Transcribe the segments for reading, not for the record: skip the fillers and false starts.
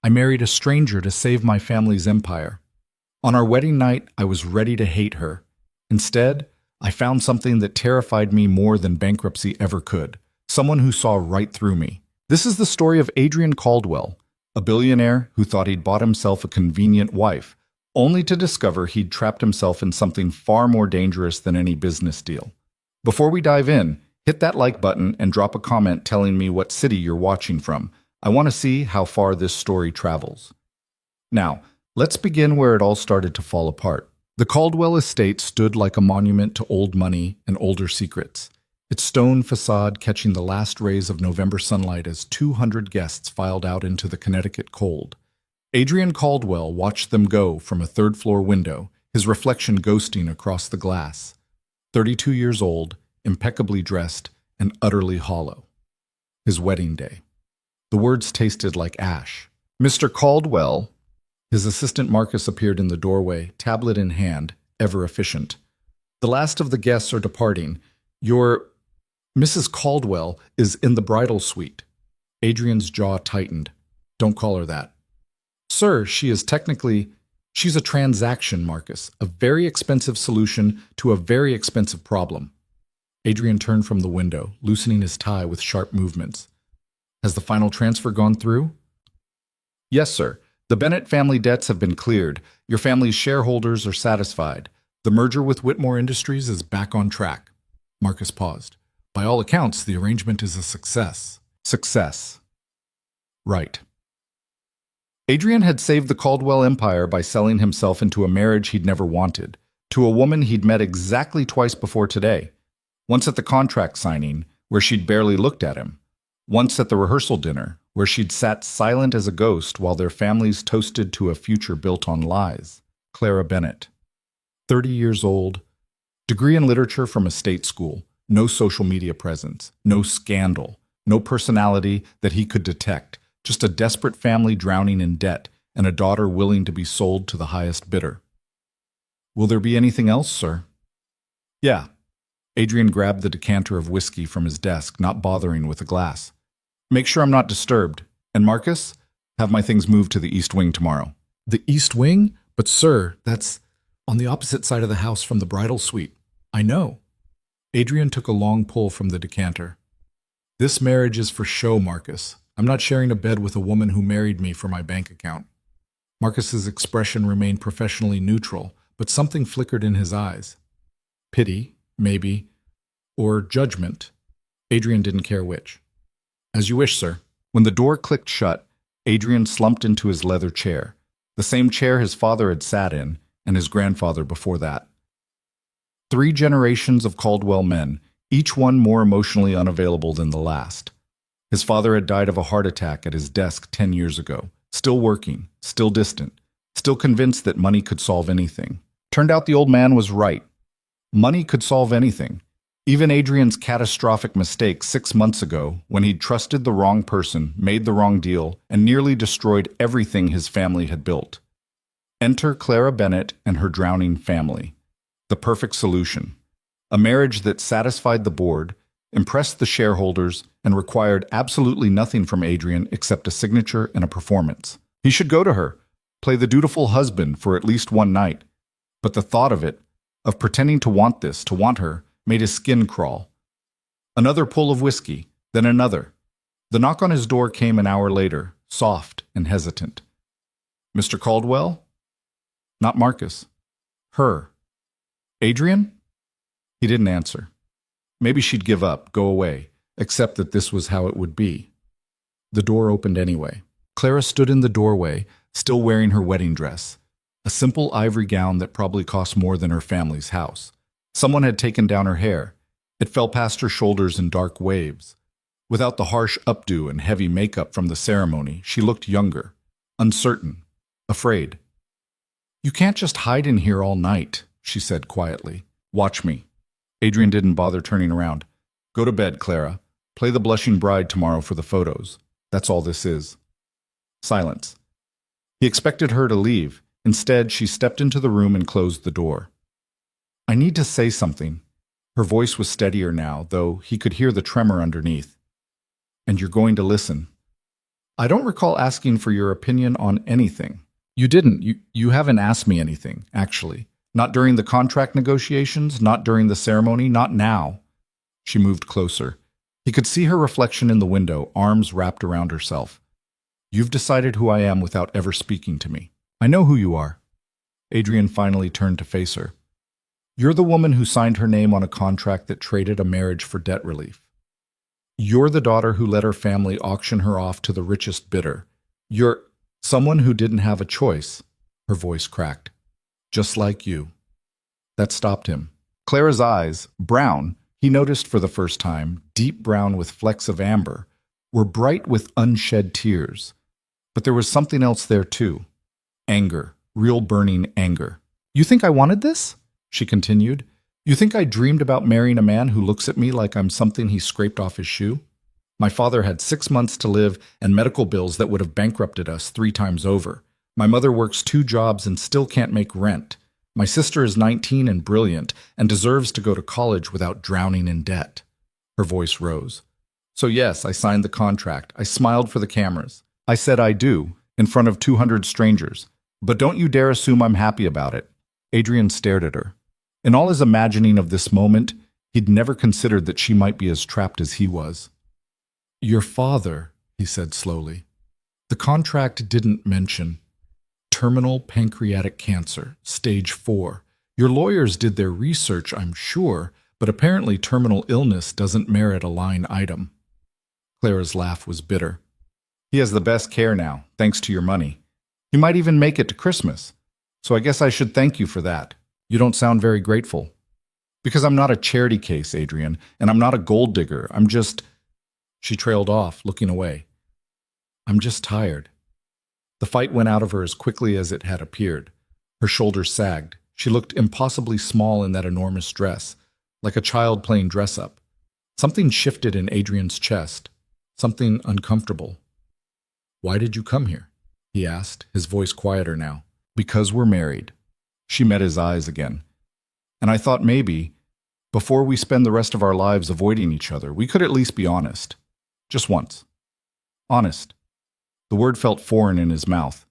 I married a stranger to save my family's empire. On our wedding night, I was ready to hate her. Instead, I found something that terrified me more than bankruptcy ever could. Someone who saw right through me. This is the story of Adrian Caldwell, a billionaire who thought he'd bought himself a convenient wife, only to discover he'd trapped himself in something far more dangerous than any business deal. Before we dive in, hit that like button and drop a comment telling me what city you're watching from. I want to see how far this story travels. Now, let's begin where it all started to fall apart. The Caldwell estate stood like a monument to old money and older secrets, its stone facade catching the last rays of November sunlight as 200 guests filed out into the Connecticut cold. Adrian Caldwell watched them go from a third-floor window, his reflection ghosting across the glass. 32 years old, impeccably dressed, and utterly hollow. His wedding day. The words tasted like ash. Mr. Caldwell. His assistant Marcus appeared in the doorway, tablet in hand, ever efficient. The last of the guests are departing. Your Mrs. Caldwell is in the bridal suite. Adrian's jaw tightened. Don't call her that. Sir, she's a transaction, Marcus, a very expensive solution to a very expensive problem. Adrian turned from the window, loosening his tie with sharp movements. Has the final transfer gone through? Yes, sir. The Bennett family debts have been cleared. Your family's shareholders are satisfied. The merger with Whitmore Industries is back on track. Marcus paused. By all accounts, the arrangement is a success. Success. Right. Adrian had saved the Caldwell empire by selling himself into a marriage he'd never wanted, to a woman he'd met exactly twice before today. Once at the contract signing, where she'd barely looked at him. Once at the rehearsal dinner, where she'd sat silent as a ghost while their families toasted to a future built on lies. Clara Bennett. 30 years old, degree in literature from a state school, no social media presence, no scandal, no personality that he could detect, just a desperate family drowning in debt and a daughter willing to be sold to the highest bidder. Will there be anything else, sir? Yeah. Adrian grabbed the decanter of whiskey from his desk, not bothering with a glass. Make sure I'm not disturbed. And Marcus, have my things moved to the East Wing tomorrow. The East Wing? But sir, that's on the opposite side of the house from the bridal suite. I know. Adrian took a long pull from the decanter. This marriage is for show, Marcus. I'm not sharing a bed with a woman who married me for my bank account. Marcus's expression remained professionally neutral, but something flickered in his eyes. Pity, maybe, or judgment. Adrian didn't care which. As you wish, sir. When the door clicked shut, Adrian slumped into his leather chair, the same chair his father had sat in, and his grandfather before that. 3 generations of Caldwell men, each one more emotionally unavailable than the last. His father had died of a heart attack at his desk 10 years ago, still working, still distant, still convinced that money could solve anything. Turned out the old man was right. Money could solve anything. Even Adrian's catastrophic mistake 6 months ago, when he'd trusted the wrong person, made the wrong deal, and nearly destroyed everything his family had built. Enter Clara Bennett and her drowning family. The perfect solution. A marriage that satisfied the board, impressed the shareholders, and required absolutely nothing from Adrian except a signature and a performance. He should go to her, play the dutiful husband for at least one night. But the thought of it, of pretending to want this, to want her, made his skin crawl. Another pull of whiskey, then another. The knock on his door came an hour later, soft and hesitant. Mr. Caldwell? Not Marcus. Her. Adrian? He didn't answer. Maybe she'd give up, go away, accept that this was how it would be. The door opened anyway. Clara stood in the doorway, still wearing her wedding dress, a simple ivory gown that probably cost more than her family's house. Someone had taken down her hair. It fell past her shoulders in dark waves. Without the harsh updo and heavy makeup from the ceremony, she looked younger, uncertain, afraid. You can't just hide in here all night, she said quietly. Watch me. Adrian didn't bother turning around. Go to bed, Clara. Play the blushing bride tomorrow for the photos. That's all this is. Silence. He expected her to leave. Instead, she stepped into the room and closed the door. I need to say something. Her voice was steadier now, though he could hear the tremor underneath. And you're going to listen. I don't recall asking for your opinion on anything. You didn't. You haven't asked me anything, actually. Not during the contract negotiations, not during the ceremony, not now. She moved closer. He could see her reflection in the window, arms wrapped around herself. You've decided who I am without ever speaking to me. I know who you are. Adrian finally turned to face her. You're the woman who signed her name on a contract that traded a marriage for debt relief. You're the daughter who let her family auction her off to the richest bidder. You're someone who didn't have a choice. Her voice cracked. Just like you. That stopped him. Clara's eyes, brown, he noticed for the first time, deep brown with flecks of amber, were bright with unshed tears. But there was something else there too. Anger, real burning anger. You think I wanted this? She continued. You think I dreamed about marrying a man who looks at me like I'm something he scraped off his shoe? My father had 6 months to live and medical bills that would have bankrupted us 3 times over. My mother works 2 jobs and still can't make rent. My sister is 19 and brilliant and deserves to go to college without drowning in debt. Her voice rose. So yes, I signed the contract. I smiled for the cameras. I said I do, in front of 200 strangers. But don't you dare assume I'm happy about it. Adrian stared at her. In all his imagining of this moment, he'd never considered that she might be as trapped as he was. Your father, he said slowly. The contract didn't mention terminal pancreatic cancer, stage 4. Your lawyers did their research, I'm sure, but apparently terminal illness doesn't merit a line item. Clara's laugh was bitter. He has the best care now, thanks to your money. He might even make it to Christmas. So I guess I should thank you for that. You don't sound very grateful. Because I'm not a charity case, Adrian, and I'm not a gold digger. I'm just... She trailed off, looking away. I'm just tired. The fight went out of her as quickly as it had appeared. Her shoulders sagged. She looked impossibly small in that enormous dress, like a child playing dress-up. Something shifted in Adrian's chest, something uncomfortable. Why did you come here? He asked, his voice quieter now. Because we're married. She met his eyes again. And I thought maybe, before we spend the rest of our lives avoiding each other, we could at least be honest. Just once. Honest. The word felt foreign in his mouth.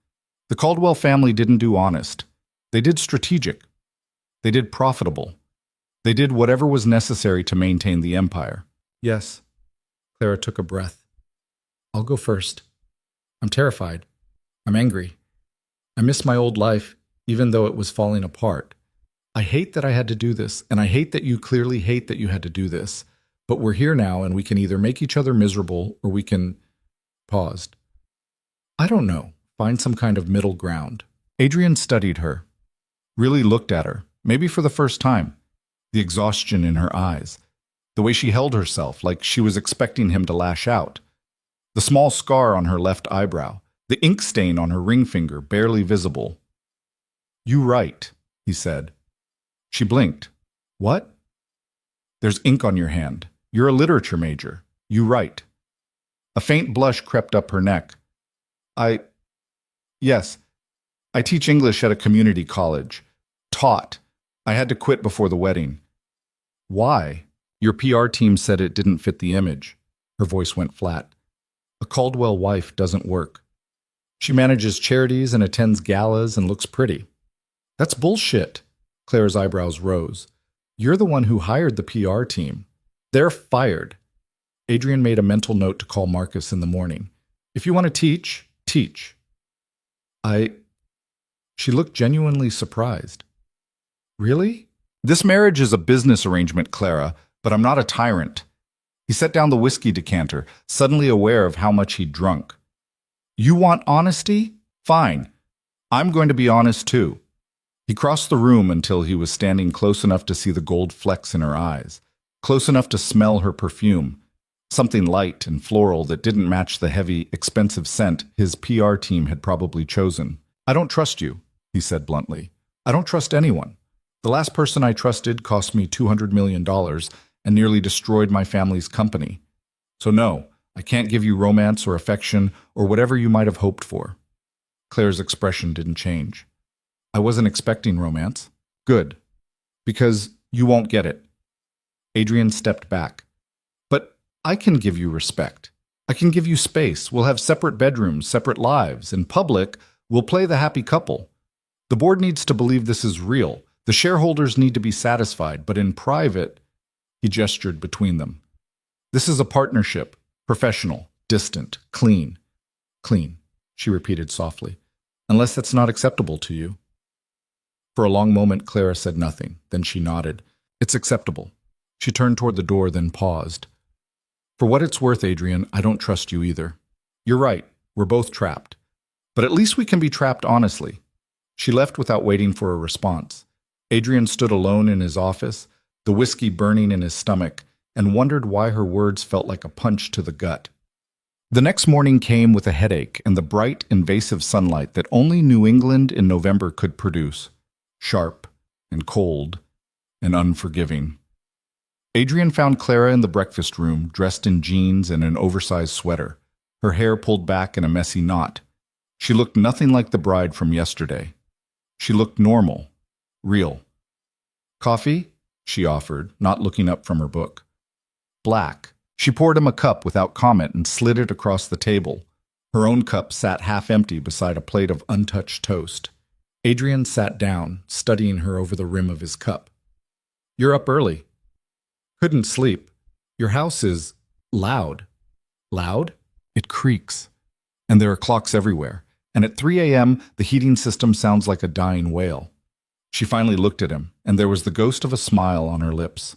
The Caldwell family didn't do honest. They did strategic. They did profitable. They did whatever was necessary to maintain the empire. Yes. Clara took a breath. I'll go first. I'm terrified. I'm angry. I miss my old life, even though it was falling apart. I hate that I had to do this, and I hate that you clearly hate that you had to do this. But we're here now, and we can either make each other miserable, or we can... Paused. I don't know. Find some kind of middle ground. Adrian studied her. Really looked at her, maybe for the first time. The exhaustion in her eyes. The way she held herself, like she was expecting him to lash out. The small scar on her left eyebrow. The ink stain on her ring finger, barely visible. You write, he said. She blinked. What? There's ink on your hand. You're a literature major. You write. A faint blush crept up her neck. Yes, I teach English at a community college. Taught. I had to quit before the wedding. Why? Your PR team said it didn't fit the image. Her voice went flat. A Caldwell wife doesn't work. She manages charities and attends galas and looks pretty. That's bullshit. Clara's eyebrows rose. You're the one who hired the PR team. They're fired. Adrian made a mental note to call Marcus in the morning. If you want to teach, teach. She looked genuinely surprised. Really? This marriage is a business arrangement, Clara, but I'm not a tyrant. He set down the whiskey decanter, suddenly aware of how much he'd drunk. You want honesty? Fine. I'm going to be honest too. He crossed the room until he was standing close enough to see the gold flecks in her eyes, close enough to smell her perfume, something light and floral that didn't match the heavy, expensive scent his PR team had probably chosen. I don't trust you, he said bluntly. I don't trust anyone. The last person I trusted cost me $200 million and nearly destroyed my family's company. So no, I can't give you romance or affection or whatever you might have hoped for. Claire's expression didn't change. I wasn't expecting romance. Good. Because you won't get it. Adrian stepped back. But I can give you respect. I can give you space. We'll have separate bedrooms, separate lives. In public, we'll play the happy couple. The board needs to believe this is real. The shareholders need to be satisfied, but in private, he gestured between them. This is a partnership, professional, distant, clean. Clean, she repeated softly. Unless that's not acceptable to you. For a long moment, Clara said nothing. Then she nodded. It's acceptable. She turned toward the door, then paused. For what it's worth, Adrian, I don't trust you either. You're right. We're both trapped. But at least we can be trapped honestly. She left without waiting for a response. Adrian stood alone in his office, the whiskey burning in his stomach, and wondered why her words felt like a punch to the gut. The next morning came with a headache and the bright, invasive sunlight that only New England in November could produce. Sharp and cold and unforgiving. Adrian found Clara in the breakfast room, dressed in jeans and an oversized sweater, her hair pulled back in a messy knot. She looked nothing like the bride from yesterday. She looked normal, real. Coffee? She offered, not looking up from her book. Black. She poured him a cup without comment and slid it across the table. Her own cup sat half empty beside a plate of untouched toast. Adrian sat down, studying her over the rim of his cup. You're up early. Couldn't sleep. Your house is loud. Loud? It creaks. And there are clocks everywhere. And at 3 a.m., the heating system sounds like a dying whale. She finally looked at him, and there was the ghost of a smile on her lips.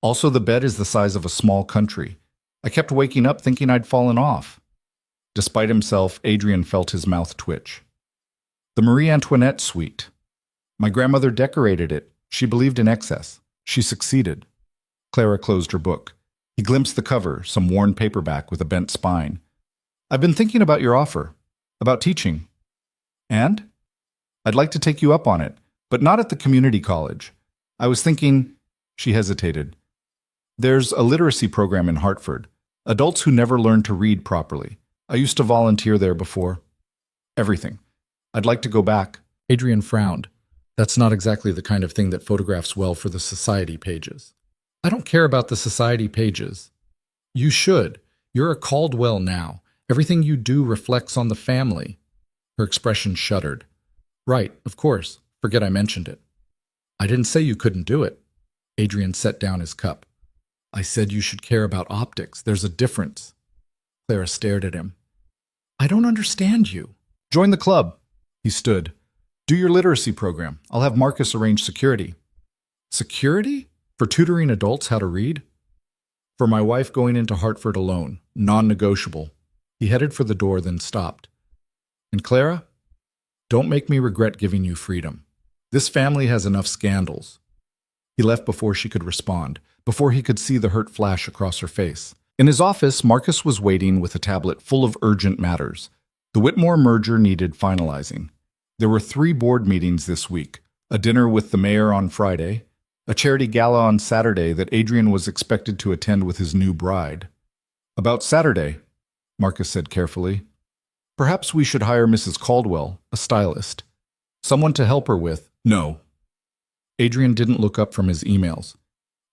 Also, the bed is the size of a small country. I kept waking up thinking I'd fallen off. Despite himself, Adrian felt his mouth twitch. The Marie Antoinette suite. My grandmother decorated it. She believed in excess. She succeeded. Clara closed her book. He glimpsed the cover, some worn paperback with a bent spine. I've been thinking about your offer. About teaching. And? I'd like to take you up on it, but not at the community college. I was thinking, she hesitated. There's a literacy program in Hartford. Adults who never learned to read properly. I used to volunteer there before. Everything. I'd like to go back. Adrian frowned. That's not exactly the kind of thing that photographs well for the society pages. I don't care about the society pages. You should. You're a Caldwell now. Everything you do reflects on the family. Her expression shuddered. Right, of course. Forget I mentioned it. I didn't say you couldn't do it. Adrian set down his cup. I said you should care about optics. There's a difference. Clara stared at him. I don't understand you. Join the club. He stood. Do your literacy program. I'll have Marcus arrange security. Security? For tutoring adults how to read? For my wife going into Hartford alone. Non-negotiable. He headed for the door, then stopped. And Clara? Don't make me regret giving you freedom. This family has enough scandals. He left before she could respond, before he could see the hurt flash across her face. In his office, Marcus was waiting with a tablet full of urgent matters. The Whitmore merger needed finalizing. There were 3 board meetings this week, a dinner with the mayor on Friday, a charity gala on Saturday that Adrian was expected to attend with his new bride. About Saturday, Marcus said carefully, perhaps we should hire Mrs. Caldwell, a stylist. Someone to help her with. No. Adrian didn't look up from his emails.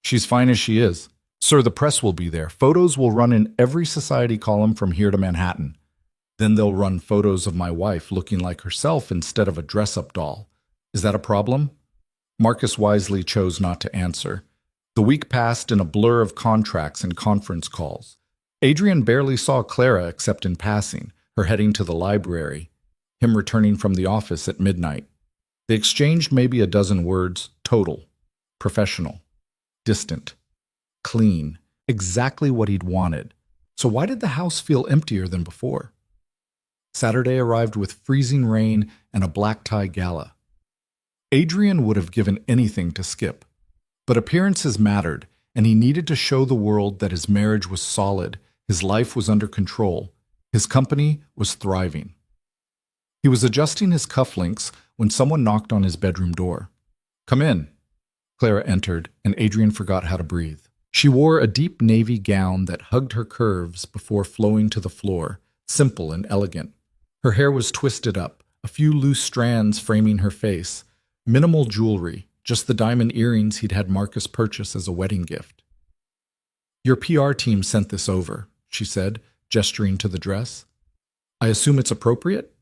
She's fine as she is. Sir, the press will be there. Photos will run in every society column from here to Manhattan. Then they'll run photos of my wife looking like herself instead of a dress-up doll. Is that a problem? Marcus wisely chose not to answer. The week passed in a blur of contracts and conference calls. Adrian barely saw Clara except in passing, her heading to the library, him returning from the office at midnight. They exchanged maybe a dozen words, total, professional, distant, clean, exactly what he'd wanted. So why did the house feel emptier than before? Saturday arrived with freezing rain and a black tie gala. Adrian would have given anything to skip. But appearances mattered, and he needed to show the world that his marriage was solid, his life was under control, his company was thriving. He was adjusting his cufflinks when someone knocked on his bedroom door. Come in. Clara entered, and Adrian forgot how to breathe. She wore a deep navy gown that hugged her curves before flowing to the floor, simple and elegant. Her hair was twisted up, a few loose strands framing her face. Minimal jewelry, just the diamond earrings he'd had Marcus purchase as a wedding gift. Your PR team sent this over, she said, gesturing to the dress. I assume it's appropriate?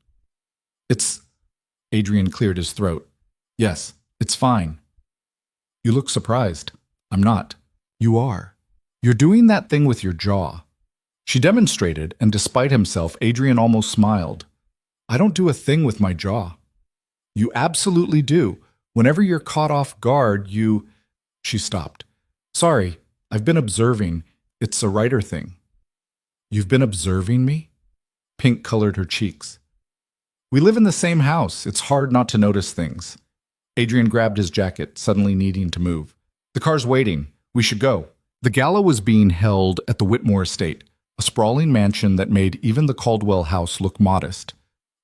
It's... Adrian cleared his throat. Yes, it's fine. You look surprised. I'm not. You are. You're doing that thing with your jaw. She demonstrated, and despite himself, Adrian almost smiled. I don't do a thing with my jaw. You absolutely do. Whenever you're caught off guard, you... She stopped. Sorry, I've been observing. It's a writer thing. You've been observing me? Pink colored her cheeks. We live in the same house. It's hard not to notice things. Adrian grabbed his jacket, suddenly needing to move. The car's waiting. We should go. The gala was being held at the Whitmore estate, a sprawling mansion that made even the Caldwell house look modest.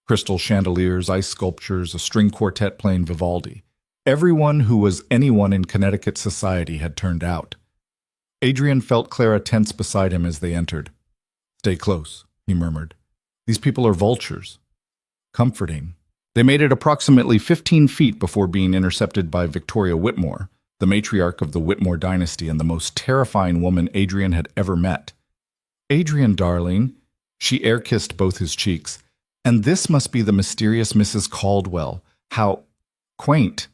Crystal chandeliers, ice sculptures, a string quartet playing Vivaldi. Everyone who was anyone in Connecticut society had turned out. Adrian felt Clara tense beside him as they entered. Stay close, he murmured. These people are vultures. Comforting. They made it approximately 15 feet before being intercepted by Victoria Whitmore, the matriarch of the Whitmore dynasty and the most terrifying woman Adrian had ever met. Adrian, darling, she air-kissed both his cheeks. And this must be the mysterious Mrs. Caldwell. How quaint.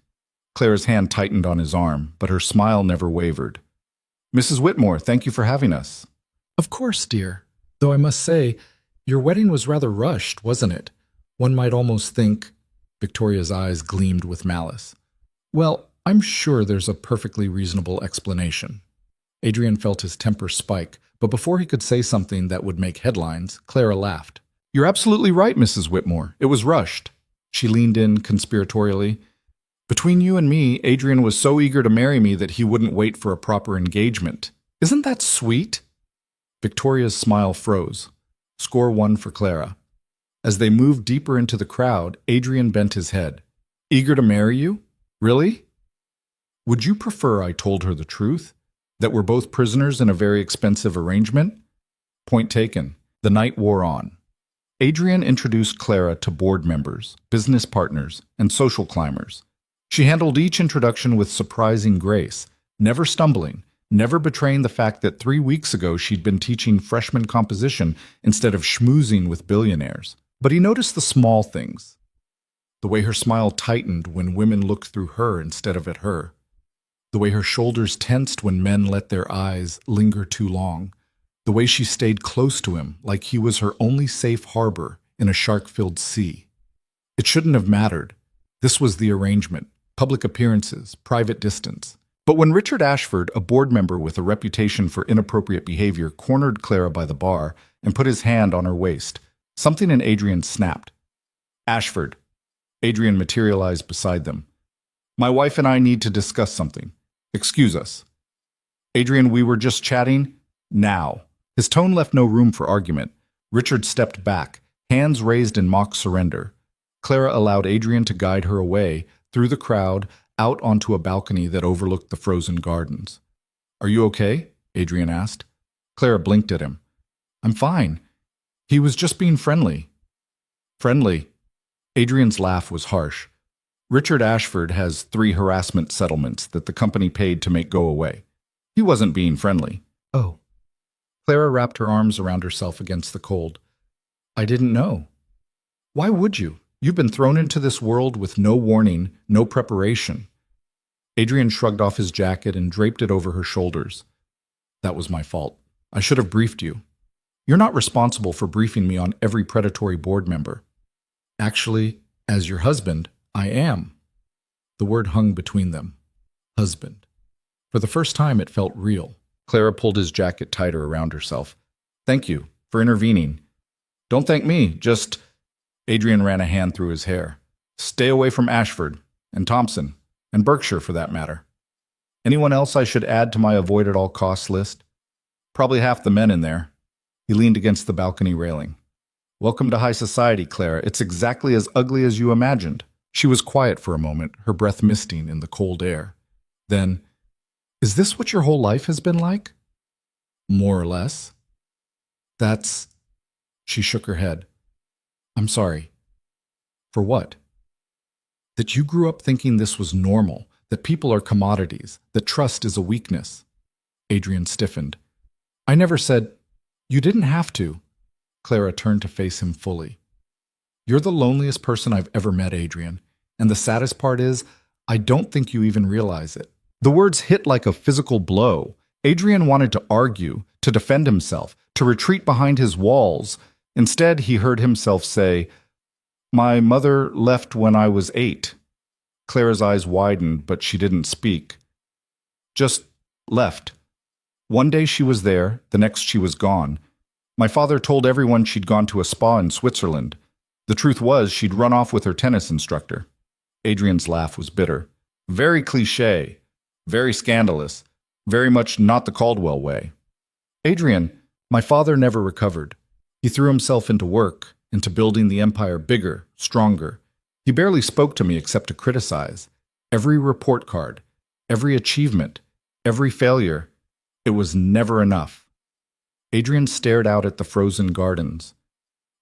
Clara's hand tightened on his arm, but her smile never wavered. Mrs. Whitmore, thank you for having us. Of course, dear. Though I must say, your wedding was rather rushed, wasn't it? One might almost think... Victoria's eyes gleamed with malice. Well, I'm sure there's a perfectly reasonable explanation. Adrian felt his temper spike, but before he could say something that would make headlines, Clara laughed. You're absolutely right, Mrs. Whitmore. It was rushed. She leaned in conspiratorially. Between you and me, Adrian was so eager to marry me that he wouldn't wait for a proper engagement. Isn't that sweet? Victoria's smile froze. Score 1 for Clara. As they moved deeper into the crowd, Adrian bent his head. Eager to marry you? Really? Would you prefer I told her the truth? That we're both prisoners in a very expensive arrangement? Point taken. The night wore on. Adrian introduced Clara to board members, business partners, and social climbers. She handled each introduction with surprising grace, never stumbling, never betraying the fact that 3 weeks ago she'd been teaching freshman composition instead of schmoozing with billionaires. But he noticed the small things. The way her smile tightened when women looked through her instead of at her. The way her shoulders tensed when men let their eyes linger too long. The way she stayed close to him like he was her only safe harbor in a shark-filled sea. It shouldn't have mattered. This was the arrangement. Public appearances, private distance. But when Richard Ashford, a board member with a reputation for inappropriate behavior, cornered Clara by the bar and put his hand on her waist, something in Adrian snapped. Ashford. Adrian materialized beside them. My wife and I need to discuss something. Excuse us. Adrian, we were just chatting. Now. His tone left no room for argument. Richard stepped back, hands raised in mock surrender. Clara allowed Adrian to guide her away, through the crowd, out onto a balcony that overlooked the frozen gardens. Are you okay? Adrian asked. Clara blinked at him. I'm fine. He was just being friendly. Friendly? Adrian's laugh was harsh. Richard Ashford has 3 harassment settlements that the company paid to make go away. He wasn't being friendly. Oh. Clara wrapped her arms around herself against the cold. I didn't know. Why would you? You've been thrown into this world with no warning, no preparation. Adrian shrugged off his jacket and draped it over her shoulders. That was my fault. I should have briefed you. You're not responsible for briefing me on every predatory board member. Actually, as your husband, I am. The word hung between them. Husband. For the first time, it felt real. Clara pulled his jacket tighter around herself. Thank you for intervening. Don't thank me, just... Adrian ran a hand through his hair. Stay away from Ashford, and Thompson, and Berkshire for that matter. Anyone else I should add to my avoid-at-all-costs list? Probably half the men in there. He leaned against the balcony railing. Welcome to high society, Clara. It's exactly as ugly as you imagined. She was quiet for a moment, her breath misting in the cold air. Then, is this what your whole life has been like? More or less. That's... She shook her head. I'm sorry. For what? That you grew up thinking this was normal, that people are commodities, that trust is a weakness. Adrian stiffened. I never said... You didn't have to. Clara turned to face him fully. You're the loneliest person I've ever met, Adrian. And the saddest part is, I don't think you even realize it. The words hit like a physical blow. Adrian wanted to argue, to defend himself, to retreat behind his walls. Instead, he heard himself say, "My mother left when I was 8. Clara's eyes widened, but she didn't speak. Just left. One day she was there, the next she was gone. My father told everyone she'd gone to a spa in Switzerland. The truth was she'd run off with her tennis instructor." Adrian's laugh was bitter. Very cliché, very scandalous, very much not the Caldwell way. Adrian, my father never recovered. He threw himself into work, into building the empire bigger, stronger. He barely spoke to me except to criticize. Every report card, every achievement, every failure, it was never enough. Adrian stared out at the frozen gardens.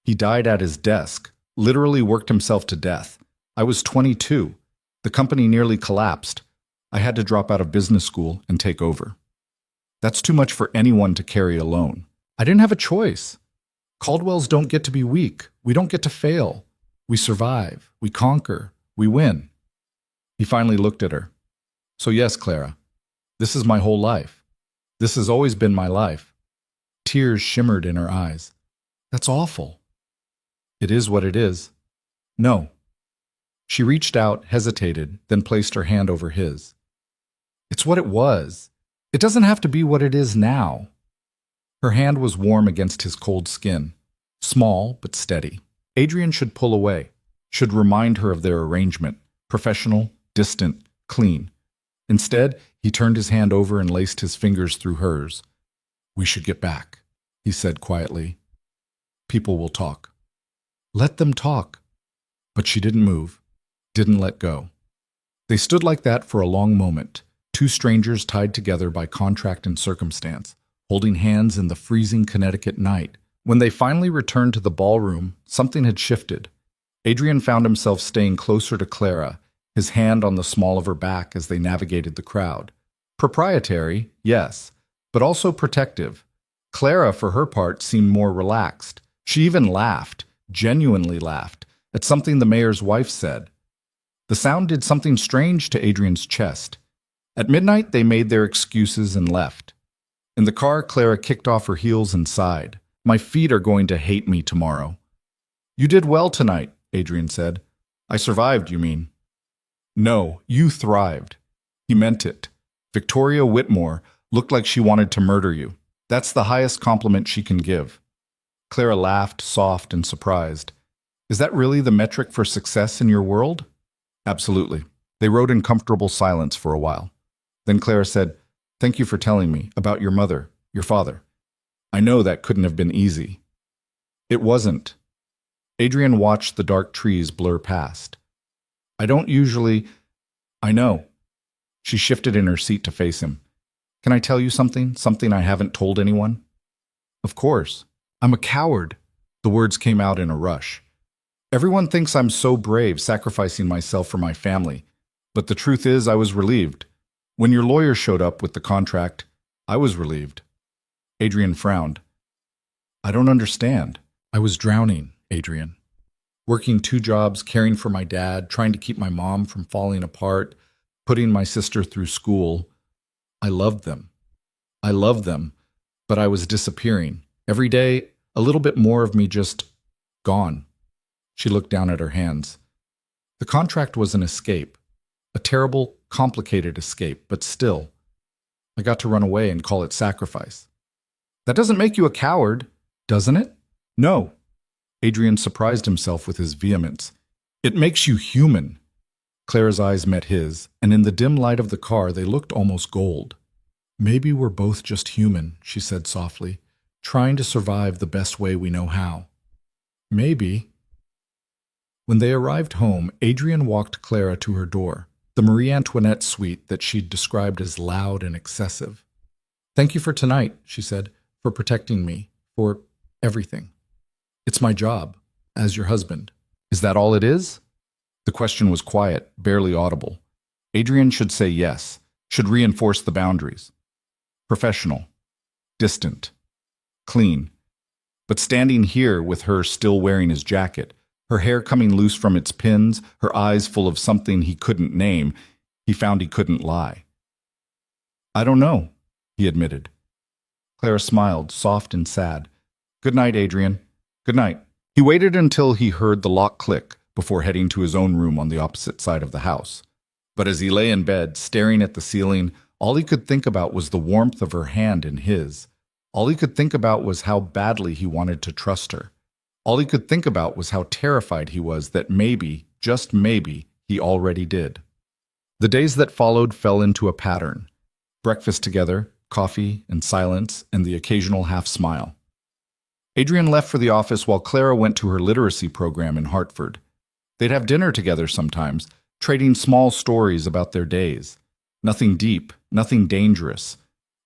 He died at his desk, literally worked himself to death. I was 22. The company nearly collapsed. I had to drop out of business school and take over. That's too much for anyone to carry alone. I didn't have a choice. Caldwells don't get to be weak. We don't get to fail. We survive. We conquer. We win. He finally looked at her. So yes, Clara, this is my whole life. This has always been my life. Tears shimmered in her eyes. That's awful. It is what it is. No. She reached out, hesitated, then placed her hand over his. It's what it was. It doesn't have to be what it is now. Her hand was warm against his cold skin, small but steady. Adrian should pull away, should remind her of their arrangement, professional, distant, clean. Instead, he turned his hand over and laced his fingers through hers. We should get back, he said quietly. People will talk. Let them talk. But she didn't move, didn't let go. They stood like that for a long moment, two strangers tied together by contract and circumstance, holding hands in the freezing Connecticut night. When they finally returned to the ballroom, something had shifted. Adrian found himself staying closer to Clara, his hand on the small of her back as they navigated the crowd. Proprietary, yes, but also protective. Clara, for her part, seemed more relaxed. She even laughed, genuinely laughed, at something the mayor's wife said. The sound did something strange to Adrian's chest. At midnight, they made their excuses and left. In the car, Clara kicked off her heels and sighed. My feet are going to hate me tomorrow. You did well tonight, Adrian said. I survived, you mean? No, you thrived. He meant it. Victoria Whitmore looked like she wanted to murder you. That's the highest compliment she can give. Clara laughed, soft and surprised. Is that really the metric for success in your world? Absolutely. They rode in comfortable silence for a while. Then Clara said, Thank you for telling me about your mother, your father. I know that couldn't have been easy. It wasn't. Adrian watched the dark trees blur past. I don't usually... I know. She shifted in her seat to face him. Can I tell you something? Something I haven't told anyone? Of course. I'm a coward. The words came out in a rush. Everyone thinks I'm so brave, sacrificing myself for my family. But the truth is, I was relieved. When your lawyer showed up with the contract, I was relieved. Adrian frowned. I don't understand. I was drowning, Adrian. Working 2 jobs, caring for my dad, trying to keep my mom from falling apart, putting my sister through school. I loved them. I loved them, but I was disappearing. Every day, a little bit more of me just gone. She looked down at her hands. The contract was an escape, a terrible, complicated escape, but still, I got to run away and call it sacrifice. That doesn't make you a coward, doesn't it? No. Adrian surprised himself with his vehemence. It makes you human. Clara's eyes met his, and in the dim light of the car they looked almost gold. Maybe we're both just human, she said softly, trying to survive the best way we know how. Maybe. When they arrived home, Adrian walked Clara to her door, the Marie Antoinette suite that she'd described as loud and excessive. Thank you for tonight, she said, for protecting me, for everything. It's my job, as your husband. Is that all it is? The question was quiet, barely audible. Adrian should say yes, should reinforce the boundaries. Professional, distant, clean. But standing here with her still wearing his jacket, her hair coming loose from its pins, her eyes full of something he couldn't name, he found he couldn't lie. "I don't know," he admitted. Clara smiled, soft and sad. "Good night, Adrian. Good night." He waited until he heard the lock click before heading to his own room on the opposite side of the house. But as he lay in bed, staring at the ceiling, all he could think about was the warmth of her hand in his. All he could think about was how badly he wanted to trust her. All he could think about was how terrified he was that maybe, just maybe, he already did. The days that followed fell into a pattern. Breakfast together, coffee and silence, and the occasional half-smile. Adrian left for the office while Clara went to her literacy program in Hartford. They'd have dinner together sometimes, trading small stories about their days. Nothing deep, nothing dangerous.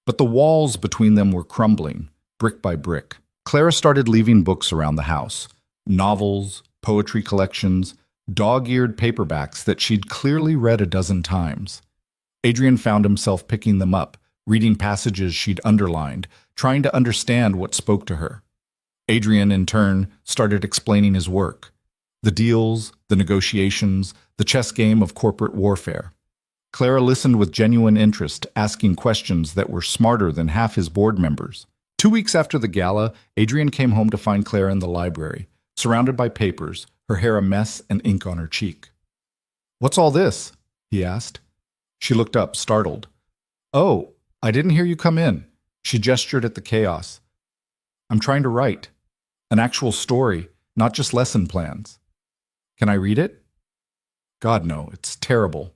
But the walls between them were crumbling, brick by brick. Clara started leaving books around the house. Novels, poetry collections, dog-eared paperbacks that she'd clearly read a dozen times. Adrian found himself picking them up, reading passages she'd underlined, trying to understand what spoke to her. Adrian, in turn, started explaining his work. The deals, the negotiations, the chess game of corporate warfare. Clara listened with genuine interest, asking questions that were smarter than half his board members. 2 weeks after the gala, Adrian came home to find Clara in the library, surrounded by papers, her hair a mess and ink on her cheek. "What's all this?" he asked. She looked up, startled. "Oh, I didn't hear you come in." She gestured at the chaos. "I'm trying to write. An actual story, not just lesson plans. Can I read it?" "God, no, it's terrible."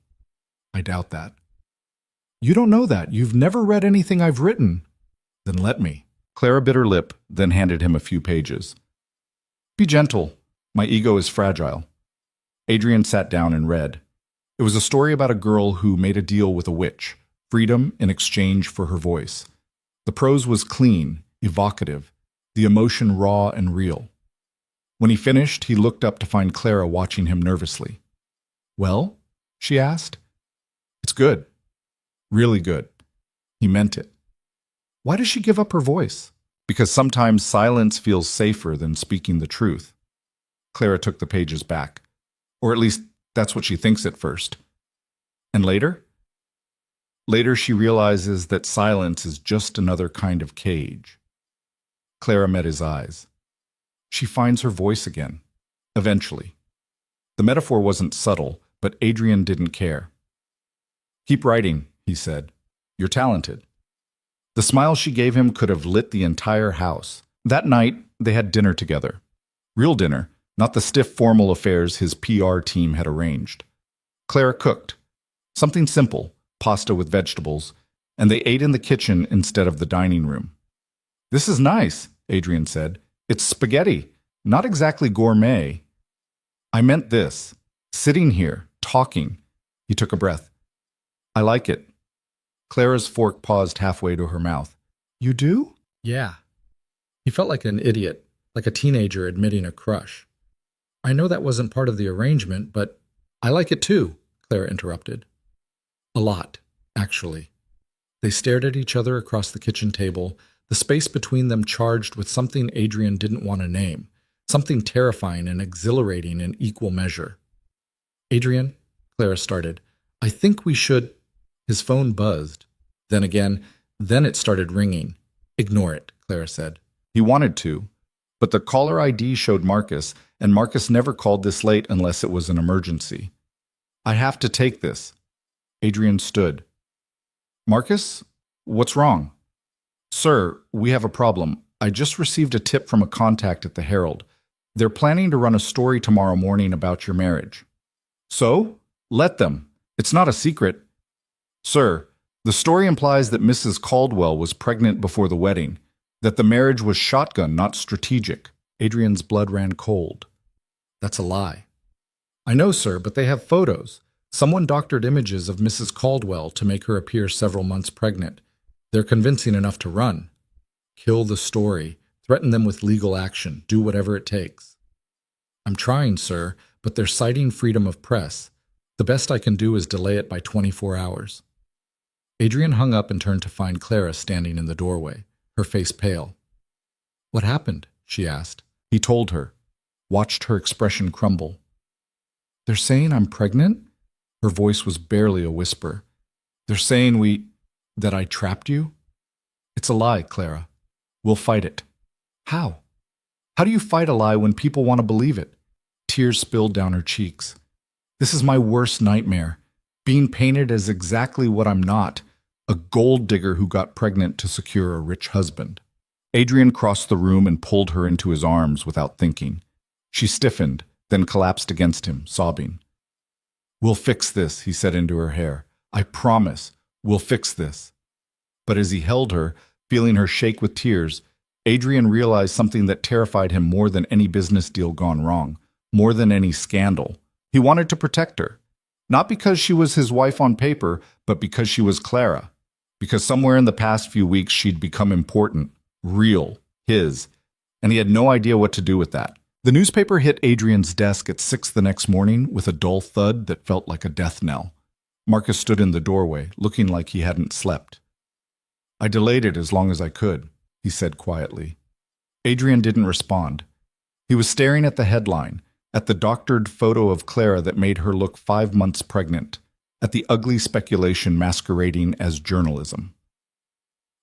"I doubt that." "You don't know that. You've never read anything I've written." "Then let me." Clara bit her lip, then handed him a few pages. "Be gentle. My ego is fragile." Adrian sat down and read. It was a story about a girl who made a deal with a witch, freedom in exchange for her voice. The prose was clean, evocative, the emotion raw and real. When he finished, he looked up to find Clara watching him nervously. "Well?" she asked. "It's good. Really good." He meant it. "Why does she give up her voice?" "Because sometimes silence feels safer than speaking the truth." Clara took the pages back. Or at least, that's what she thinks at first. "And later?" "Later she realizes that silence is just another kind of cage." Clara met his eyes. She finds her voice again. Eventually. The metaphor wasn't subtle, but Adrian didn't care. "Keep writing," he said. "You're talented." The smile she gave him could have lit the entire house. That night, they had dinner together. Real dinner, not the stiff formal affairs his PR team had arranged. Clara cooked. Something simple, pasta with vegetables, and they ate in the kitchen instead of the dining room. "This is nice," Adrian said. "It's spaghetti, not exactly gourmet." "I meant this. Sitting here, talking." He took a breath. "I like it." Clara's fork paused halfway to her mouth. "You do?" "Yeah." He felt like an idiot, like a teenager admitting a crush. "I know that wasn't part of the arrangement, but I like it too," Clara interrupted. "A lot, actually." They stared at each other across the kitchen table, the space between them charged with something Adrian didn't want to name, something terrifying and exhilarating in equal measure. "Adrian," Clara started, "I think we should—" His phone buzzed. Then again, then it started ringing. "Ignore it," Clara said. He wanted to, but the caller ID showed Marcus, and Marcus never called this late unless it was an emergency. "I have to take this." Adrian stood. "Marcus? What's wrong?" "Sir, we have a problem. I just received a tip from a contact at the Herald. They're planning to run a story tomorrow morning about your marriage." "So? Let them. It's not a secret." "Sir, the story implies that Mrs. Caldwell was pregnant before the wedding, that the marriage was shotgun, not strategic." Adrian's blood ran cold. "That's a lie." "I know, sir, but they have photos. Someone doctored images of Mrs. Caldwell to make her appear several months pregnant. They're convincing enough to run. Kill the story. Threaten them with legal action. Do whatever it takes." "I'm trying, sir, but they're citing freedom of press. The best I can do is delay it by 24 hours. Adrian hung up and turned to find Clara standing in the doorway, her face pale. "What happened?" she asked. He told her, watched her expression crumble. They're saying I'm pregnant? Her voice was barely a whisper. They're saying that I trapped you? It's a lie, Clara. We'll fight it. How? How do you fight a lie when people want to believe it? Tears spilled down her cheeks. This is my worst nightmare. Being painted as exactly what I'm not, a gold digger who got pregnant to secure a rich husband. Adrian crossed the room and pulled her into his arms without thinking. She stiffened, then collapsed against him, sobbing. We'll fix this, he said into her hair. I promise, we'll fix this. But as he held her, feeling her shake with tears, Adrian realized something that terrified him more than any business deal gone wrong, more than any scandal. He wanted to protect her. Not because she was his wife on paper, but because she was Clara. Because somewhere in the past few weeks she'd become important, real, his, and he had no idea what to do with that. The newspaper hit Adrian's desk at 6 the next morning with a dull thud that felt like a death knell. Marcus stood in the doorway, looking like he hadn't slept. I delayed it as long as I could, he said quietly. Adrian didn't respond. He was staring at the headline, at the doctored photo of Clara that made her look 5 months pregnant, at the ugly speculation masquerading as journalism.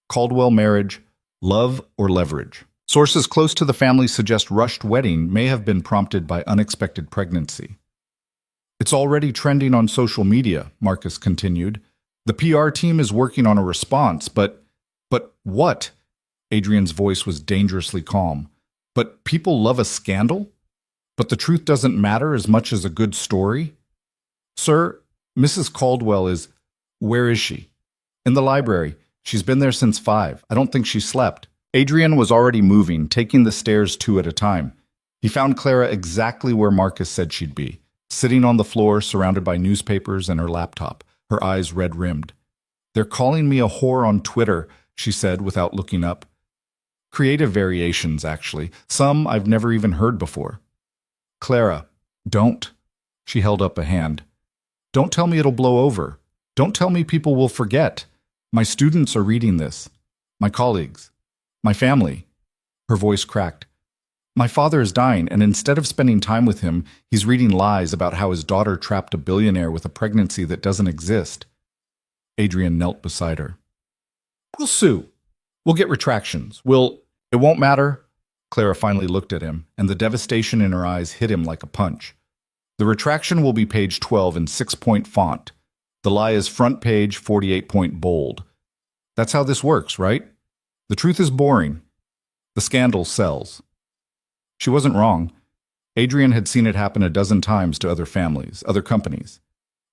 Caldwell marriage, love or leverage. Sources close to the family suggest rushed wedding may have been prompted by unexpected pregnancy. It's already trending on social media, Marcus continued. The PR team is working on a response, but what? Adrian's voice was dangerously calm. But people love a scandal? But the truth doesn't matter as much as a good story? Sir, Mrs. Caldwell is... Where is she? In the library. She's been there since 5. I don't think she slept. Adrian was already moving, taking the stairs 2 at a time. He found Clara exactly where Marcus said she'd be, sitting on the floor surrounded by newspapers and her laptop, her eyes red-rimmed. They're calling me a whore on Twitter, she said without looking up. Creative variations, actually. Some I've never even heard before. Clara, don't. She held up a hand. Don't tell me it'll blow over. Don't tell me people will forget. My students are reading this. My colleagues. My family. Her voice cracked. My father is dying, and instead of spending time with him, he's reading lies about how his daughter trapped a billionaire with a pregnancy that doesn't exist. Adrian knelt beside her. We'll sue. We'll get retractions. It won't matter. Clara finally looked at him, and the devastation in her eyes hit him like a punch. The retraction will be page 12 in 6-point font. The lie is front page, 48-point bold. That's how this works, right? The truth is boring. The scandal sells. She wasn't wrong. Adrian had seen it happen a dozen times to other families, other companies.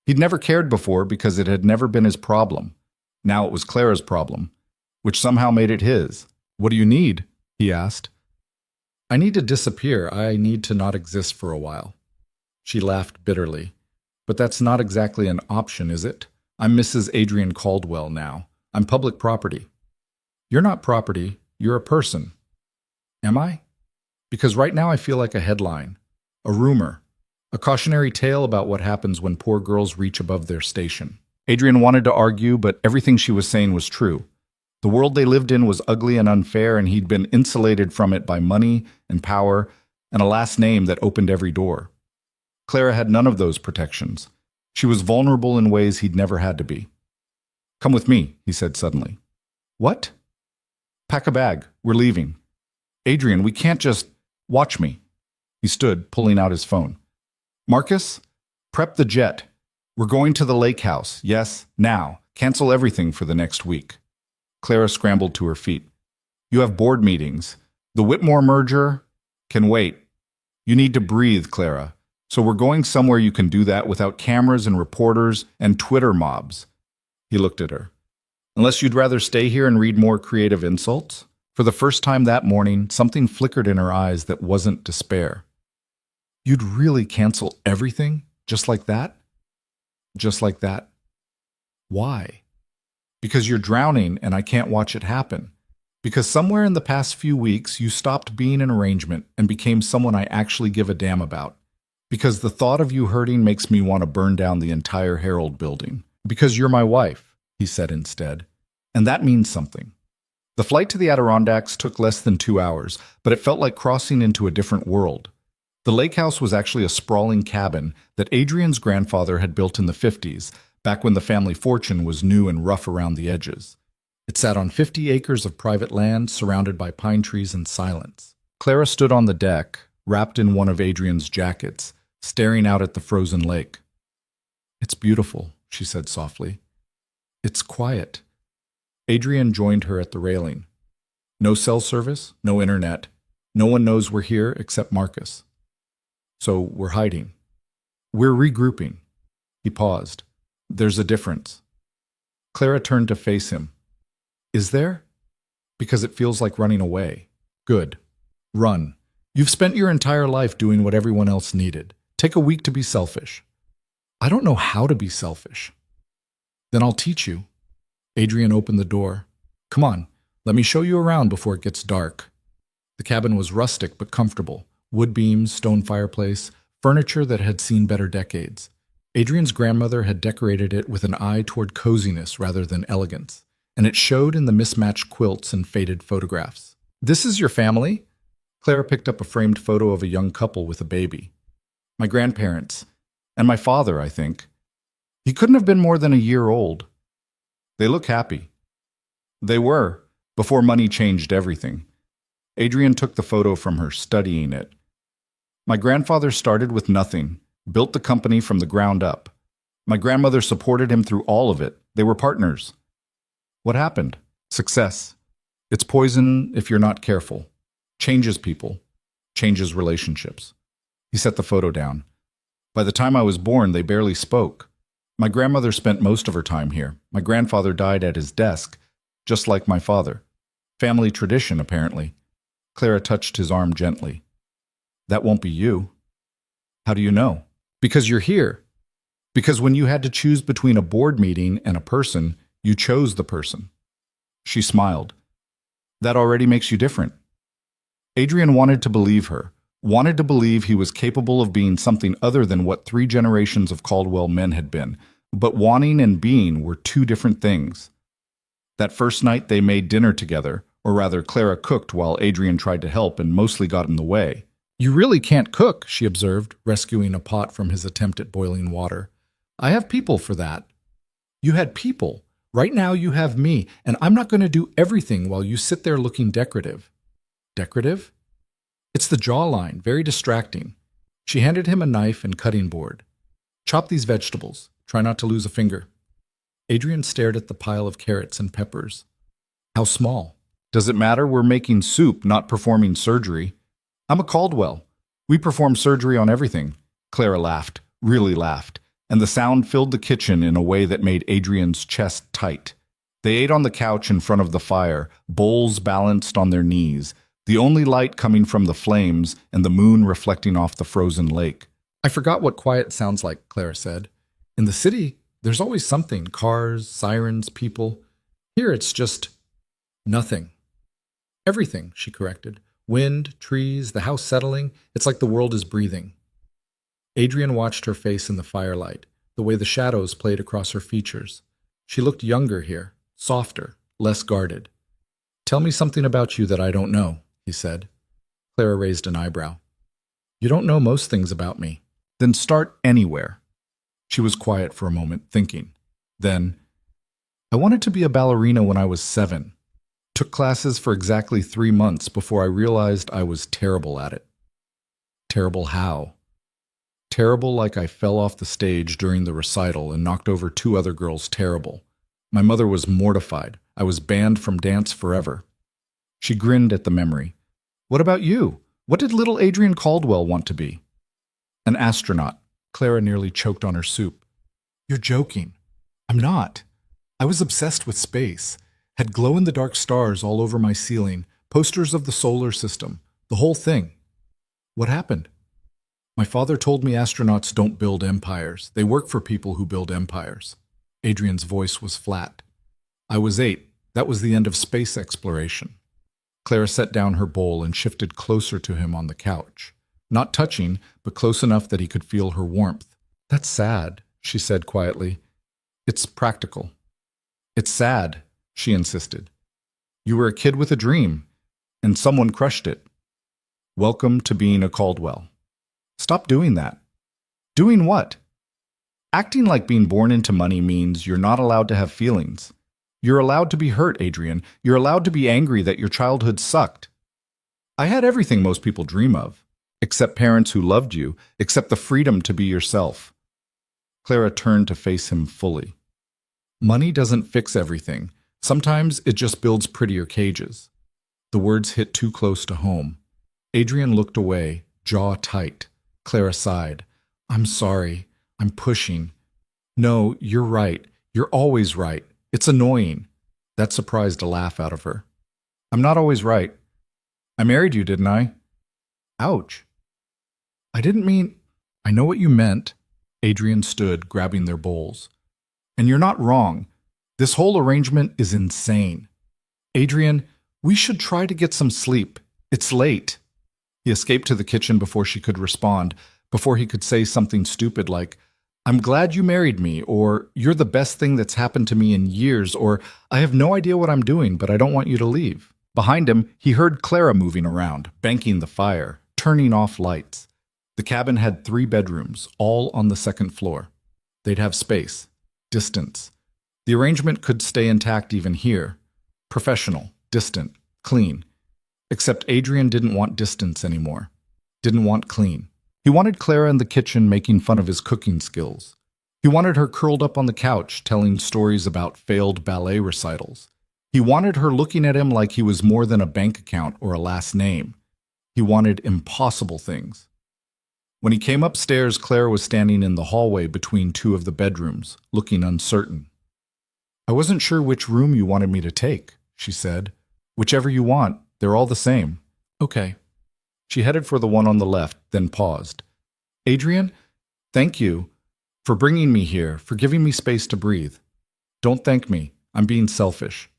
He'd never cared before because it had never been his problem. Now it was Clara's problem, which somehow made it his. What do you need? He asked. I need to disappear. I need to not exist for a while. She laughed bitterly. But that's not exactly an option, is it? I'm Mrs. Adrian Caldwell now. I'm public property. You're not property. You're a person. Am I? Because right now I feel like a headline, a rumor, a cautionary tale about what happens when poor girls reach above their station. Adrian wanted to argue, but everything she was saying was true. The world they lived in was ugly and unfair, and he'd been insulated from it by money and power and a last name that opened every door. Clara had none of those protections. She was vulnerable in ways he'd never had to be. Come with me, he said suddenly. What? Pack a bag. We're leaving. Adrian, we can't just... Watch me. He stood, pulling out his phone. Marcus, prep the jet. We're going to the lake house. Yes, now. Cancel everything for the next week. Clara scrambled to her feet. You have board meetings. The Whitmore merger can wait. You need to breathe, Clara. So we're going somewhere you can do that without cameras and reporters and Twitter mobs. He looked at her. Unless you'd rather stay here and read more creative insults? For the first time that morning, something flickered in her eyes that wasn't despair. You'd really cancel everything? Just like that? Just like that? Why? Because you're drowning and I can't watch it happen. Because somewhere in the past few weeks, you stopped being an arrangement and became someone I actually give a damn about. Because the thought of you hurting makes me want to burn down the entire Herald building. Because you're my wife, he said instead. And that means something. The flight to the Adirondacks took less than 2 hours, but it felt like crossing into a different world. The lake house was actually a sprawling cabin that Adrian's grandfather had built in the 50s, back when the family fortune was new and rough around the edges. It sat on 50 acres of private land surrounded by pine trees and silence. Clara stood on the deck, wrapped in one of Adrian's jackets, staring out at the frozen lake. "It's beautiful," she said softly. "It's quiet." Adrian joined her at the railing. "No cell service, no internet. No one knows we're here except Marcus. So we're hiding. We're regrouping." He paused. "There's a difference." Clara turned to face him. "Is there?" "Because it feels like running away." "Good. Run. You've spent your entire life doing what everyone else needed. Take a week to be selfish." "I don't know how to be selfish." "Then I'll teach you." Adrian opened the door. "Come on, let me show you around before it gets dark." The cabin was rustic but comfortable. Wood beams, stone fireplace, furniture that had seen better decades. Adrian's grandmother had decorated it with an eye toward coziness rather than elegance, and it showed in the mismatched quilts and faded photographs. "This is your family?" Clara picked up a framed photo of a young couple with a baby. "My grandparents. And my father, I think. He couldn't have been more than a year old. They look happy." They were, before money changed everything. Adrian took the photo from her, studying it. "My grandfather started with nothing, built the company from the ground up. My grandmother supported him through all of it. They were partners." "What happened?" "Success. It's poison if you're not careful. Changes people. Changes relationships." He set the photo down. "By the time I was born, they barely spoke. My grandmother spent most of her time here. My grandfather died at his desk, just like my father. Family tradition, apparently." Clara touched his arm gently. "That won't be you." "How do you know?" "Because you're here. Because when you had to choose between a board meeting and a person, you chose the person." She smiled. "That already makes you different." Adrian wanted to believe her, wanted to believe he was capable of being something other than what 3 generations of Caldwell men had been, but wanting and being were 2 different things. That first night they made dinner together, or rather Clara cooked while Adrian tried to help and mostly got in the way. "You really can't cook," she observed, rescuing a pot from his attempt at boiling water. "I have people for that." "You had people. Right now you have me, and I'm not going to do everything while you sit there looking decorative." "Decorative?" "It's the jawline, very distracting." She handed him a knife and cutting board. "Chop these vegetables. Try not to lose a finger." Adrian stared at the pile of carrots and peppers. "How small?" "Does it matter? We're making soup, not performing surgery." "I'm a Caldwell. We perform surgery on everything." Clara laughed, really laughed, and the sound filled the kitchen in a way that made Adrian's chest tight. They ate on the couch in front of the fire, bowls balanced on their knees, the only light coming from the flames and the moon reflecting off the frozen lake. "I forgot what quiet sounds like," Clara said. "In the city, there's always something, cars, sirens, people. Here it's just nothing." "Everything," she corrected. "Wind, trees, the house settling. It's like the world is breathing." Adrian watched her face in the firelight, the way the shadows played across her features. She looked younger here, softer, less guarded. "Tell me something about you that I don't know," he said. Clara raised an eyebrow. "You don't know most things about me." "Then start anywhere." She was quiet for a moment, thinking. Then, "I wanted to be a ballerina when I was 7. Took classes for exactly 3 months before I realized I was terrible at it." "Terrible how?" "Terrible like I fell off the stage during the recital and knocked over 2 other girls terrible. My mother was mortified. I was banned from dance forever." She grinned at the memory. "What about you? What did little Adrian Caldwell want to be?" "An astronaut." Clara nearly choked on her soup. "You're joking." "I'm not. I was obsessed with space. Had glow-in-the-dark stars all over my ceiling, posters of the solar system, the whole thing." "What happened?" "My father told me astronauts don't build empires. They work for people who build empires." Adrian's voice was flat. "I was 8. That was the end of space exploration." Clara set down her bowl and shifted closer to him on the couch. Not touching, but close enough that he could feel her warmth. "That's sad," she said quietly. "It's practical." "It's sad," she insisted. You were a kid with a dream, and someone crushed it. Welcome to being a Caldwell. Stop doing that. Doing what? Acting like being born into money means you're not allowed to have feelings. You're allowed to be hurt, Adrian. You're allowed to be angry that your childhood sucked. I had everything most people dream of, except parents who loved you, except the freedom to be yourself. Clara turned to face him fully. Money doesn't fix everything. Sometimes it just builds prettier cages. The words hit too close to home. Adrian looked away, jaw tight. Clara sighed. I'm sorry. I'm pushing. No, you're right. You're always right. It's annoying. That surprised a laugh out of her. I'm not always right. I married you, didn't I? Ouch. I didn't mean... I know what you meant. Adrian stood, grabbing their bowls. And you're not wrong. This whole arrangement is insane. Adrian, we should try to get some sleep. It's late. He escaped to the kitchen before she could respond, before he could say something stupid like, I'm glad you married me, or you're the best thing that's happened to me in years, or I have no idea what I'm doing, but I don't want you to leave. Behind him, he heard Clara moving around, banking the fire, turning off lights. The cabin had 3 bedrooms, all on the 2nd floor. They'd have space, distance. The arrangement could stay intact even here. Professional, distant, clean. Except Adrian didn't want distance anymore. Didn't want clean. He wanted Clara in the kitchen making fun of his cooking skills. He wanted her curled up on the couch telling stories about failed ballet recitals. He wanted her looking at him like he was more than a bank account or a last name. He wanted impossible things. When he came upstairs, Clara was standing in the hallway between 2 of the bedrooms, looking uncertain. I wasn't sure which room you wanted me to take, she said. Whichever you want, they're all the same. Okay. She headed for the one on the left, then paused. Adrian, thank you for bringing me here, for giving me space to breathe. Don't thank me. I'm being selfish.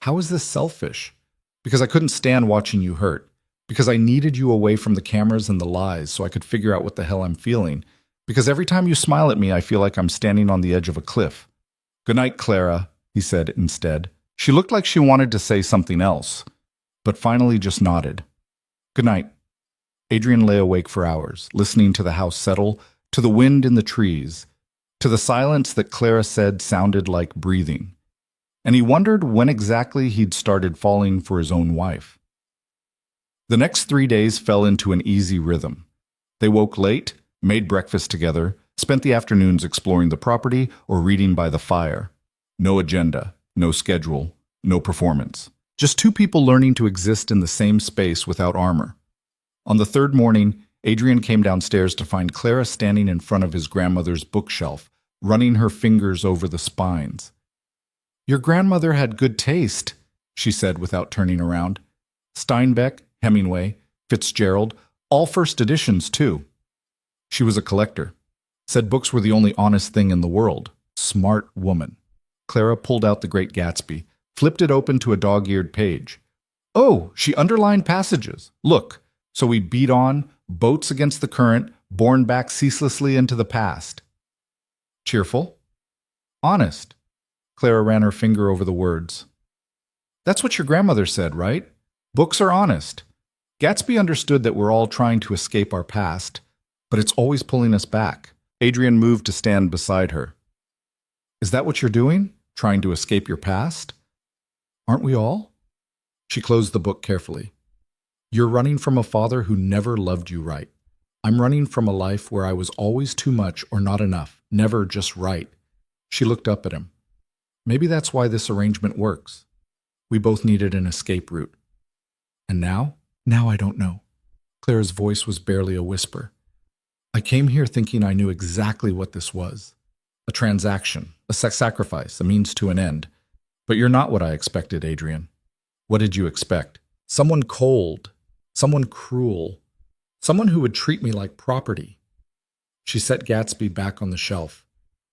How is this selfish? Because I couldn't stand watching you hurt. Because I needed you away from the cameras and the lies so I could figure out what the hell I'm feeling. Because every time you smile at me, I feel like I'm standing on the edge of a cliff. Good night, Clara, he said instead. She looked like she wanted to say something else, but finally just nodded. Good night. Adrian lay awake for hours, listening to the house settle, to the wind in the trees, to the silence that Clara said sounded like breathing. And he wondered when exactly he'd started falling for his own wife. The next 3 days fell into an easy rhythm. They woke late, made breakfast together, spent the afternoons exploring the property or reading by the fire. No agenda, no schedule, no performance. Just 2 people learning to exist in the same space without armor. On the 3rd morning, Adrian came downstairs to find Clara standing in front of his grandmother's bookshelf, running her fingers over the spines. Your grandmother had good taste, she said without turning around. Steinbeck, Hemingway, Fitzgerald, all first editions too. She was a collector. Said books were the only honest thing in the world. Smart woman. Clara pulled out The Great Gatsby, flipped it open to a dog-eared page. Oh, she underlined passages. Look. So we beat on, boats against the current, borne back ceaselessly into the past. Cheerful? Honest. Clara ran her finger over the words. That's what your grandmother said, right? Books are honest. Gatsby understood that we're all trying to escape our past, but it's always pulling us back. Adrian moved to stand beside her. Is that what you're doing? Trying to escape your past? Aren't we all? She closed the book carefully. You're running from a father who never loved you right. I'm running from a life where I was always too much or not enough, never just right. She looked up at him. Maybe that's why this arrangement works. We both needed an escape route. And now? Now I don't know. Clara's voice was barely a whisper. I came here thinking I knew exactly what this was. A transaction, a sex sacrifice, a means to an end. But you're not what I expected, Adrian. What did you expect? Someone cold. Someone cruel. Someone who would treat me like property. She set Gatsby back on the shelf.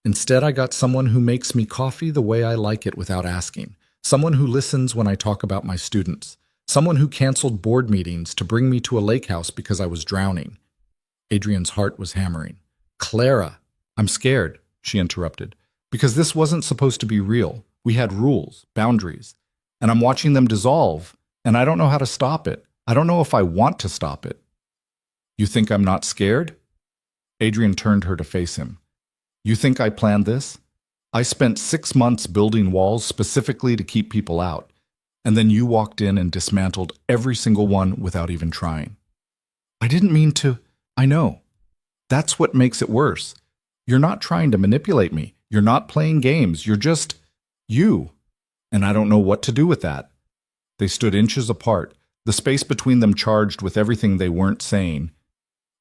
Instead, I got someone who makes me coffee the way I like it without asking. Someone who listens when I talk about my students. Someone who canceled board meetings to bring me to a lake house because I was drowning. Adrian's heart was hammering. Clara! I'm scared, she interrupted, because this wasn't supposed to be real. We had rules, boundaries. and I'm watching them dissolve, and I don't know how to stop it. I don't know if I want to stop it. You think I'm not scared? Adrian turned her to face him. You think I planned this? I spent 6 months building walls specifically to keep people out, and then you walked in and dismantled every single one without even trying. I didn't mean to. I know. That's what makes it worse. You're not trying to manipulate me. You're not playing games. You're just you. And I don't know what to do with that. They stood inches apart, the space between them charged with everything they weren't saying.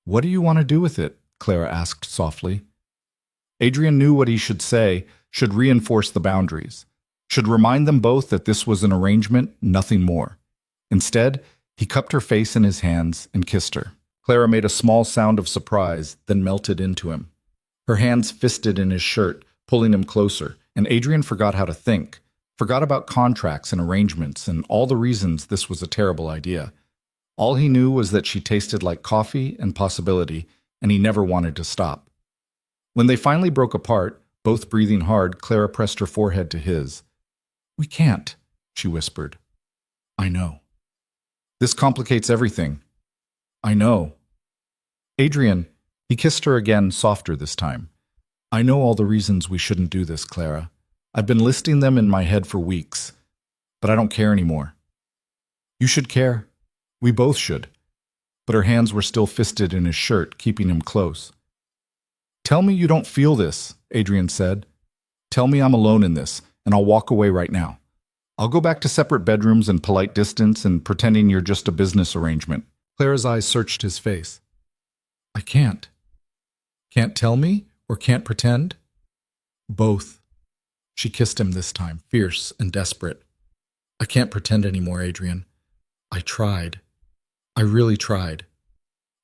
What do you want to do with it? Clara asked softly. Adrian knew what he should say, should reinforce the boundaries, should remind them both that this was an arrangement, nothing more. Instead, he cupped her face in his hands and kissed her. Clara made a small sound of surprise, then melted into him. Her hands fisted in his shirt, pulling him closer, and Adrian forgot how to think, forgot about contracts and arrangements and all the reasons this was a terrible idea. All he knew was that she tasted like coffee and possibility, and he never wanted to stop. When they finally broke apart, both breathing hard, Clara pressed her forehead to his. We can't, she whispered. I know. This complicates everything. I know. Adrian, he kissed her again, softer this time. I know all the reasons we shouldn't do this, Clara. I've been listing them in my head for weeks, but I don't care anymore. You should care. We both should. But her hands were still fisted in his shirt, keeping him close. Tell me you don't feel this, Adrian said. Tell me I'm alone in this, and I'll walk away right now. I'll go back to separate bedrooms and polite distance and pretending you're just a business arrangement. Clara's eyes searched his face. I can't. Can't tell me or can't pretend? Both. She kissed him this time, fierce and desperate. I can't pretend anymore, Adrian. I tried. I really tried.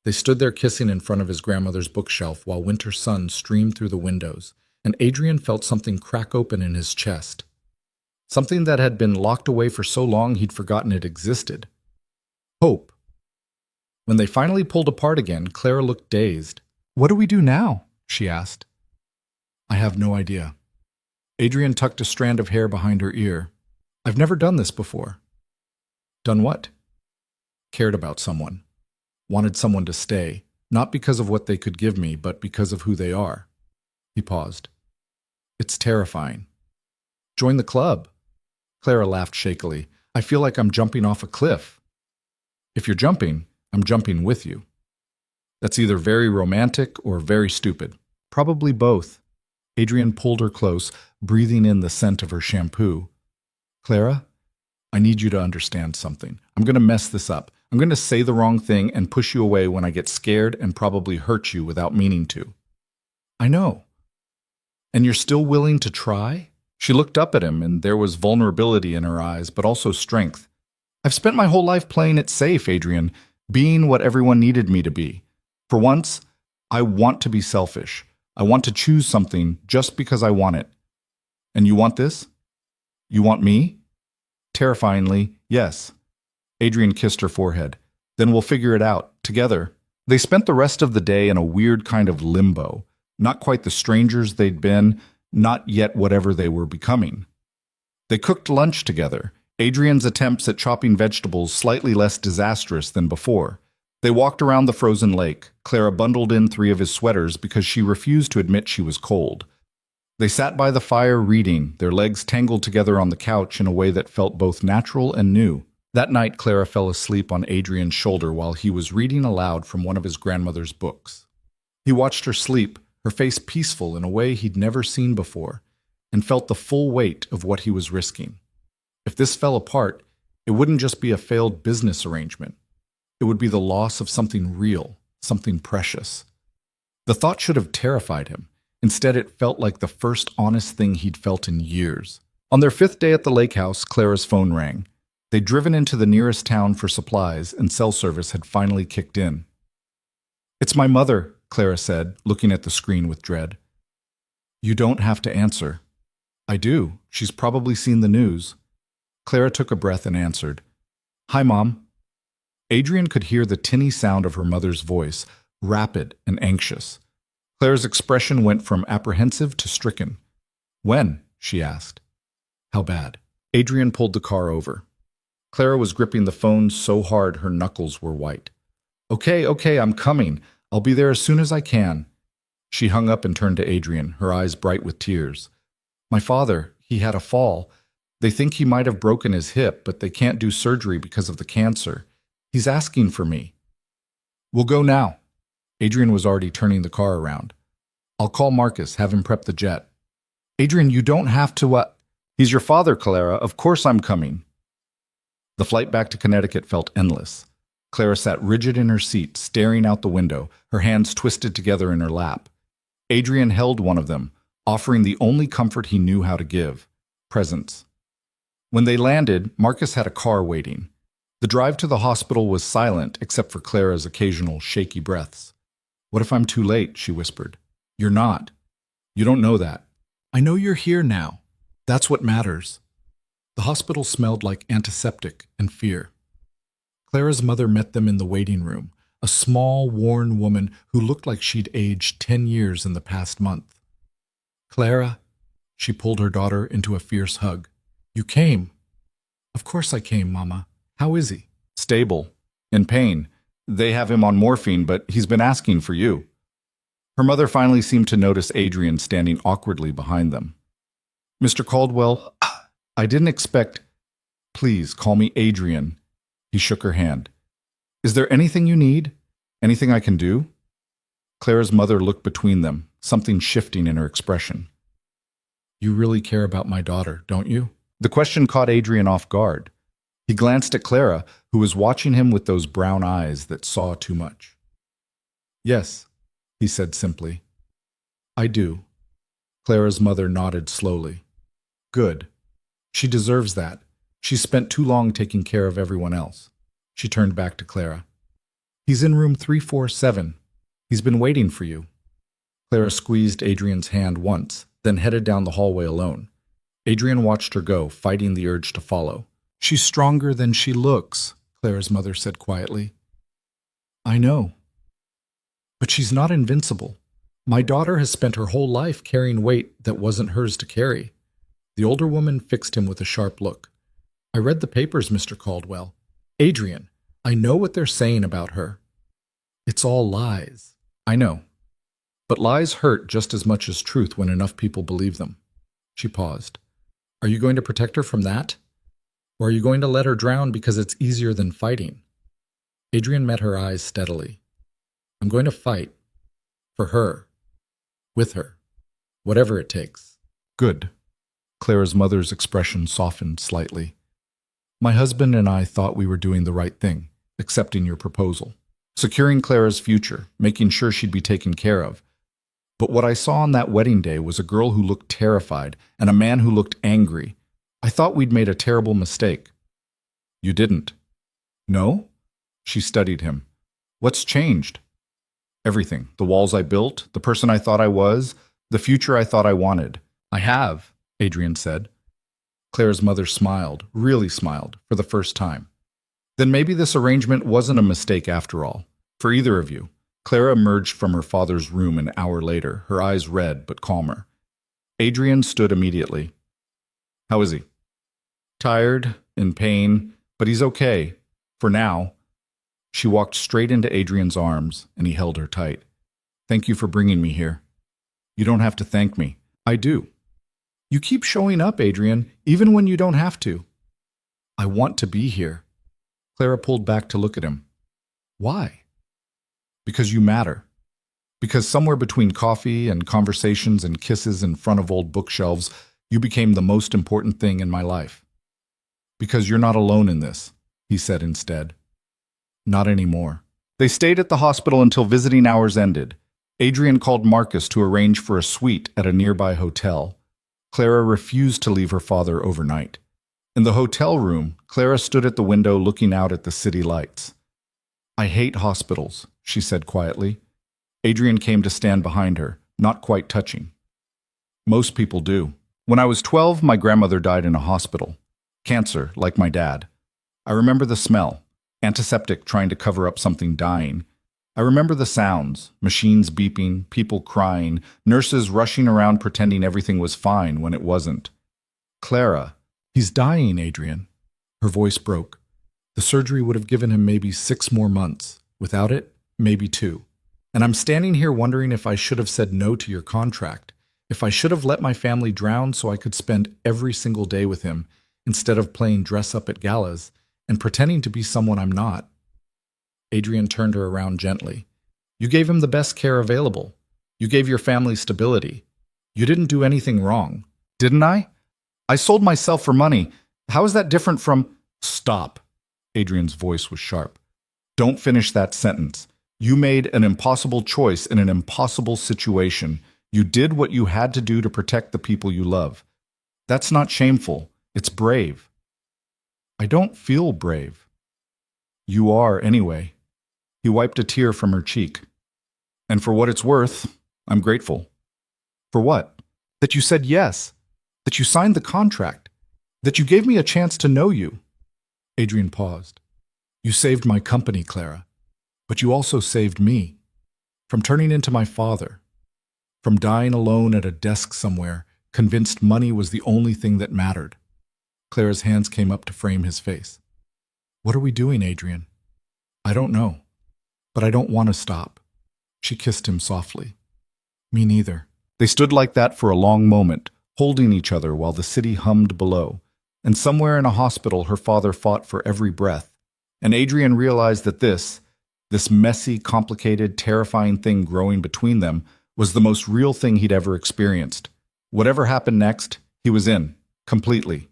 They stood there kissing in front of his grandmother's bookshelf while winter sun streamed through the windows, and Adrian felt something crack open in his chest. Something that had been locked away for so long he'd forgotten it existed. Hope. When they finally pulled apart again, Clara looked dazed. What do we do now? She asked. I have no idea. Adrian tucked a strand of hair behind her ear. I've never done this before. Done what? Cared about someone. Wanted someone to stay, not because of what they could give me, but because of who they are. He paused. It's terrifying. Join the club. Clara laughed shakily. I feel like I'm jumping off a cliff. If you're jumping, I'm jumping with you. That's either very romantic or very stupid. Probably both. Adrian pulled her close, breathing in the scent of her shampoo. Clara, I need you to understand something. I'm going to mess this up. I'm going to say the wrong thing and push you away when I get scared and probably hurt you without meaning to. I know. And you're still willing to try? She looked up at him, and there was vulnerability in her eyes, but also strength. I've spent my whole life playing it safe, Adrian, being what everyone needed me to be. For once, I want to be selfish. I want to choose something just because I want it. And you want this? You want me? Terrifyingly, yes. Adrian kissed her forehead. Then we'll figure it out, together. They spent the rest of the day in a weird kind of limbo. Not quite the strangers they'd been, not yet whatever they were becoming. They cooked lunch together, Adrian's attempts at chopping vegetables slightly less disastrous than before. They walked around the frozen lake. Clara bundled in 3 of his sweaters because she refused to admit she was cold. They sat by the fire reading, their legs tangled together on the couch in a way that felt both natural and new. That night, Clara fell asleep on Adrian's shoulder while he was reading aloud from one of his grandmother's books. He watched her sleep, her face peaceful in a way he'd never seen before, and felt the full weight of what he was risking. If this fell apart, it wouldn't just be a failed business arrangement. It would be the loss of something real, something precious. The thought should have terrified him. Instead, it felt like the first honest thing he'd felt in years. On their 5th day at the lake house, Clara's phone rang. They'd driven into the nearest town for supplies, and cell service had finally kicked in. It's my mother, Clara said, looking at the screen with dread. You don't have to answer. I do. She's probably seen the news. Clara took a breath and answered. Hi, Mom. Adrian could hear the tinny sound of her mother's voice, rapid and anxious. Clara's expression went from apprehensive to stricken. When? She asked. How bad? Adrian pulled the car over. Clara was gripping the phone so hard her knuckles were white. Okay, I'm coming. I'll be there as soon as I can. She hung up and turned to Adrian, her eyes bright with tears. My father, he had a fall. They think he might have broken his hip, but they can't do surgery because of the cancer. He's asking for me. We'll go now. Adrian was already turning the car around. I'll call Marcus, have him prep the jet. Adrian, you don't have to, He's your father, Clara. Of course I'm coming. The flight back to Connecticut felt endless. Clara sat rigid in her seat, staring out the window, her hands twisted together in her lap. Adrian held one of them, offering the only comfort he knew how to give: presence. When they landed, Marcus had a car waiting. The drive to the hospital was silent except for Clara's occasional shaky breaths. What if I'm too late? She whispered. You're not. You don't know that. I know you're here now. That's what matters. The hospital smelled like antiseptic and fear. Clara's mother met them in the waiting room, a small, worn woman who looked like she'd aged 10 years in the past month. Clara, she pulled her daughter into a fierce hug. You came. Of course I came, Mama. How is he? Stable. In pain. They have him on morphine, but he's been asking for you. Her mother finally seemed to notice Adrian standing awkwardly behind them. Mr. Caldwell, I didn't expect... Please, call me Adrian. He shook her hand. Is there anything you need? Anything I can do? Clara's mother looked between them, something shifting in her expression. You really care about my daughter, don't you? The question caught Adrian off guard. He glanced at Clara, who was watching him with those brown eyes that saw too much. Yes, he said simply. I do. Clara's mother nodded slowly. Good. She deserves that. She spent too long taking care of everyone else. She turned back to Clara. He's in room 347. He's been waiting for you. Clara squeezed Adrian's hand once, then headed down the hallway alone. Adrian watched her go, fighting the urge to follow. She's stronger than she looks, Clara's mother said quietly. I know. But she's not invincible. My daughter has spent her whole life carrying weight that wasn't hers to carry. The older woman fixed him with a sharp look. I read the papers, Mr. Caldwell. Adrian, I know what they're saying about her. It's all lies. I know. But lies hurt just as much as truth when enough people believe them. She paused. Are you going to protect her from that? Or are you going to let her drown because it's easier than fighting? Adrian met her eyes steadily. I'm going to fight. For her. With her. Whatever it takes. Good. Clara's mother's expression softened slightly. My husband and I thought we were doing the right thing, accepting your proposal, securing Clara's future, making sure she'd be taken care of. But what I saw on that wedding day was a girl who looked terrified and a man who looked angry. I thought we'd made a terrible mistake. You didn't. No? She studied him. What's changed? Everything. The walls I built, the person I thought I was, the future I thought I wanted. I have, Adrian said. Clara's mother smiled, really smiled, for the first time. Then maybe this arrangement wasn't a mistake after all, for either of you. Clara emerged from her father's room an hour later, her eyes red but calmer. Adrian stood immediately. How is he? Tired, in pain, but he's okay. For now. She walked straight into Adrian's arms, and he held her tight. Thank you for bringing me here. You don't have to thank me. I do. You keep showing up, Adrian, even when you don't have to. I want to be here. Clara pulled back to look at him. Why? Because you matter. Because somewhere between coffee and conversations and kisses in front of old bookshelves, you became the most important thing in my life. Because you're not alone in this, he said instead. Not anymore. They stayed at the hospital until visiting hours ended. Adrian called Marcus to arrange for a suite at a nearby hotel. Clara refused to leave her father overnight. In the hotel room, Clara stood at the window looking out at the city lights. I hate hospitals, she said quietly. Adrian came to stand behind her, not quite touching. Most people do. When I was 12, my grandmother died in a hospital. Cancer, like my dad. I remember the smell, antiseptic trying to cover up something dying. I remember the sounds, machines beeping, people crying, nurses rushing around pretending everything was fine when it wasn't. Clara, He's dying, Adrian. Her voice broke. The surgery would have given him maybe 6 more months. Without it, maybe 2. And I'm standing here wondering if I should have said no to your contract, if I should have let my family drown so I could spend every single day with him instead of playing dress up at galas and pretending to be someone I'm not. Adrian turned her around gently. You gave him the best care available. You gave your family stability. You didn't do anything wrong. Didn't I? I sold myself for money. How is that different from— Stop. Adrian's voice was sharp. Don't finish that sentence. You made an impossible choice in an impossible situation. You did what you had to do to protect the people you love. That's not shameful. It's brave. I don't feel brave. You are, anyway. He wiped a tear from her cheek. And for what it's worth, I'm grateful. For what? That you said yes. That you signed the contract. That you gave me a chance to know you. Adrian paused. You saved my company, Clara. But you also saved me. From turning into my father. From dying alone at a desk somewhere, convinced money was the only thing that mattered. Clara's hands came up to frame his face. What are we doing, Adrian? I don't know. But I don't want to stop. She kissed him softly. Me neither. They stood like that for a long moment, holding each other while the city hummed below. And somewhere in a hospital her father fought for every breath. And Adrian realized that this messy, complicated, terrifying thing growing between them was the most real thing he'd ever experienced. Whatever happened next, he was in, completely,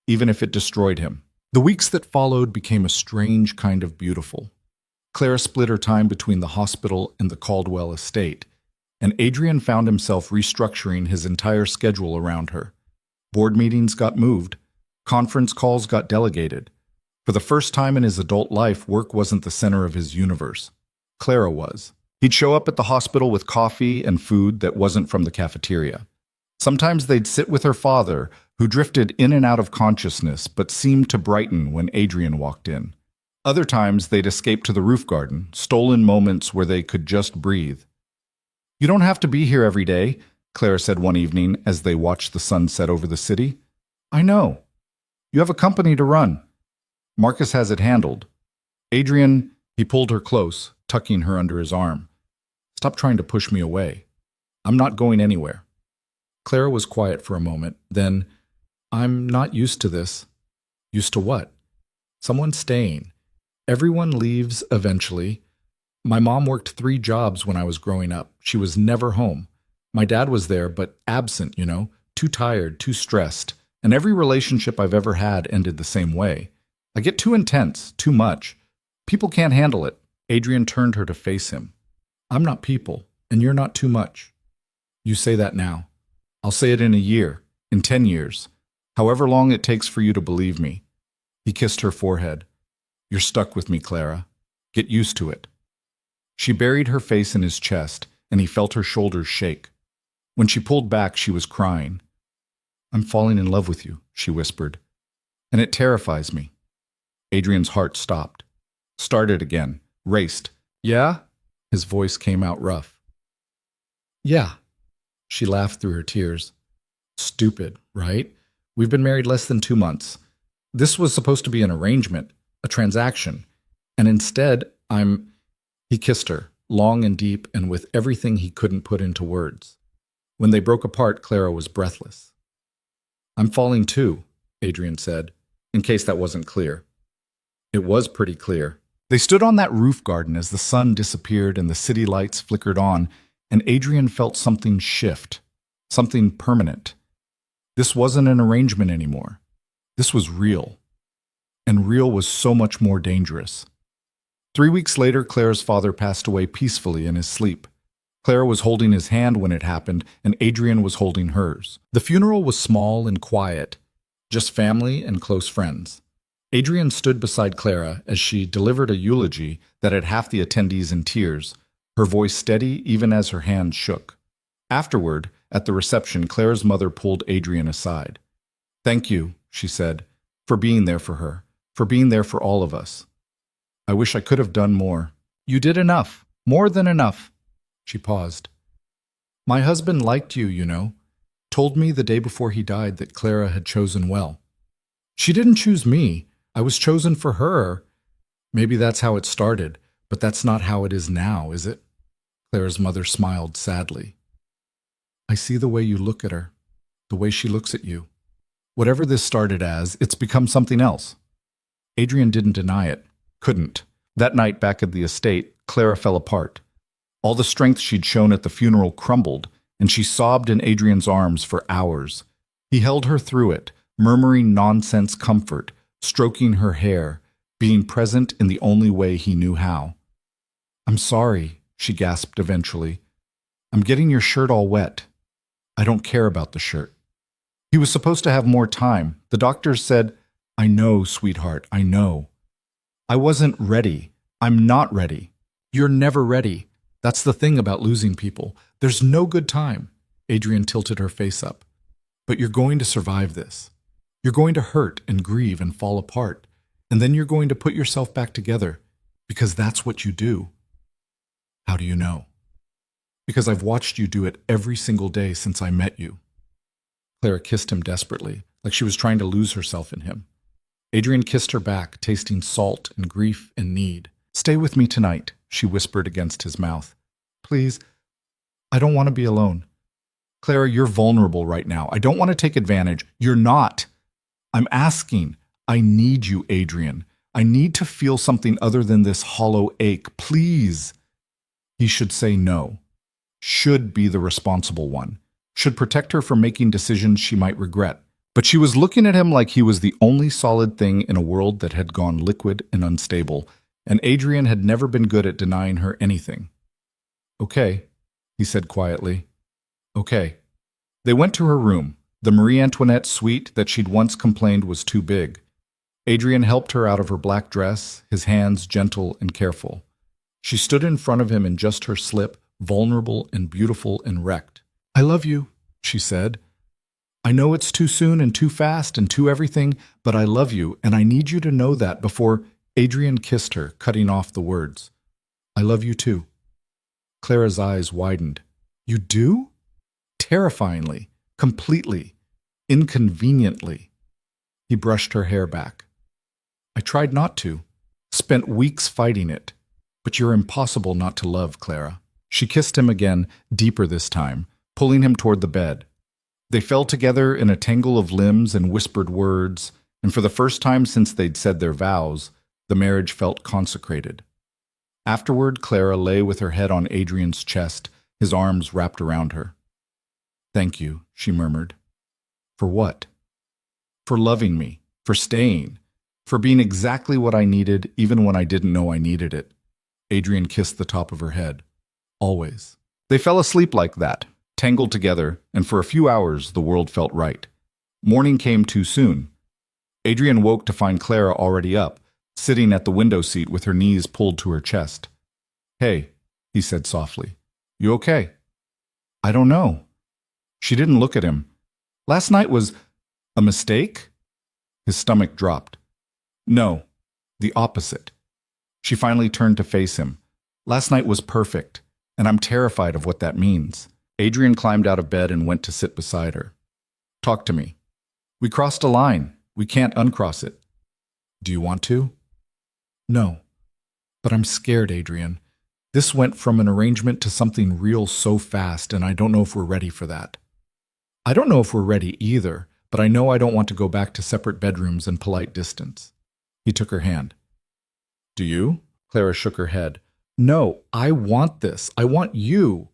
even if it destroyed him. The weeks that followed became a strange kind of beautiful. Clara split her time between the hospital and the Caldwell estate, and Adrian found himself restructuring his entire schedule around her. Board meetings got moved. Conference calls got delegated. For the first time in his adult life, work wasn't the center of his universe. Clara was. He'd show up at the hospital with coffee and food that wasn't from the cafeteria. Sometimes they'd sit with her father, who drifted in and out of consciousness but seemed to brighten when Adrian walked in. Other times they'd escape to the roof garden, stolen moments where they could just breathe. You don't have to be here every day, Clara said one evening as they watched the sun set over the city. I know. You have a company to run. Marcus has it handled. Adrian, he pulled her close, tucking her under his arm. Stop trying to push me away. I'm not going anywhere. Clara was quiet for a moment. Then, I'm not used to this. Used to what? Someone staying. Everyone leaves eventually. My mom worked 3 jobs when I was growing up. She was never home. My dad was there, but absent, too tired, too stressed. And every relationship I've ever had ended the same way. I get too intense, too much. People can't handle it. Adrian turned her to face him. I'm not people, and you're not too much. You say that now. I'll say it in a year, in 10 years, however long it takes for you to believe me. He kissed her forehead. You're stuck with me, Clara. Get used to it. She buried her face in his chest, and he felt her shoulders shake. When she pulled back, she was crying. I'm falling in love with you, she whispered. And it terrifies me. Adrian's heart stopped. Started again. Raced. Yeah? His voice came out rough. Yeah. She laughed through her tears. Stupid, right? We've been married less than 2 months. This was supposed to be an arrangement, a transaction. And instead, He kissed her, long and deep and with everything he couldn't put into words. When they broke apart, Clara was breathless. I'm falling too, Adrian said, in case that wasn't clear. It was pretty clear. They stood on that roof garden as the sun disappeared and the city lights flickered on, and Adrian felt something shift, something permanent. This wasn't an arrangement anymore. This was real. And real was so much more dangerous. 3 weeks later, Clara's father passed away peacefully in his sleep. Clara was holding his hand when it happened, and Adrian was holding hers. The funeral was small and quiet, just family and close friends. Adrian stood beside Clara as she delivered a eulogy that had half the attendees in tears, her voice steady even as her hand shook. Afterward, at the reception, Clara's mother pulled Adrian aside. Thank you, she said, for being there for her, for being there for all of us. I wish I could have done more. You did enough, more than enough. She paused. My husband liked you, told me the day before he died that Clara had chosen well. She didn't choose me. I was chosen for her. Maybe that's how it started, but that's not how it is now, is it? Clara's mother smiled sadly. I see the way you look at her, the way she looks at you. Whatever this started as, it's become something else. Adrian didn't deny it. Couldn't. That night back at the estate, Clara fell apart. All the strength she'd shown at the funeral crumbled, and she sobbed in Adrian's arms for hours. He held her through it, murmuring nonsense comfort, stroking her hair, being present in the only way he knew how. I'm sorry, she gasped eventually. I'm getting your shirt all wet. I don't care about the shirt. He was supposed to have more time. The doctors said, I know, sweetheart, I know. I wasn't ready. I'm not ready. You're never ready. That's the thing about losing people. There's no good time. Adrian tilted her face up. But you're going to survive this. You're going to hurt and grieve and fall apart. And then you're going to put yourself back together. Because that's what you do. How do you know? Because I've watched you do it every single day since I met you. Clara kissed him desperately, like she was trying to lose herself in him. Adrian kissed her back, tasting salt and grief and need. Stay with me tonight, she whispered against his mouth. Please, I don't want to be alone. Clara, you're vulnerable right now. I don't want to take advantage. You're not. I'm asking. I need you, Adrian. I need to feel something other than this hollow ache. Please. He should say no. Should be the responsible one. Should protect her from making decisions she might regret. But she was looking at him like he was the only solid thing in a world that had gone liquid and unstable, and Adrian had never been good at denying her anything. Okay, he said quietly. Okay. They went to her room, the Marie Antoinette suite that she'd once complained was too big. Adrian helped her out of her black dress, his hands gentle and careful. She stood in front of him in just her slip, vulnerable and beautiful and wrecked. I love you, she said. I know it's too soon and too fast and too everything, but I love you, and I need you to know that before Adrian kissed her, cutting off the words. I love you too. Clara's eyes widened. You do? Terrifyingly, completely, inconveniently. He brushed her hair back. I tried not to, spent weeks fighting it, but you're impossible not to love, Clara. She kissed him again, deeper this time, pulling him toward the bed. They fell together in a tangle of limbs and whispered words, and for the first time since they'd said their vows, the marriage felt consecrated. Afterward, Clara lay with her head on Adrian's chest, his arms wrapped around her. Thank you, she murmured. For what? For loving me, for staying, for being exactly what I needed even when I didn't know I needed it. Adrian kissed the top of her head. Always. They fell asleep like that, tangled together, and for a few hours the world felt right. Morning came too soon. Adrian woke to find Clara already up, sitting at the window seat with her knees pulled to her chest. Hey, he said softly. You okay? I don't know. She didn't look at him. Last night was a mistake? His stomach dropped. No, the opposite. She finally turned to face him. Last night was perfect, and I'm terrified of what that means. Adrian climbed out of bed and went to sit beside her. Talk to me. We crossed a line. We can't uncross it. Do you want to? No. But I'm scared, Adrian. This went from an arrangement to something real so fast, and I don't know if we're ready for that. I don't know if we're ready either, but I know I don't want to go back to separate bedrooms and polite distance. He took her hand. Do you? Clara shook her head. No, I want this. I want you.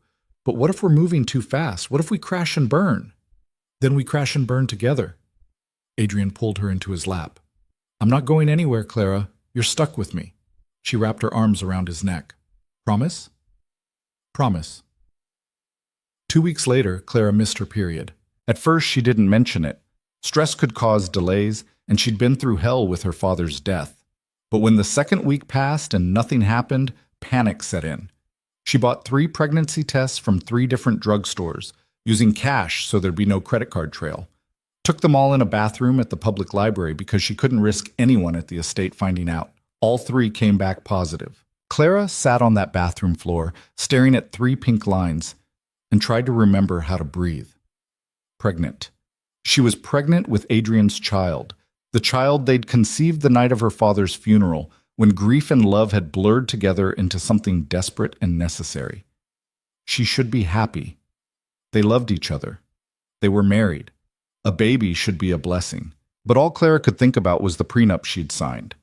But what if we're moving too fast? What if we crash and burn? Then we crash and burn together. Adrian pulled her into his lap. I'm not going anywhere, Clara. You're stuck with me. She wrapped her arms around his neck. Promise? Promise. 2 weeks later, Clara missed her period. At first, she didn't mention it. Stress could cause delays, and she'd been through hell with her father's death. But when the second week passed and nothing happened, panic set in. She bought 3 pregnancy tests from 3 different drugstores, using cash so there'd be no credit card trail. Took them all in a bathroom at the public library because she couldn't risk anyone at the estate finding out. All 3 came back positive. Clara sat on that bathroom floor, staring at 3 pink lines, and tried to remember how to breathe. Pregnant. She was pregnant with Adrian's child, The child they'd conceived the night of her father's funeral, when grief and love had blurred together into something desperate and necessary. She should be happy. They loved each other. They were married. A baby should be a blessing. But all Clara could think about was the prenup she'd signed.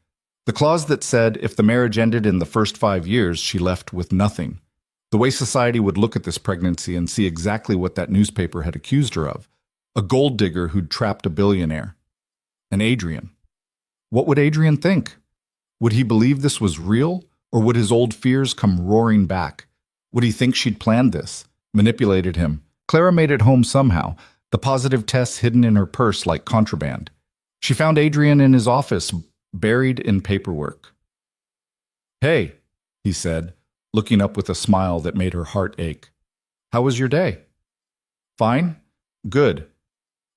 The clause that said if the marriage ended in the first 5 years, she left with nothing. The way society would look at this pregnancy and see exactly what that newspaper had accused her of. A gold digger who'd trapped a billionaire. And Adrian. What would Adrian think? Would he believe this was real, or would his old fears come roaring back? Would he think she'd planned this, manipulated him? Clara made it home somehow, the positive tests hidden in her purse like contraband. She found Adrian in his office, buried in paperwork. "Hey," he said, looking up with a smile that made her heart ache. "How was your day?" "Fine. Good.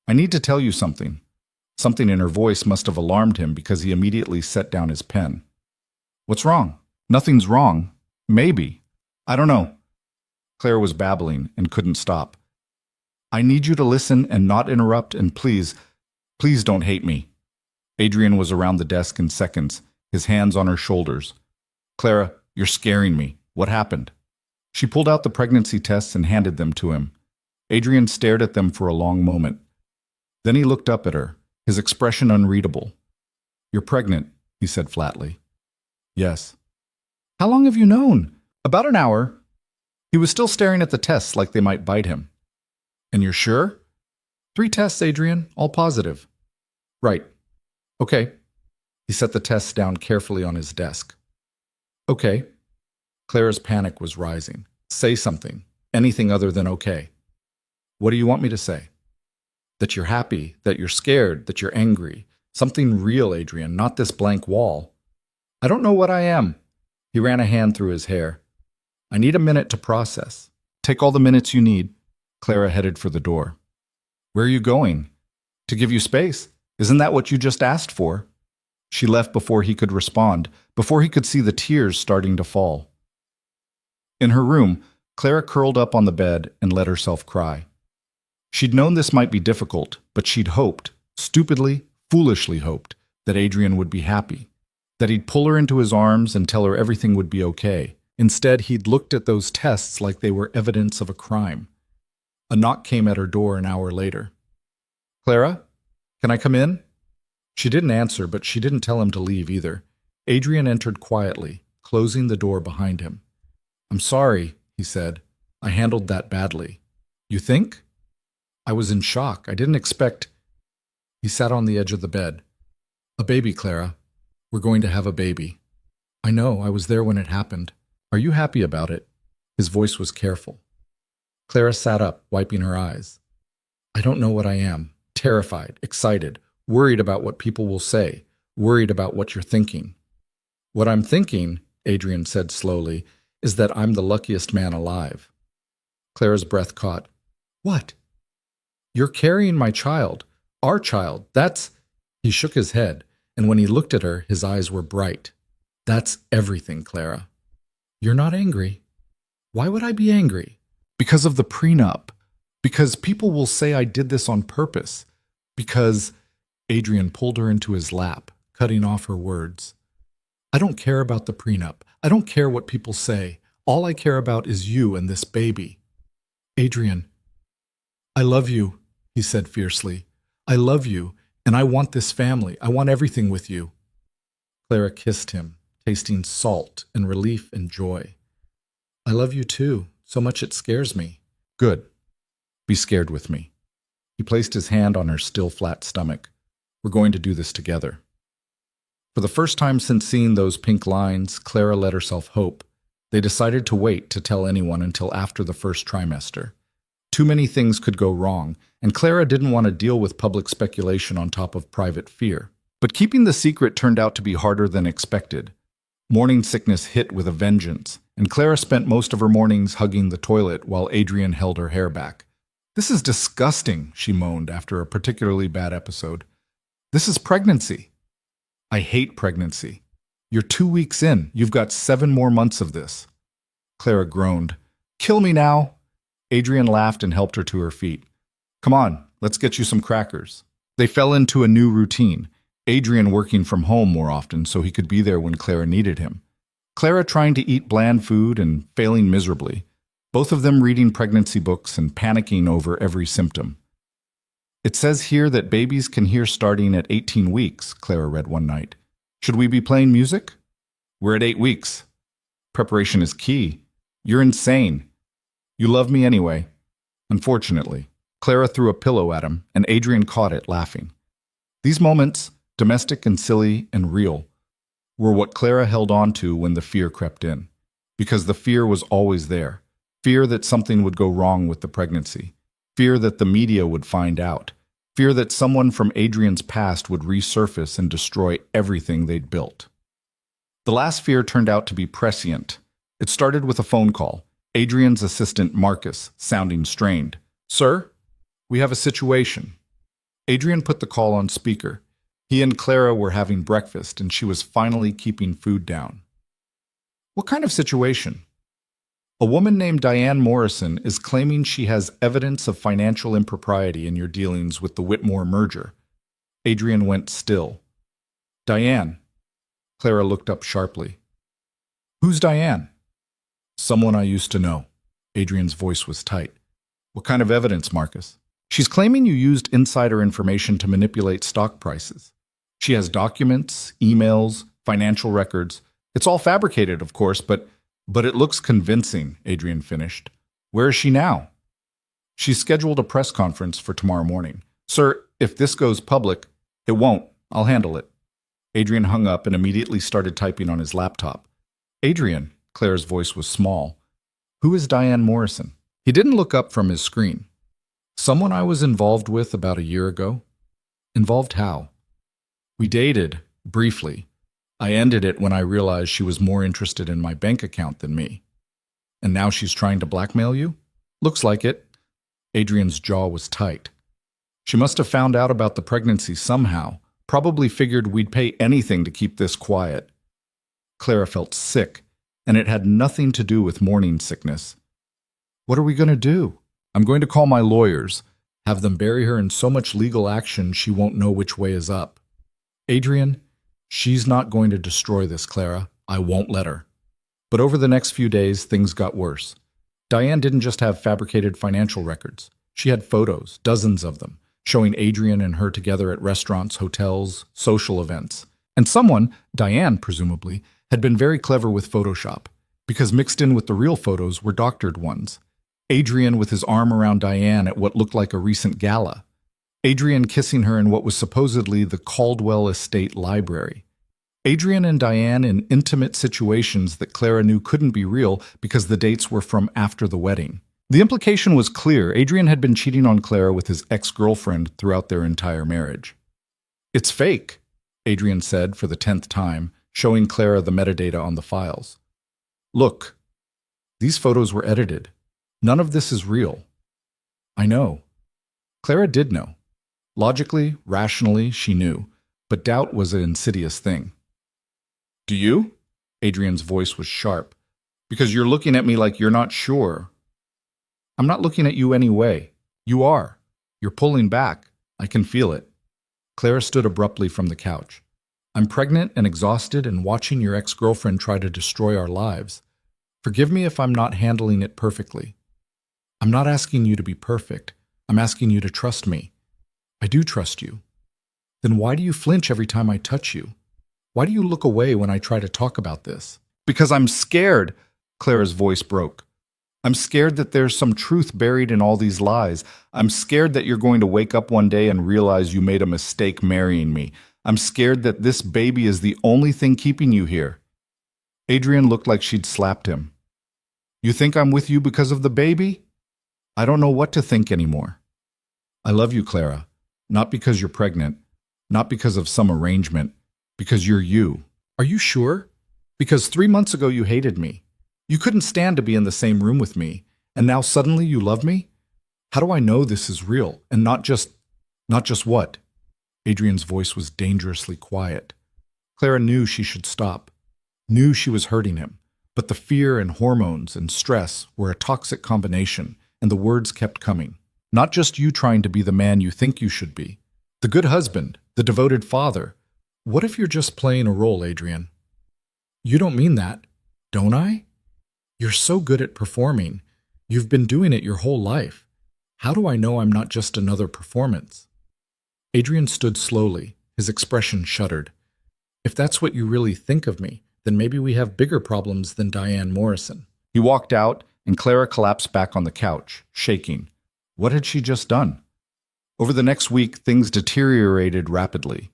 I need to tell you something." Something in her voice must have alarmed him because he immediately set down his pen. "What's wrong?" "Nothing's wrong. Maybe. I don't know." Claire was babbling and couldn't stop. "I need you to listen and not interrupt, and please don't hate me." Adrian was around the desk in seconds, his hands on her shoulders. "Clara, you're scaring me. What happened?" She pulled out the pregnancy tests and handed them to him. Adrian stared at them for a long moment. Then he looked up at her, his expression unreadable. "You're pregnant," he said flatly. "Yes." "How long have you known?" "About an hour." He was still staring at the tests like they might bite him. "And you're sure?" "3 tests, Adrian, all positive." "Right. Okay." He set the tests down carefully on his desk. "Okay." Clara's panic was rising. "Say something. Anything other than okay." "What do you want me to say?" "That you're happy, that you're scared, that you're angry. Something real, Adrian, not this blank wall." "I don't know what I am." He ran a hand through his hair. "I need a minute to process." "Take all the minutes you need." Clara headed for the door. "Where are you going?" "To give you space. Isn't that what you just asked for?" She left before he could respond, before he could see the tears starting to fall. In her room, Clara curled up on the bed and let herself cry. She'd known this might be difficult, but she'd hoped, stupidly, foolishly hoped, that Adrian would be happy, that he'd pull her into his arms and tell her everything would be okay. Instead, he'd looked at those tests like they were evidence of a crime. A knock came at her door an hour later. "Clara, can I come in?" She didn't answer, but she didn't tell him to leave either. Adrian entered quietly, closing the door behind him. "I'm sorry," he said. "I handled that badly." "You think?" "I was in shock. I didn't expect—" He sat on the edge of the bed. "A baby, Clara. We're going to have a baby." "I know. I was there when it happened. Are you happy about it?" His voice was careful. Clara sat up, wiping her eyes. "I don't know what I am. Terrified, excited, worried about what people will say, worried about what you're thinking." "What I'm thinking," Adrian said slowly, "is that I'm the luckiest man alive." Clara's breath caught. "What?" "You're carrying my child. Our child. That's—" He shook his head, and when he looked at her, his eyes were bright. "That's everything, Clara." "You're not angry?" "Why would I be angry?" "Because of the prenup. Because people will say I did this on purpose. Because—" Adrian pulled her into his lap, cutting off her words. "I don't care about the prenup. I don't care what people say. All I care about is you and this baby." "Adrian, I love you," he said fiercely. "I love you, and I want this family. I want everything with you." Clara kissed him, tasting salt and relief and joy. "I love you too, so much it scares me." "Good. Be scared with me." He placed his hand on her still flat stomach. "We're going to do this together." For the first time since seeing those pink lines, Clara let herself hope. They decided to wait to tell anyone until after the first trimester. Too many things could go wrong, and Clara didn't want to deal with public speculation on top of private fear. But keeping the secret turned out to be harder than expected. Morning sickness hit with a vengeance, and Clara spent most of her mornings hugging the toilet while Adrian held her hair back. "This is disgusting," she moaned after a particularly bad episode. "This is pregnancy." "I hate pregnancy." "You're 2 weeks in. You've got 7 more months of this." Clara groaned. "Kill me now." Adrian laughed and helped her to her feet. "Come on, let's get you some crackers." They fell into a new routine. Adrian working from home more often so he could be there when Clara needed him. Clara trying to eat bland food and failing miserably. Both of them reading pregnancy books and panicking over every symptom. It says here that babies can hear starting at 18 weeks, Clara read one night. Should we be playing music? We're at 8 weeks. Preparation is key. You're insane. You love me anyway. Unfortunately, Clara threw a pillow at him, and Adrian caught it, laughing. These moments, domestic and silly and real, were what Clara held on to when the fear crept in. Because the fear was always there. Fear that something would go wrong with the pregnancy. Fear that the media would find out. Fear that someone from Adrian's past would resurface and destroy everything they'd built. The last fear turned out to be prescient. It started with a phone call. Adrian's assistant, Marcus, sounding strained. Sir, we have a situation. Adrian put the call on speaker. He and Clara were having breakfast, and she was finally keeping food down. What kind of situation? A woman named Diane Morrison is claiming she has evidence of financial impropriety in your dealings with the Whitmore merger. Adrian went still. Diane. Clara looked up sharply. Who's Diane? Someone I used to know. Adrian's voice was tight. What kind of evidence, Marcus? She's claiming you used insider information to manipulate stock prices. She has documents, emails, financial records. It's all fabricated, of course, but it looks convincing, Adrian finished. Where is she now? She's scheduled a press conference for tomorrow morning. Sir, if this goes public, it won't. I'll handle it. Adrian hung up and immediately started typing on his laptop. Adrian, Clara's voice was small. Who is Diane Morrison? He didn't look up from his screen. Someone I was involved with about a year ago. Involved how? We dated, briefly. I ended it when I realized she was more interested in my bank account than me. And now she's trying to blackmail you? Looks like it. Adrian's jaw was tight. She must have found out about the pregnancy somehow, probably figured we'd pay anything to keep this quiet. Clara felt sick, and it had nothing to do with morning sickness. What are we going to do? I'm going to call my lawyers, have them bury her in so much legal action she won't know which way is up. Adrian, she's not going to destroy this, Clara. I won't let her. But over the next few days, things got worse. Diane didn't just have fabricated financial records. She had photos, dozens of them, showing Adrian and her together at restaurants, hotels, social events. And someone, Diane presumably, had been very clever with Photoshop, because mixed in with the real photos were doctored ones. Adrian with his arm around Diane at what looked like a recent gala. Adrian kissing her in what was supposedly the Caldwell Estate Library. Adrian and Diane in intimate situations that Clara knew couldn't be real because the dates were from after the wedding. The implication was clear. Adrian had been cheating on Clara with his ex-girlfriend throughout their entire marriage. It's fake, Adrian said for the 10th time, showing Clara the metadata on the files. Look, these photos were edited. None of this is real. I know. Clara did know. Logically, rationally, she knew, but doubt was an insidious thing. Do you? Adrian's voice was sharp. Because you're looking at me like you're not sure. I'm not looking at you anyway. You are. You're pulling back. I can feel it. Clara stood abruptly from the couch. I'm pregnant and exhausted and watching your ex-girlfriend try to destroy our lives. Forgive me if I'm not handling it perfectly. I'm not asking you to be perfect. I'm asking you to trust me. I do trust you. Then why do you flinch every time I touch you? Why do you look away when I try to talk about this? Because I'm scared, Clara's voice broke. I'm scared that there's some truth buried in all these lies. I'm scared that you're going to wake up one day and realize you made a mistake marrying me. I'm scared that this baby is the only thing keeping you here. Adrian looked like she'd slapped him. You think I'm with you because of the baby? I don't know what to think anymore. I love you, Clara. Not because you're pregnant. Not because of some arrangement. Because you're you. Are you sure? Because 3 months ago you hated me. You couldn't stand to be in the same room with me. And now suddenly you love me? How do I know this is real and not just what? Adrian's voice was dangerously quiet. Clara knew she should stop. Knew she was hurting him. But the fear and hormones and stress were a toxic combination, and the words kept coming. Not just you trying to be the man you think you should be. The good husband, the devoted father, What if you're just playing a role, Adrian? You don't mean that, don't I? You're so good at performing. You've been doing it your whole life. How do I know I'm not just another performance? Adrian stood slowly, his expression shuddered. If that's what you really think of me, then maybe we have bigger problems than Diane Morrison. He walked out, and Clara collapsed back on the couch, shaking. What had she just done? Over the next week, things deteriorated rapidly.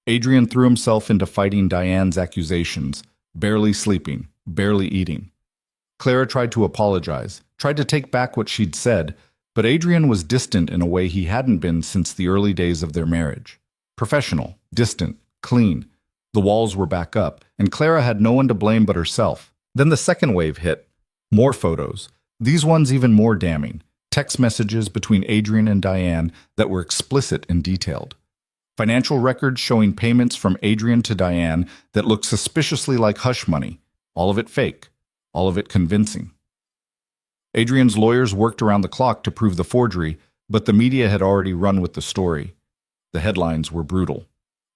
Adrian threw himself into fighting Diane's accusations, barely sleeping, barely eating. Clara tried to apologize, tried to take back what she'd said, but Adrian was distant in a way he hadn't been since the early days of their marriage. Professional, distant, clean. The walls were back up, and Clara had no one to blame but herself. Then the second wave hit. More photos. These ones even more damning. Text messages between Adrian and Diane that were explicit and detailed. Financial records showing payments from Adrian to Diane that looked suspiciously like hush money. All of it fake. All of it convincing. Adrian's lawyers worked around the clock to prove the forgery, but the media had already run with the story. The headlines were brutal.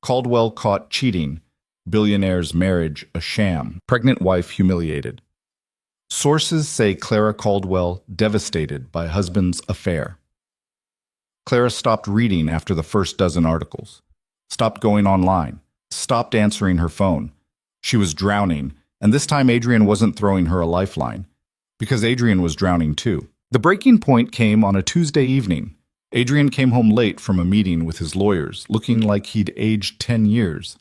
Caldwell caught cheating. Billionaire's marriage a sham. Pregnant wife humiliated. Sources say Clara Caldwell devastated by husband's affair. Clara stopped reading after the first dozen articles. Stopped going online. Stopped answering her phone. She was drowning, and this time Adrian wasn't throwing her a lifeline, because Adrian was drowning too. The breaking point came on a Tuesday evening. Adrian came home late from a meeting with his lawyers, looking like he'd aged 10 years.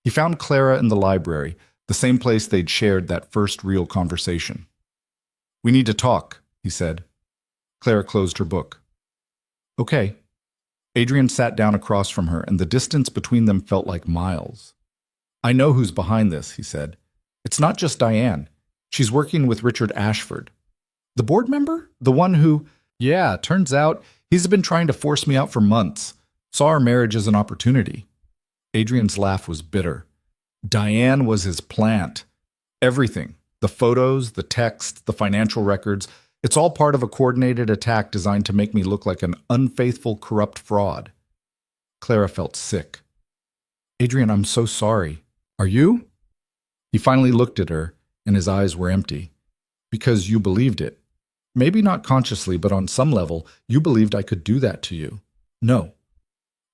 He found Clara in the library, the same place they'd shared that first real conversation. "We need to talk," he said. Clara closed her book. "Okay." Adrian sat down across from her, and the distance between them felt like miles. "I know who's behind this," he said. "It's not just Diane. She's working with Richard Ashford." "The board member? The one who—" "Yeah, turns out he's been trying to force me out for months. Saw our marriage as an opportunity." Adrian's laugh was bitter. Diane was his plant. Everything. The photos, the text, the financial records. It's all part of a coordinated attack designed to make me look like an unfaithful, corrupt fraud. Clara felt sick. "Adrian, I'm so sorry. Are you?" He finally looked at her, and his eyes were empty. "Because you believed it. Maybe not consciously, but on some level, you believed I could do that to you. No.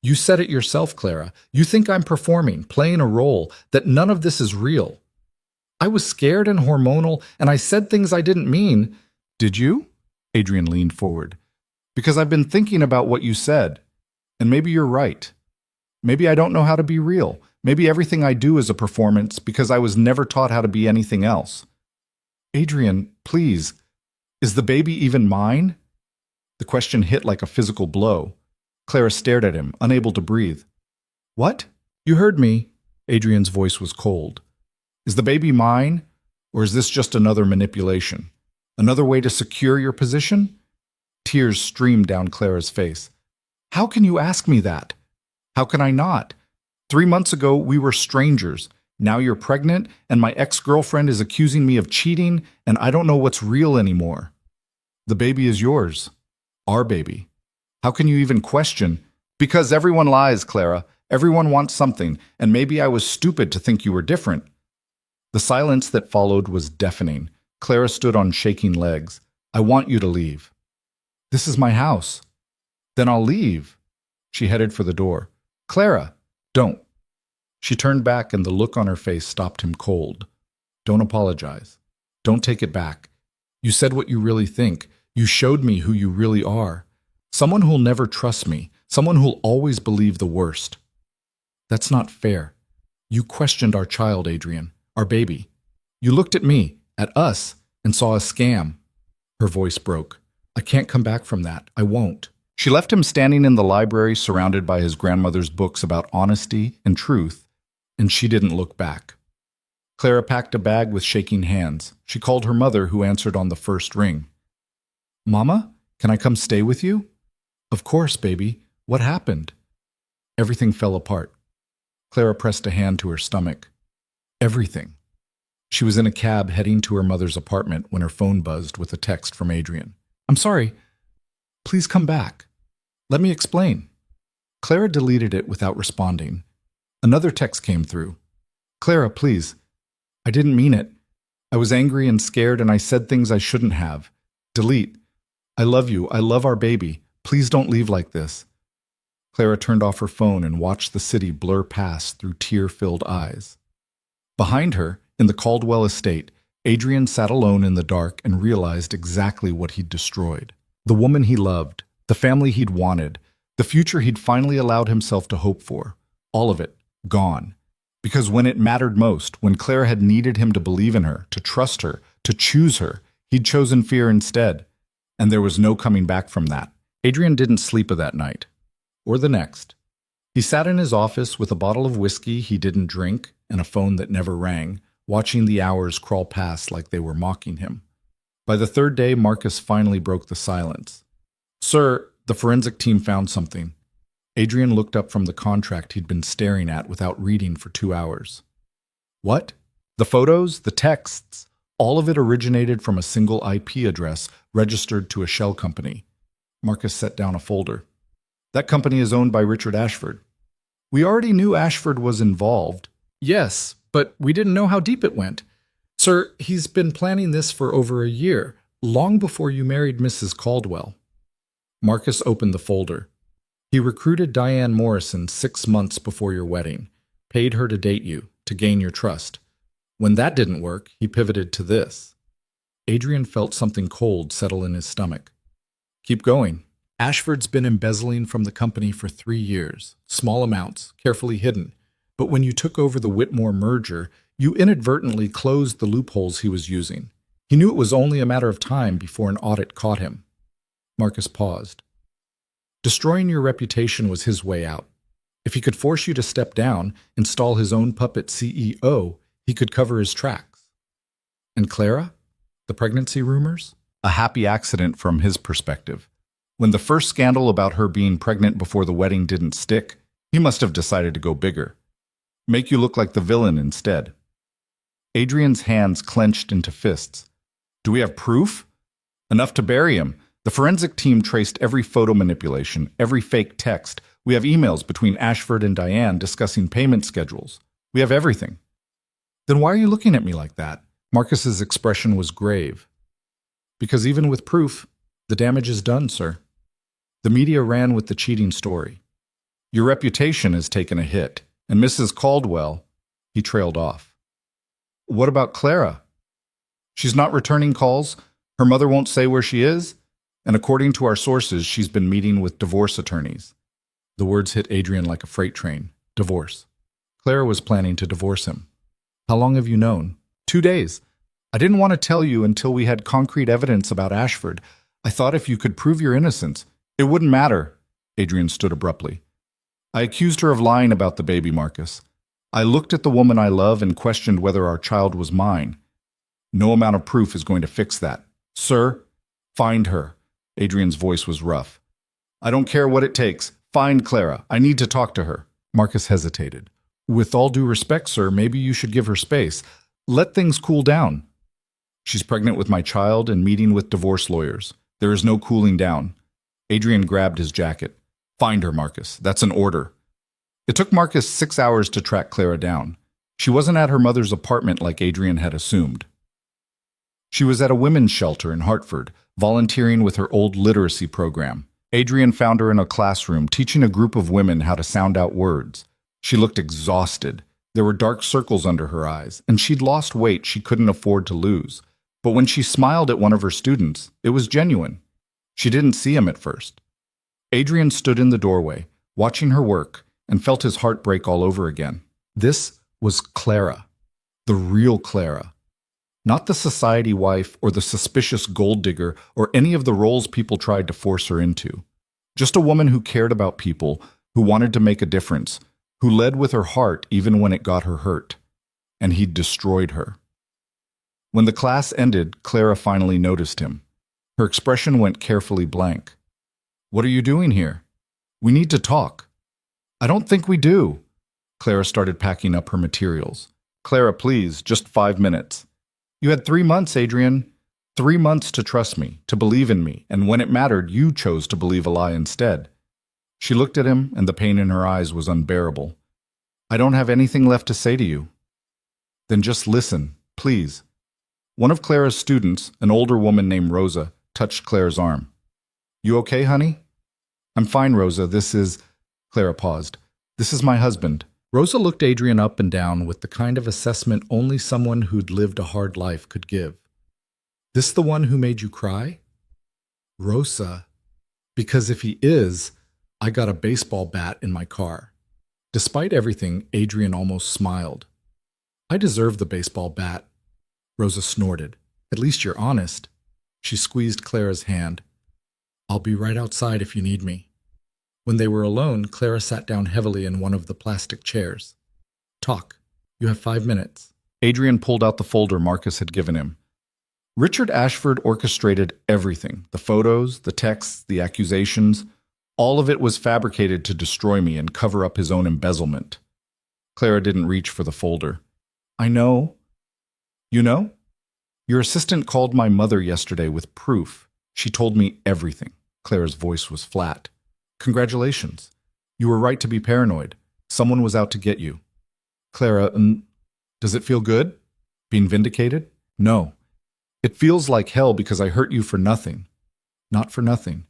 You said it yourself, Clara. You think I'm performing, playing a role, that none of this is real. I was scared and hormonal, and I said things I didn't mean." "Did you?" Adrian leaned forward. "Because I've been thinking about what you said. And maybe you're right. Maybe I don't know how to be real. Maybe everything I do is a performance because I was never taught how to be anything else." "Adrian, please, is the baby even mine?" The question hit like a physical blow. Clara stared at him, unable to breathe. "What? You heard me." Adrian's voice was cold. "Is the baby mine, or is this just another manipulation? Another way to secure your position?" Tears streamed down Clara's face. "How can you ask me that? How can I not? 3 months ago, we were strangers. Now you're pregnant, and my ex-girlfriend is accusing me of cheating, and I don't know what's real anymore. The baby is yours. Our baby. How can you even question?" "Because everyone lies, Clara. Everyone wants something, and maybe I was stupid to think you were different." The silence that followed was deafening. Clara stood on shaking legs. "I want you to leave." "This is my house." "Then I'll leave." She headed for the door. "Clara, don't." She turned back, and the look on her face stopped him cold. "Don't apologize. Don't take it back. You said what you really think. You showed me who you really are. Someone who'll never trust me. Someone who'll always believe the worst." "That's not fair. You questioned our child, Adrian. Our baby. You looked at me, at us, and saw a scam." Her voice broke. "I can't come back from that. I won't." She left him standing in the library surrounded by his grandmother's books about honesty and truth, and she didn't look back. Clara packed a bag with shaking hands. She called her mother, who answered on the first ring. "Mama, can I come stay with you?" "Of course, baby. What happened?" Everything fell apart. Clara pressed a hand to her stomach. Everything. She was in a cab heading to her mother's apartment when her phone buzzed with a text from Adrian. "I'm sorry. Please come back. Let me explain." Clara deleted it without responding. Another text came through. Clara, please. I didn't mean it. I was angry and scared and I said things I shouldn't have. Delete. I love you. I love our baby. Please don't leave like this. Clara turned off her phone and watched the city blur past through tear-filled eyes. Behind her, in the Caldwell estate, Adrian sat alone in the dark and realized exactly what he'd destroyed. The woman he loved, the family he'd wanted, the future he'd finally allowed himself to hope for. All of it, gone. Because when it mattered most, when Clara had needed him to believe in her, to trust her, to choose her, he'd chosen fear instead. And there was no coming back from that. Adrian didn't sleep that night. Or the next. He sat in his office with a bottle of whiskey he didn't drink and a phone that never rang, watching the hours crawl past like they were mocking him. By the third day, Marcus finally broke the silence. Sir, the forensic team found something. Adrian looked up from the contract he'd been staring at without reading for 2 hours. What? The photos, the texts, all of it originated from a single IP address registered to a shell company. Marcus set down a folder. That company is owned by Richard Ashford. We already knew Ashford was involved. Yes, but we didn't know how deep it went. Sir, he's been planning this for over a year, long before you married Mrs. Caldwell. Marcus opened the folder. He recruited Diane Morrison 6 months before your wedding, paid her to date you, to gain your trust. When that didn't work, he pivoted to this. Adrian felt something cold settle in his stomach. Keep going. Ashford's been embezzling from the company for 3 years, small amounts, carefully hidden. But when you took over the Whitmore merger, you inadvertently closed the loopholes he was using. He knew it was only a matter of time before an audit caught him. Marcus paused. Destroying your reputation was his way out. If he could force you to step down, install his own puppet CEO, he could cover his tracks. And Clara? The pregnancy rumors? A happy accident from his perspective. When the first scandal about her being pregnant before the wedding didn't stick, he must have decided to go bigger. Make you look like the villain instead. Adrian's hands clenched into fists. Do we have proof? Enough to bury him. The forensic team traced every photo manipulation, every fake text. We have emails between Ashford and Diane discussing payment schedules. We have everything. Then why are you looking at me like that? Marcus's expression was grave. Because even with proof, the damage is done, sir. The media ran with the cheating story. Your reputation has taken a hit, and Mrs. Caldwell, he trailed off. What about Clara? She's not returning calls, her mother won't say where she is, and according to our sources, she's been meeting with divorce attorneys. The words hit Adrian like a freight train. Divorce. Clara was planning to divorce him. How long have you known? 2 days. I didn't want to tell you until we had concrete evidence about Ashford. I thought if you could prove your innocence, it wouldn't matter. Adrian stood abruptly. I accused her of lying about the baby, Marcus. I looked at the woman I love and questioned whether our child was mine. No amount of proof is going to fix that. Sir, find her. Adrian's voice was rough. I don't care what it takes. Find Clara. I need to talk to her. Marcus hesitated. With all due respect, sir, maybe you should give her space. Let things cool down. She's pregnant with my child and meeting with divorce lawyers. There is no cooling down. Adrian grabbed his jacket. Find her, Marcus. That's an order. It took Marcus 6 hours to track Clara down. She wasn't at her mother's apartment like Adrian had assumed. She was at a women's shelter in Hartford, volunteering with her old literacy program. Adrian found her in a classroom, teaching a group of women how to sound out words. She looked exhausted. There were dark circles under her eyes, and she'd lost weight she couldn't afford to lose. But when she smiled at one of her students, it was genuine. She didn't see him at first. Adrian stood in the doorway, watching her work, and felt his heart break all over again. This was Clara, the real Clara. Not the society wife or the suspicious gold digger or any of the roles people tried to force her into. Just a woman who cared about people, who wanted to make a difference, who led with her heart even when it got her hurt. And he'd destroyed her. When the class ended, Clara finally noticed him. Her expression went carefully blank. What are you doing here? We need to talk. I don't think we do. Clara started packing up her materials. Clara, please, just 5 minutes. You had 3 months, Adrian. 3 months to trust me, to believe in me, and when it mattered, you chose to believe a lie instead. She looked at him, and the pain in her eyes was unbearable. I don't have anything left to say to you. Then just listen, please. One of Clara's students, an older woman named Rosa, touched Clara's arm. You okay, honey? I'm fine, Rosa. Clara paused. This is my husband. Rosa looked Adrian up and down with the kind of assessment only someone who'd lived a hard life could give. This the one who made you cry? Rosa. Because if he is, I got a baseball bat in my car. Despite everything, Adrian almost smiled. I deserve the baseball bat. Rosa snorted. At least you're honest. She squeezed Clara's hand. I'll be right outside if you need me. When they were alone, Clara sat down heavily in one of the plastic chairs. Talk. You have 5 minutes. Adrian pulled out the folder Marcus had given him. Richard Ashford orchestrated everything. The photos, the texts, the accusations. All of it was fabricated to destroy me and cover up his own embezzlement. Clara didn't reach for the folder. I know. You know? Your assistant called my mother yesterday with proof. She told me everything. Clara's voice was flat. Congratulations. You were right to be paranoid. Someone was out to get you. Clara, does it feel good? Being vindicated? No. It feels like hell because I hurt you for nothing. Not for nothing.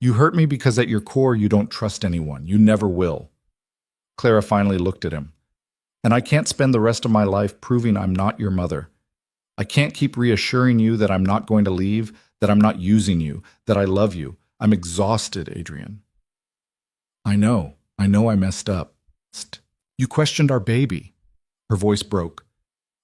You hurt me because at your core you don't trust anyone. You never will. Clara finally looked at him. And I can't spend the rest of my life proving I'm not your mother. I can't keep reassuring you that I'm not going to leave, that I'm not using you, that I love you. I'm exhausted, Adrian. I know I messed up. You questioned our baby. Her voice broke.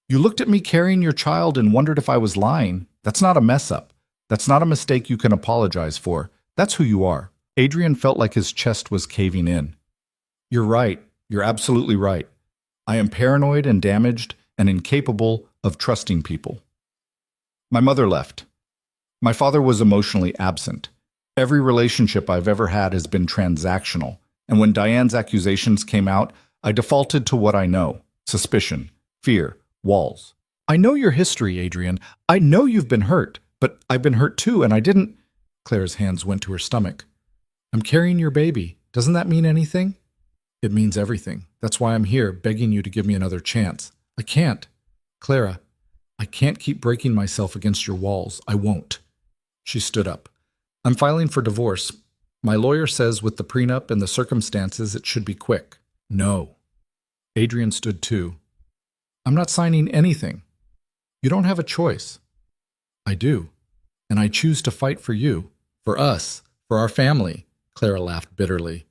You looked at me carrying your child and wondered if I was lying. That's not a mess up. That's not a mistake you can apologize for. That's who you are. Adrian felt like his chest was caving in. You're right. You're absolutely right. I am paranoid and damaged and incapable of trusting people. My mother left. My father was emotionally absent. Every relationship I've ever had has been transactional, and when Diane's accusations came out, I defaulted to what I know: suspicion, fear, walls. I know your history, Adrian. I know you've been hurt, but I've been hurt too, and I didn't... Clara's hands went to her stomach. I'm carrying your baby. Doesn't that mean anything? It means everything. That's why I'm here, begging you to give me another chance. I can't. Clara, I can't keep breaking myself against your walls. I won't. She stood up. I'm filing for divorce. My lawyer says with the prenup and the circumstances, it should be quick. No. Adrian stood too. I'm not signing anything. You don't have a choice. I do. And I choose to fight for you, for us, for our family. Clara laughed bitterly.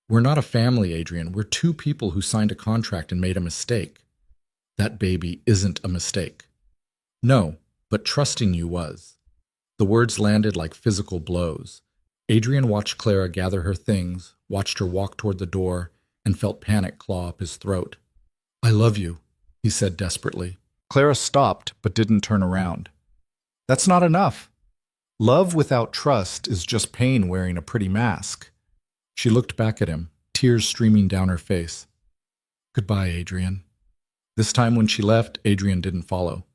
We're not a family, Adrian. We're two people who signed a contract and made a mistake. That baby isn't a mistake. No, but trusting you was. The words landed like physical blows. Adrian watched Clara gather her things, watched her walk toward the door, and felt panic claw up his throat. I love you, he said desperately. Clara stopped, but didn't turn around. That's not enough. Love without trust is just pain wearing a pretty mask. She looked back at him, tears streaming down her face. Goodbye, Adrian. This time when she left, Adrian didn't follow.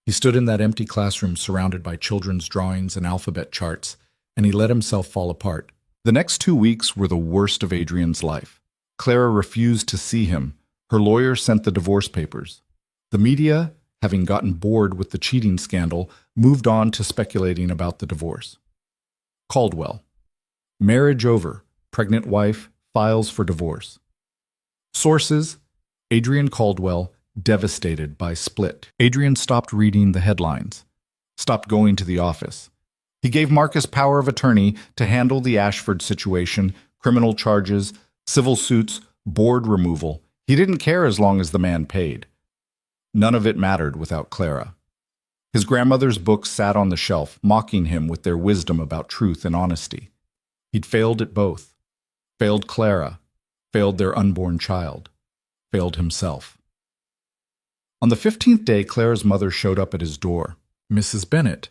He stood in that empty classroom surrounded by children's drawings and alphabet charts, and he let himself fall apart. The next 2 weeks were the worst of Adrian's life. Clara refused to see him. Her lawyer sent the divorce papers. The media, having gotten bored with the cheating scandal, moved on to speculating about the divorce. Caldwell. Marriage over. Pregnant wife files for divorce. Sources: Adrian Caldwell, devastated by split. Adrian stopped reading the headlines, stopped going to the office. He gave Marcus power of attorney to handle the Ashford situation, criminal charges, civil suits, board removal. He didn't care as long as the man paid. None of it mattered without Clara. His grandmother's books sat on the shelf, mocking him with their wisdom about truth and honesty. He'd failed at both. Failed Clara, failed their unborn child, failed himself. On the 15th day, Clara's mother showed up at his door. Mrs. Bennet.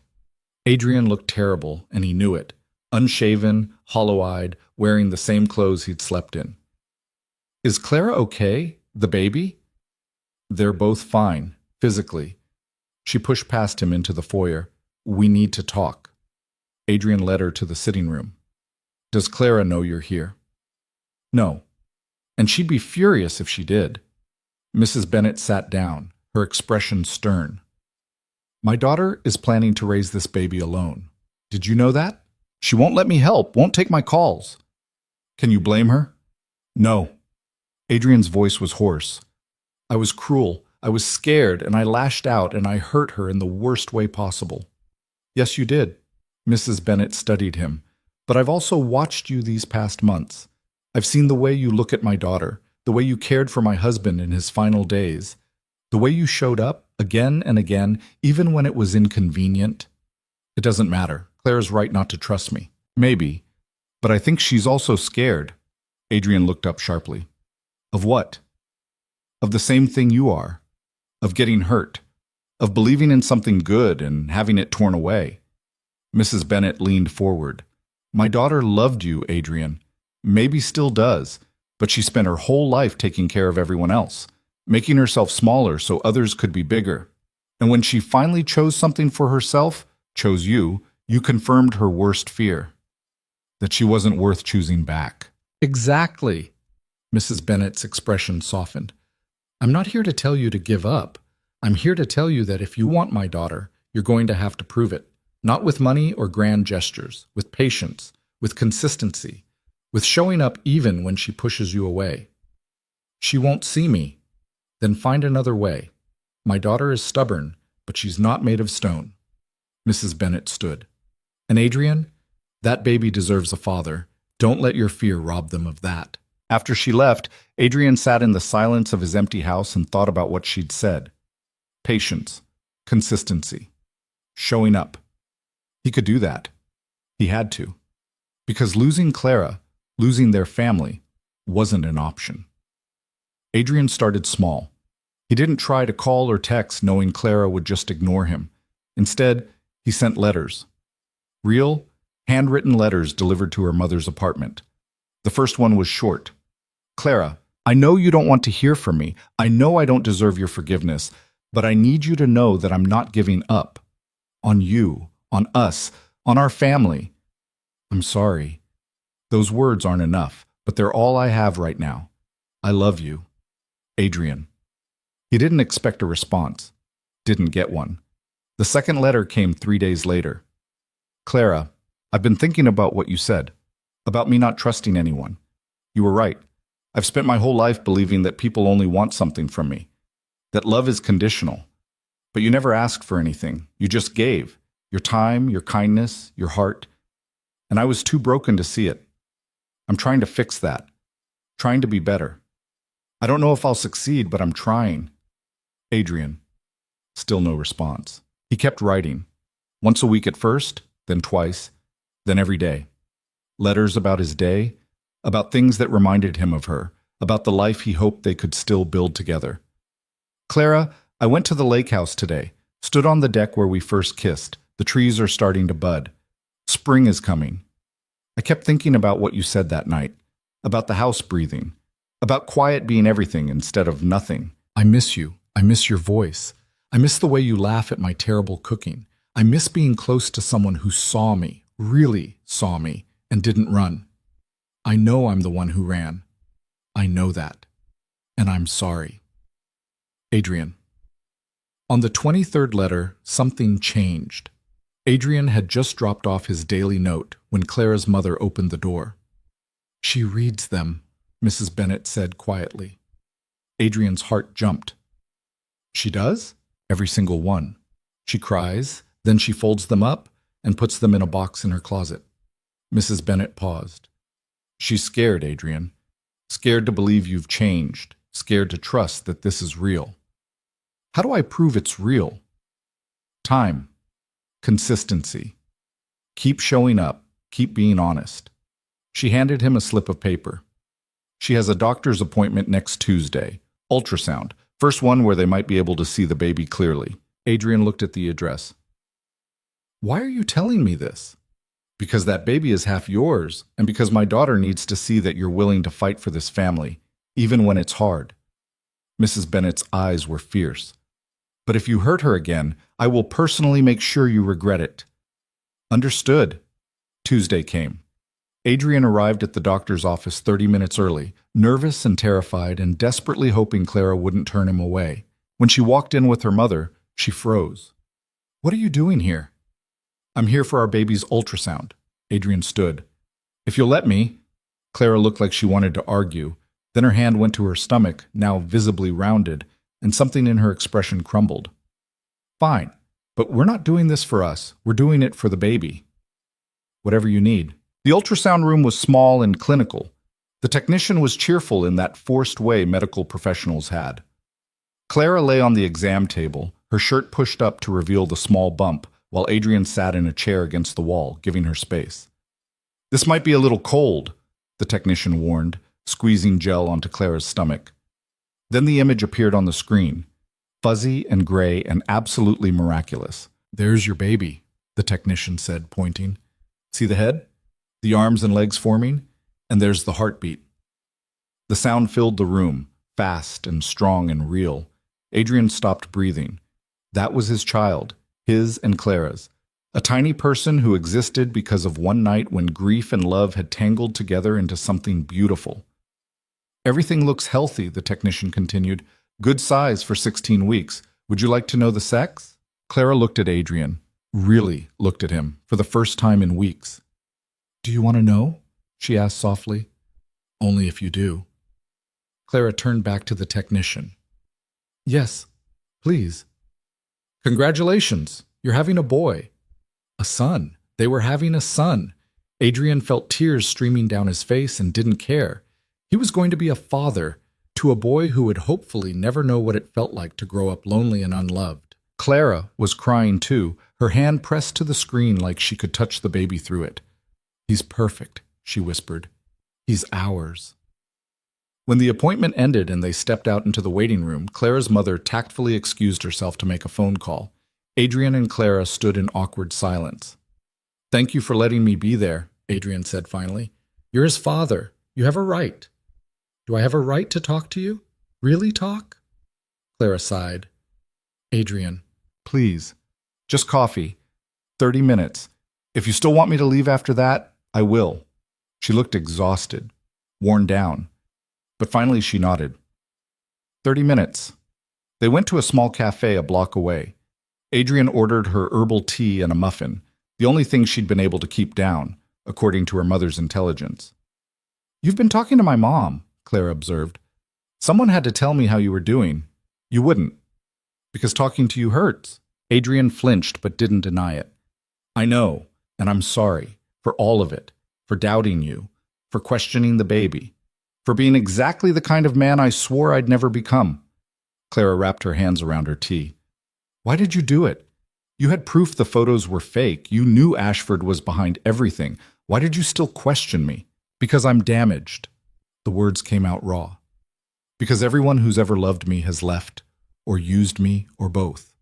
Adrian looked terrible, and he knew it. Unshaven, hollow-eyed, wearing the same clothes he'd slept in. Is Clara okay? The baby? They're both fine, physically. She pushed past him into the foyer. We need to talk. Adrian led her to the sitting room. Does Clara know you're here? No. And she'd be furious if she did. Mrs. Bennet sat down, her expression stern. My daughter is planning to raise this baby alone. Did you know that? She won't let me help, won't take my calls. Can you blame her? No. Adrian's voice was hoarse. I was cruel, I was scared, and I lashed out and I hurt her in the worst way possible. Yes, you did. Mrs. Bennet studied him. But I've also watched you these past months. I've seen the way you look at my daughter, the way you cared for my husband in his final days, the way you showed up again and again, even when it was inconvenient. It doesn't matter. Claire's right not to trust me. Maybe. But I think she's also scared. Adrian looked up sharply. Of what? Of the same thing you are. Of getting hurt. Of believing in something good and having it torn away. Mrs. Bennet leaned forward. My daughter loved you, Adrian. Maybe still does, but she spent her whole life taking care of everyone else, making herself smaller so others could be bigger. And when she finally chose something for herself, chose you confirmed her worst fear. That she wasn't worth choosing back. Exactly. Mrs. Bennet's expression softened. I'm not here to tell you to give up. I'm here to tell you that if you want my daughter, you're going to have to prove it. Not with money or grand gestures, with patience, with consistency, with showing up even when she pushes you away. She won't see me. Then find another way. My daughter is stubborn, but she's not made of stone. Mrs. Bennet stood. And Adrian, that baby deserves a father. Don't let your fear rob them of that. After she left, Adrian sat in the silence of his empty house and thought about what she'd said. Patience, consistency, showing up. He could do that. He had to. Because losing Clara, losing their family, wasn't an option. Adrian started small. He didn't try to call or text knowing Clara would just ignore him. Instead, he sent letters. Real, handwritten letters delivered to her mother's apartment. The first one was short. Clara, I know you don't want to hear from me. I know I don't deserve your forgiveness, but I need you to know that I'm not giving up. On you, on us, on our family. I'm sorry. Those words aren't enough, but they're all I have right now. I love you. Adrian. He didn't expect a response. Didn't get one. The second letter came 3 days later. Clara, I've been thinking about what you said, about me not trusting anyone. You were right. I've spent my whole life believing that people only want something from me, that love is conditional. But you never asked for anything. You just gave. Your time, your kindness, your heart. And I was too broken to see it. I'm trying to fix that. Trying to be better. I don't know if I'll succeed, but I'm trying. Adrian. Still no response. He kept writing. Once a week at first, then twice, then every day. Letters about his day, about things that reminded him of her, about the life he hoped they could still build together. Clara, I went to the lake house today, stood on the deck where we first kissed. The trees are starting to bud. Spring is coming. I kept thinking about what you said that night, about the house breathing, about quiet being everything instead of nothing. I miss you. I miss your voice. I miss the way you laugh at my terrible cooking. I miss being close to someone who saw me, really saw me, and didn't run. I know I'm the one who ran. I know that. And I'm sorry. Adrian. On the 23rd letter, something changed. Adrian had just dropped off his daily note when Clara's mother opened the door. She reads them, Mrs. Bennet said quietly. Adrian's heart jumped. She does? Every single one. She cries, then she folds them up and puts them in a box in her closet. Mrs. Bennet paused. She's scared, Adrian. Scared to believe you've changed. Scared to trust that this is real. How do I prove it's real? Time. Consistency. Keep showing up. Keep being honest. She handed him a slip of paper. She has a doctor's appointment next Tuesday. Ultrasound. First one where they might be able to see the baby clearly. Adrian looked at the address. Why are you telling me this? Because that baby is half yours, and because my daughter needs to see that you're willing to fight for this family, even when it's hard. Mrs. Bennet's eyes were fierce. But if you hurt her again, I will personally make sure you regret it. Understood. Tuesday came. Adrian arrived at the doctor's office 30 minutes early, nervous and terrified and desperately hoping Clara wouldn't turn him away. When she walked in with her mother, she froze. "What are you doing here?" "I'm here for our baby's ultrasound." Adrian stood. "If you'll let me." Clara looked like she wanted to argue. Then her hand went to her stomach, now visibly rounded, and something in her expression crumbled. "Fine, but we're not doing this for us. We're doing it for the baby." "Whatever you need." The ultrasound room was small and clinical. The technician was cheerful in that forced way medical professionals had. Clara lay on the exam table, her shirt pushed up to reveal the small bump, while Adrian sat in a chair against the wall, giving her space. "This might be a little cold," the technician warned, squeezing gel onto Clara's stomach. Then the image appeared on the screen, fuzzy and gray and absolutely miraculous. "There's your baby," the technician said, pointing. "See the head? The arms and legs forming? And there's the heartbeat." The sound filled the room, fast and strong and real. Adrian stopped breathing. That was his child, his and Clara's. A tiny person who existed because of one night when grief and love had tangled together into something beautiful. "Everything looks healthy," the technician continued. "Good size for 16 weeks. Would you like to know the sex?" Clara looked at Adrian, really looked at him, for the first time in weeks. "Do you want to know?" she asked softly. "Only if you do." Clara turned back to the technician. "Yes, please." "Congratulations, you're having a boy." A son. They were having a son. Adrian felt tears streaming down his face and didn't care. He was going to be a father to a boy who would hopefully never know what it felt like to grow up lonely and unloved. Clara was crying too, her hand pressed to the screen like she could touch the baby through it. "He's perfect," she whispered. "He's ours." When the appointment ended and they stepped out into the waiting room, Clara's mother tactfully excused herself to make a phone call. Adrian and Clara stood in awkward silence. "Thank you for letting me be there," Adrian said finally. "You're his father. You have a right." "Do I have a right to talk to you? Really talk?" Clara sighed. "Adrian, please. Just coffee. 30 minutes. If you still want me to leave after that, I will." She looked exhausted, worn down. But finally she nodded. 30 minutes. They went to a small cafe a block away. Adrian ordered her herbal tea and a muffin, the only thing she'd been able to keep down, according to her mother's intelligence. "You've been talking to my mom," Clara observed. "Someone had to tell me how you were doing. You wouldn't. Because talking to you hurts." Adrian flinched but didn't deny it. "I know, and I'm sorry, for all of it, for doubting you, for questioning the baby, for being exactly the kind of man I swore I'd never become." Clara wrapped her hands around her tea. "Why did you do it? You had proof the photos were fake. You knew Ashford was behind everything. Why did you still question me?" "Because I'm damaged." The words came out raw. "Because everyone who's ever loved me has left, or used me, or both.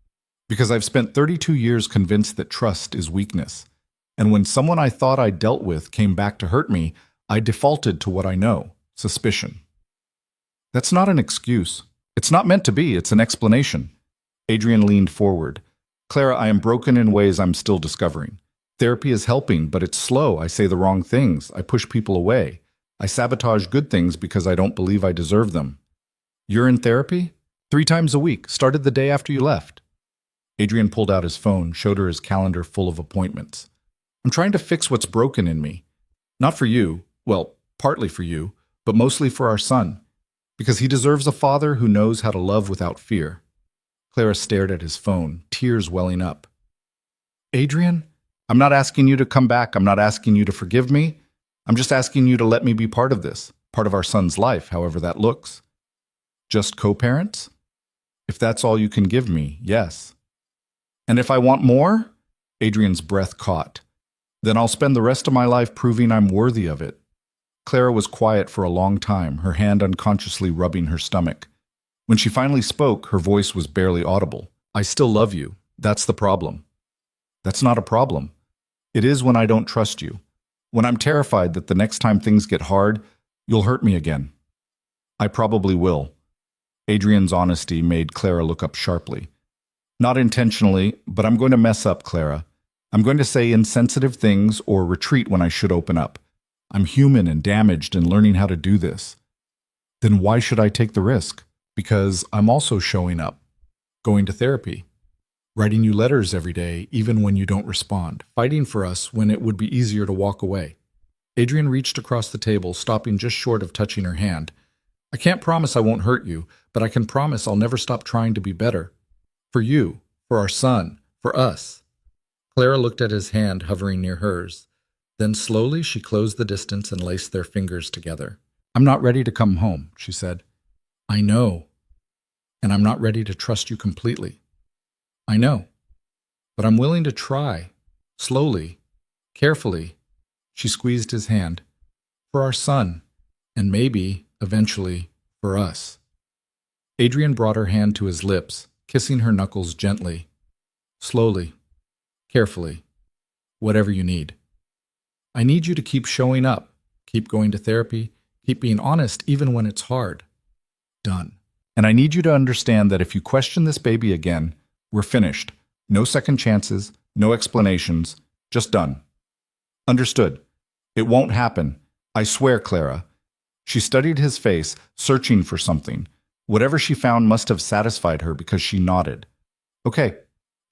Because I've spent 32 years convinced that trust is weakness. And when someone I thought I dealt with came back to hurt me, I defaulted to what I know, suspicion." "That's not an excuse. It's not meant to be. It's an explanation." Adrian leaned forward. "Clara, I am broken in ways I'm still discovering. Therapy is helping, but it's slow. I say the wrong things. I push people away. I sabotage good things because I don't believe I deserve them." "You're in therapy?" 3 times a week. Started the day after you left." Adrian pulled out his phone, showed her his calendar full of appointments. "I'm trying to fix what's broken in me. Not for you, well, partly for you, but mostly for our son. Because he deserves a father who knows how to love without fear." Clara stared at his phone, tears welling up. "Adrian, I'm not asking you to come back. I'm not asking you to forgive me. I'm just asking you to let me be part of this, part of our son's life, however that looks." "Just co-parents?" "If that's all you can give me, yes." "And if I want more?" Adrian's breath caught. "Then I'll spend the rest of my life proving I'm worthy of it." Clara was quiet for a long time, her hand unconsciously rubbing her stomach. When she finally spoke, her voice was barely audible. "I still love you. That's the problem." "That's not a problem. It is when I don't trust you. When I'm terrified that the next time things get hard, you'll hurt me again." "I probably will." Adrian's honesty made Clara look up sharply. "Not intentionally, but I'm going to mess up, Clara. I'm going to say insensitive things or retreat when I should open up. I'm human and damaged and learning how to do this. Then why should I take the risk? Because I'm also showing up, going to therapy, writing you letters every day, even when you don't respond, fighting for us when it would be easier to walk away. Adrian reached across the table, stopping just short of touching her hand. I can't promise I won't hurt you, but I can promise I'll never stop trying to be better. For you, for our son, for us. Clara looked at his hand hovering near hers. Then slowly she closed the distance and laced their fingers together. I'm not ready to come home, she said. I know. And I'm not ready to trust you completely. I know. But I'm willing to try. Slowly, carefully. She squeezed his hand. For our son, and maybe, eventually, for us. Adrian brought her hand to his lips, kissing her knuckles gently. Slowly, carefully, whatever you need. I need you to keep showing up, keep going to therapy, keep being honest even when it's hard. Done. And I need you to understand that if you question this baby again, we're finished. No second chances, no explanations, just done. Understood. It won't happen. I swear, Clara. She studied his face, searching for something. Whatever she found must have satisfied her because she nodded. Okay,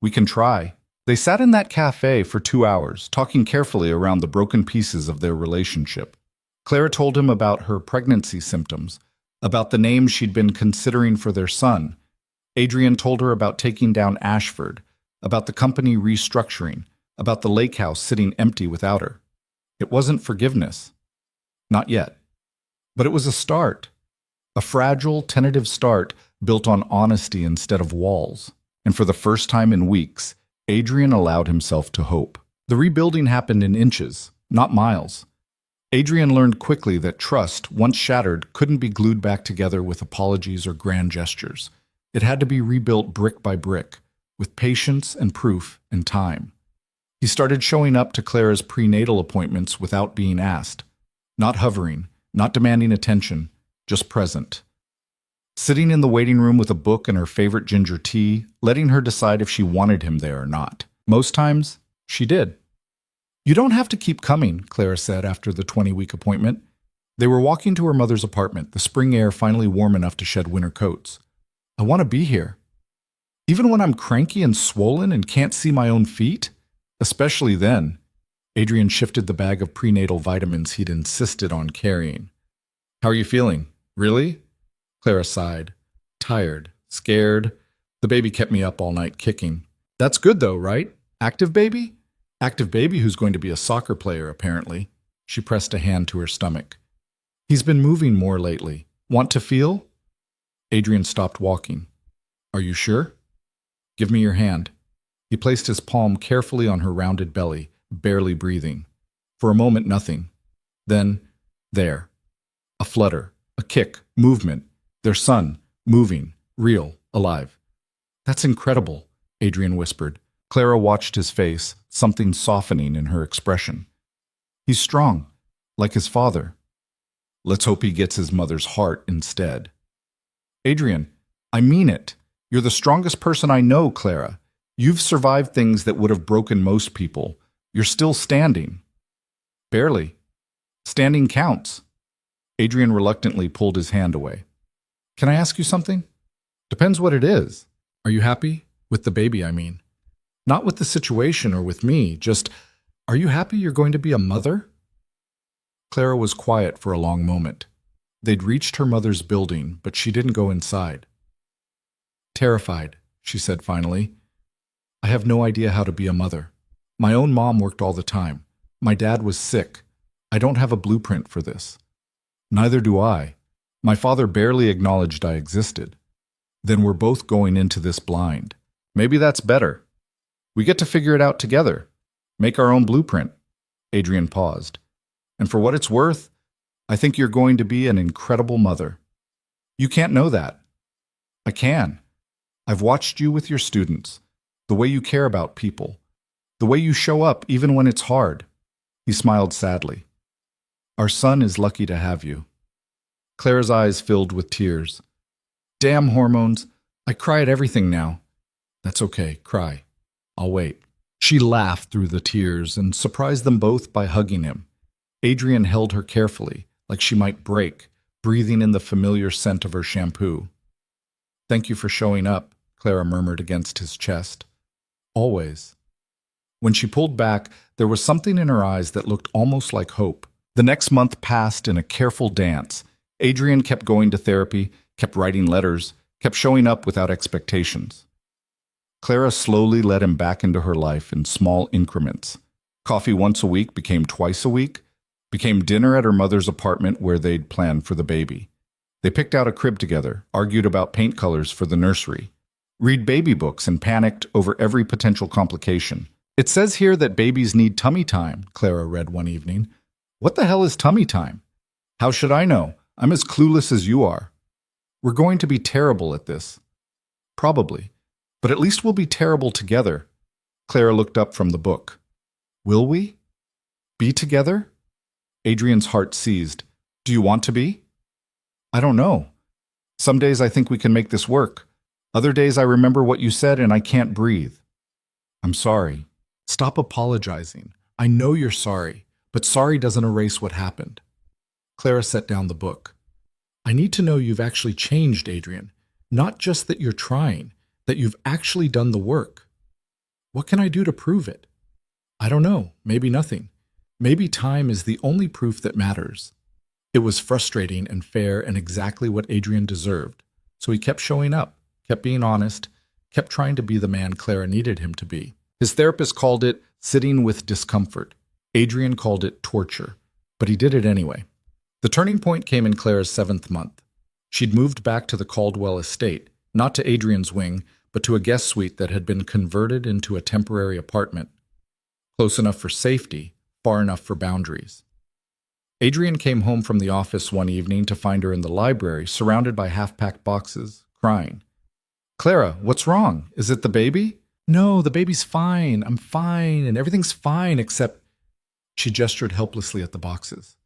we can try. They sat in that cafe for 2 hours, talking carefully around the broken pieces of their relationship. Clara told him about her pregnancy symptoms, about the name she'd been considering for their son. Adrian told her about taking down Ashford, about the company restructuring, about the lake house sitting empty without her. It wasn't forgiveness. Not yet. But it was a start. A fragile, tentative start built on honesty instead of walls. And for the first time in weeks, Adrian allowed himself to hope. The rebuilding happened in inches, not miles. Adrian learned quickly that trust, once shattered, couldn't be glued back together with apologies or grand gestures. It had to be rebuilt brick by brick, with patience and proof and time. He started showing up to Clara's prenatal appointments without being asked. Not hovering, not demanding attention, just present. Sitting in the waiting room with a book and her favorite ginger tea, letting her decide if she wanted him there or not. Most times, she did. You don't have to keep coming, Clara said after the 20-week appointment. They were walking to her mother's apartment, the spring air finally warm enough to shed winter coats. I want to be here. Even when I'm cranky and swollen and can't see my own feet? Especially then. Adrian shifted the bag of prenatal vitamins he'd insisted on carrying. How are you feeling? Really? Clara sighed. Tired. Scared. The baby kept me up all night kicking. That's good though, right? Active baby? Active baby who's going to be a soccer player, apparently. She pressed a hand to her stomach. He's been moving more lately. Want to feel? Adrian stopped walking. Are you sure? Give me your hand. He placed his palm carefully on her rounded belly, barely breathing. For a moment, nothing. Then, there. A flutter, a kick, movement. Their son, moving, real, alive. That's incredible, Adrian whispered. Clara watched his face, something softening in her expression. He's strong, like his father. Let's hope he gets his mother's heart instead. Adrian, I mean it. You're the strongest person I know, Clara. You've survived things that would have broken most people. You're still standing. Barely. Standing counts. Adrian reluctantly pulled his hand away. Can I ask you something? Depends what it is. Are you happy? With the baby, I mean. Not with the situation or with me, just, are you happy you're going to be a mother? Clara was quiet for a long moment. They'd reached her mother's building, but she didn't go inside. Terrified, she said finally. I have no idea how to be a mother. My own mom worked all the time. My dad was sick. I don't have a blueprint for this. Neither do I. My father barely acknowledged I existed. Then we're both going into this blind. Maybe that's better. We get to figure it out together. Make our own blueprint. Adrian paused. And for what it's worth, I think you're going to be an incredible mother. You can't know that. I can. I've watched you with your students, the way you care about people, the way you show up even when it's hard. He smiled sadly. Our son is lucky to have you. Clara's eyes filled with tears. Damn hormones. I cry at everything now. That's okay, cry. I'll wait. She laughed through the tears and surprised them both by hugging him. Adrian held her carefully, like she might break, breathing in the familiar scent of her shampoo. "Thank you for showing up," Clara murmured against his chest. "Always." When she pulled back, there was something in her eyes that looked almost like hope. The next month passed in a careful dance. Adrian kept going to therapy, kept writing letters, kept showing up without expectations. Clara slowly let him back into her life in small increments. Coffee once a week became twice a week, became dinner at her mother's apartment where they'd planned for the baby. They picked out a crib together, argued about paint colors for the nursery, read baby books and panicked over every potential complication. "It says here that babies need tummy time," Clara read one evening. "What the hell is tummy time?" "How should I know? I'm as clueless as you are." "We're going to be terrible at this." "Probably. But at least we'll be terrible together." Clara looked up from the book. "Will we? Be together?" Adrian's heart seized. "Do you want to be?" "I don't know. Some days I think we can make this work. Other days I remember what you said and I can't breathe." "I'm sorry." "Stop apologizing. I know you're sorry, but sorry doesn't erase what happened." Clara set down the book. "I need to know you've actually changed, Adrian. Not just that you're trying, that you've actually done the work. What can I do to prove it?" "I don't know. Maybe nothing. Maybe time is the only proof that matters." It was frustrating and fair and exactly what Adrian deserved. So he kept showing up, kept being honest, kept trying to be the man Clara needed him to be. His therapist called it sitting with discomfort. Adrian called it torture, but he did it anyway. The turning point came in Clara's 7th month. She'd moved back to the Caldwell estate, not to Adrian's wing, but to a guest suite that had been converted into a temporary apartment. Close enough for safety, far enough for boundaries. Adrian came home from the office one evening to find her in the library, surrounded by half-packed boxes, crying. "Clara, what's wrong? Is it the baby?" "No, the baby's fine. I'm fine, and everything's fine except—" She gestured helplessly at the boxes.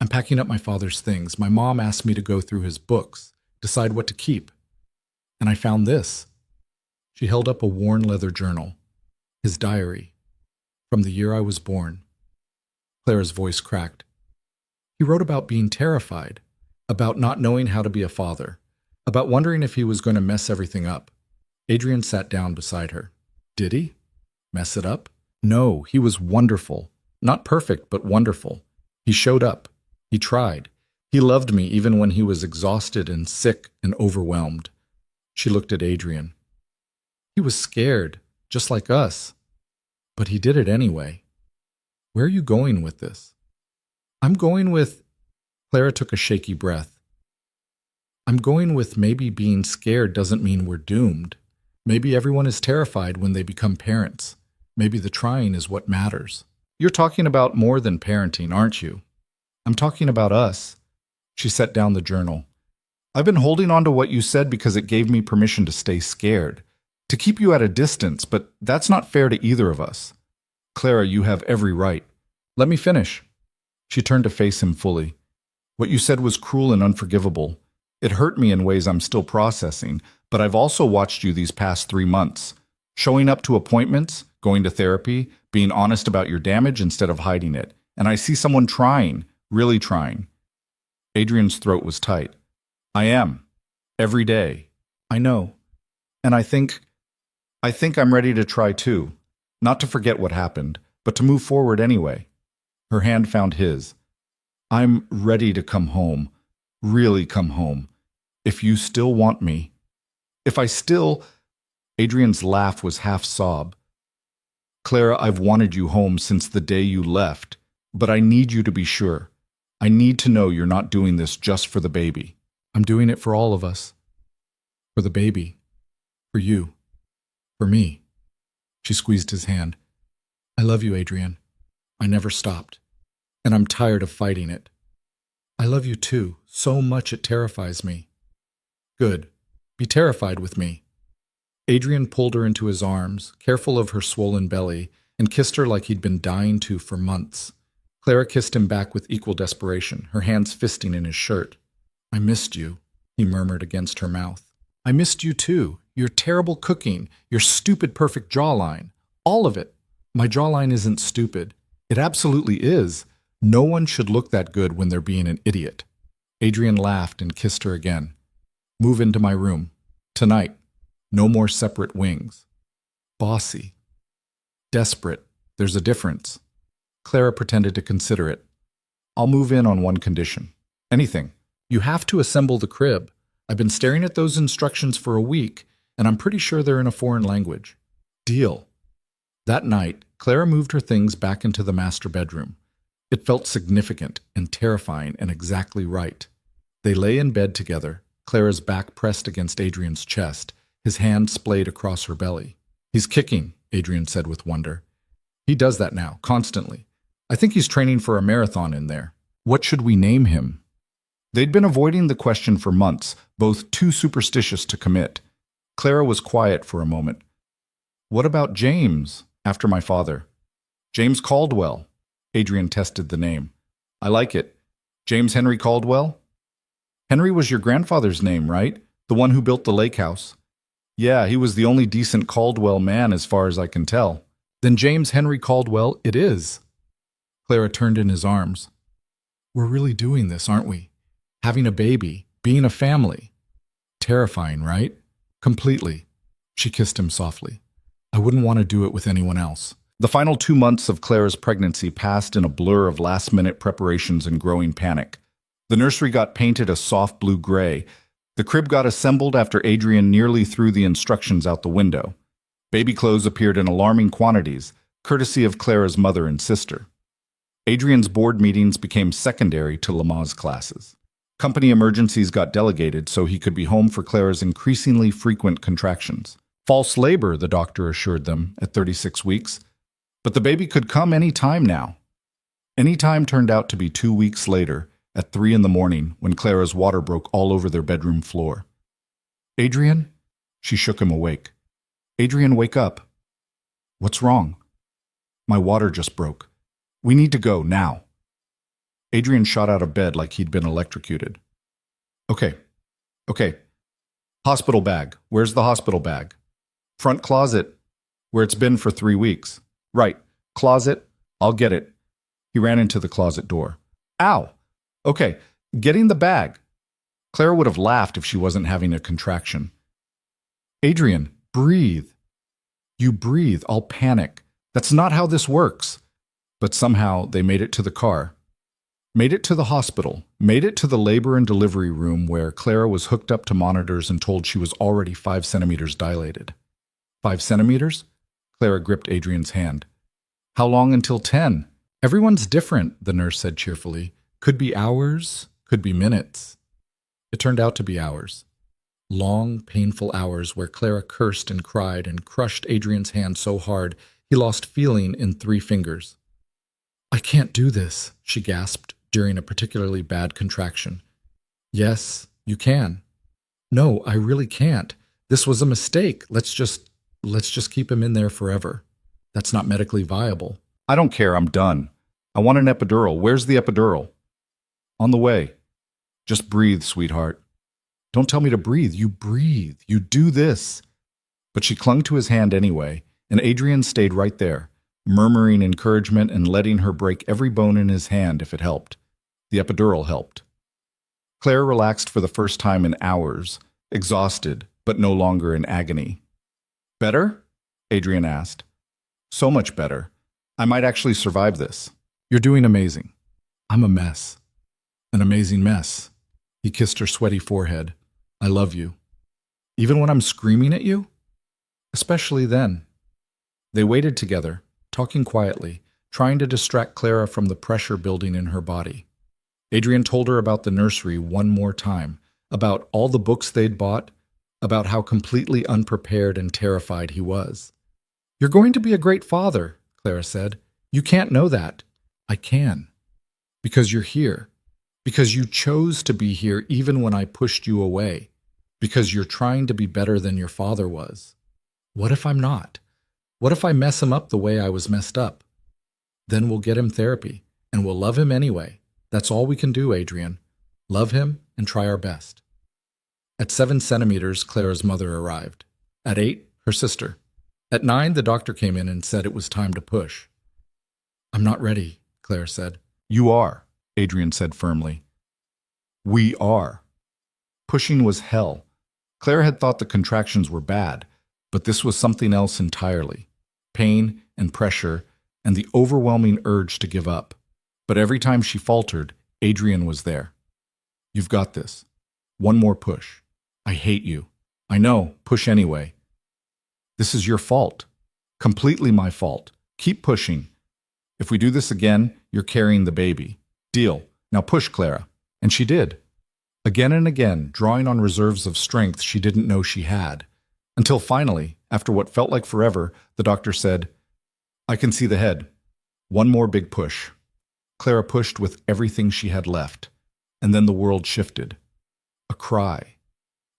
"I'm packing up my father's things. My mom asked me to go through his books, decide what to keep. And I found this." She held up a worn leather journal. His diary. From the year I was born. Clara's voice cracked. He wrote about being terrified, about not knowing how to be a father, about wondering if he was going to mess everything up. Adrian sat down beside her. Did he? Mess it up? No, he was wonderful. Not perfect, but wonderful. He showed up. He tried. He loved me even when he was exhausted and sick and overwhelmed. She looked at Adrian. He was scared, just like us. But he did it anyway. Where are you going with this? I'm going with... Clara took a shaky breath. I'm going with maybe being scared doesn't mean we're doomed. Maybe everyone is terrified when they become parents. Maybe the trying is what matters. You're talking about more than parenting, aren't you? I'm talking about us. She set down the journal. I've been holding on to what you said because it gave me permission to stay scared, to keep you at a distance, but that's not fair to either of us. Clara, you have every right. Let me finish. She turned to face him fully. What you said was cruel and unforgivable. It hurt me in ways I'm still processing, but I've also watched you these past 3 months. Showing up to appointments, going to therapy, being honest about your damage instead of hiding it. And I see someone trying, really trying. Adrian's throat was tight. I am. Every day. I know. And I think I'm ready to try too. Not to forget what happened, but to move forward anyway. Her hand found his. I'm ready to come home. Really come home. If you still want me. If I still... Adrian's laugh was half sob. Clara, I've wanted you home since the day you left, but I need you to be sure. I need to know you're not doing this just for the baby. I'm doing it for all of us. For the baby. For you. For me. She squeezed his hand. I love you, Adrian. I never stopped. And I'm tired of fighting it. I love you too. So much it terrifies me. Good. Be terrified with me. Adrian pulled her into his arms, careful of her swollen belly, and kissed her like he'd been dying to for months. Clara kissed him back with equal desperation, her hands fisting in his shirt. I missed you, he murmured against her mouth. I missed you too. Your terrible cooking, your stupid perfect jawline. All of it. My jawline isn't stupid. It absolutely is. No one should look that good when they're being an idiot. Adrian laughed and kissed her again. Move into my room. Tonight. No more separate wings. Bossy. Desperate. There's a difference. Clara pretended to consider it. I'll move in on one condition. Anything. You have to assemble the crib. I've been staring at those instructions for a week, and I'm pretty sure they're in a foreign language. Deal. That night, Clara moved her things back into the master bedroom. It felt significant and terrifying and exactly right. They lay in bed together, Clara's back pressed against Adrian's chest, his hand splayed across her belly. He's kicking, Adrian said with wonder. He does that now, constantly. I think he's training for a marathon in there. What should we name him? They'd been avoiding the question for months, both too superstitious to commit. Clara was quiet for a moment. What about James, after my father? James Caldwell. Adrian tested the name. I like it. James Henry Caldwell? Henry was your grandfather's name, right? The one who built the lake house. Yeah, he was the only decent Caldwell man as far as I can tell. Then James Henry Caldwell it is. Clara turned in his arms. We're really doing this, aren't we? Having a baby, being a family. Terrifying, right? Completely. She kissed him softly. I wouldn't want to do it with anyone else. The final 2 months of Clara's pregnancy passed in a blur of last-minute preparations and growing panic. The nursery got painted a soft blue-gray. The crib got assembled after Adrian nearly threw the instructions out the window. Baby clothes appeared in alarming quantities, courtesy of Clara's mother and sister. Adrian's board meetings became secondary to Lama's classes. Company emergencies got delegated so he could be home for Clara's increasingly frequent contractions. False labor, the doctor assured them, at 36 weeks. But the baby could come any time now. Any time turned out to be 2 weeks later, at 3 a.m, when Clara's water broke all over their bedroom floor. Adrian? She shook him awake. Adrian, wake up. What's wrong? My water just broke. We need to go, now. Adrian shot out of bed like he'd been electrocuted. Okay. Hospital bag. Where's the hospital bag? Front closet. Where it's been for 3 weeks. Right. Closet. I'll get it. He ran into the closet door. Ow! Okay, getting the bag. Clara would have laughed if she wasn't having a contraction. Adrian, breathe. You breathe, I'll panic. That's not how this works. But somehow they made it to the car. Made it to the hospital. Made it to the labor and delivery room where Clara was hooked up to monitors and told she was already 5 centimeters dilated. 5 centimeters? Clara gripped Adrian's hand. How long until 10? Everyone's different, the nurse said cheerfully. Could be hours, could be minutes. It turned out to be hours. Long, painful hours where Clara cursed and cried and crushed Adrian's hand so hard he lost feeling in 3 fingers. I can't do this, she gasped during a particularly bad contraction. Yes, you can. No, I really can't. This was a mistake. Let's just keep him in there forever. That's not medically viable. I don't care, I'm done. I want an epidural. Where's the epidural? On the way. Just breathe, sweetheart. Don't tell me to breathe. You breathe. You do this. But she clung to his hand anyway, and Adrian stayed right there, murmuring encouragement and letting her break every bone in his hand if it helped. The epidural helped. Claire relaxed for the first time in hours, exhausted, but no longer in agony. Better? Adrian asked. So much better. I might actually survive this. You're doing amazing. I'm a mess. An amazing mess. He kissed her sweaty forehead. I love you. Even when I'm screaming at you? Especially then. They waited together, talking quietly, trying to distract Clara from the pressure building in her body. Adrian told her about the nursery one more time, about all the books they'd bought, about how completely unprepared and terrified he was. You're going to be a great father, Clara said. You can't know that. I can. Because you're here. Because you chose to be here even when I pushed you away. Because you're trying to be better than your father was. What if I'm not? What if I mess him up the way I was messed up? Then we'll get him therapy, and we'll love him anyway. That's all we can do, Adrian. Love him and try our best. At 7 centimeters, Clara's mother arrived. At 8, her sister. At 9, the doctor came in and said it was time to push. I'm not ready, Clara said. You are, Adrian said firmly. We are. Pushing was hell. Clara had thought the contractions were bad, but this was something else entirely. Pain and pressure and the overwhelming urge to give up. But every time she faltered, Adrian was there. You've got this. One more push. I hate you. I know, push anyway. This is your fault. Completely my fault. Keep pushing. If we do this again, you're carrying the baby. Deal. Now push, Clara. And she did. Again and again, drawing on reserves of strength she didn't know she had. Until finally, after what felt like forever, the doctor said, I can see the head. One more big push. Clara pushed with everything she had left. And then the world shifted. A cry.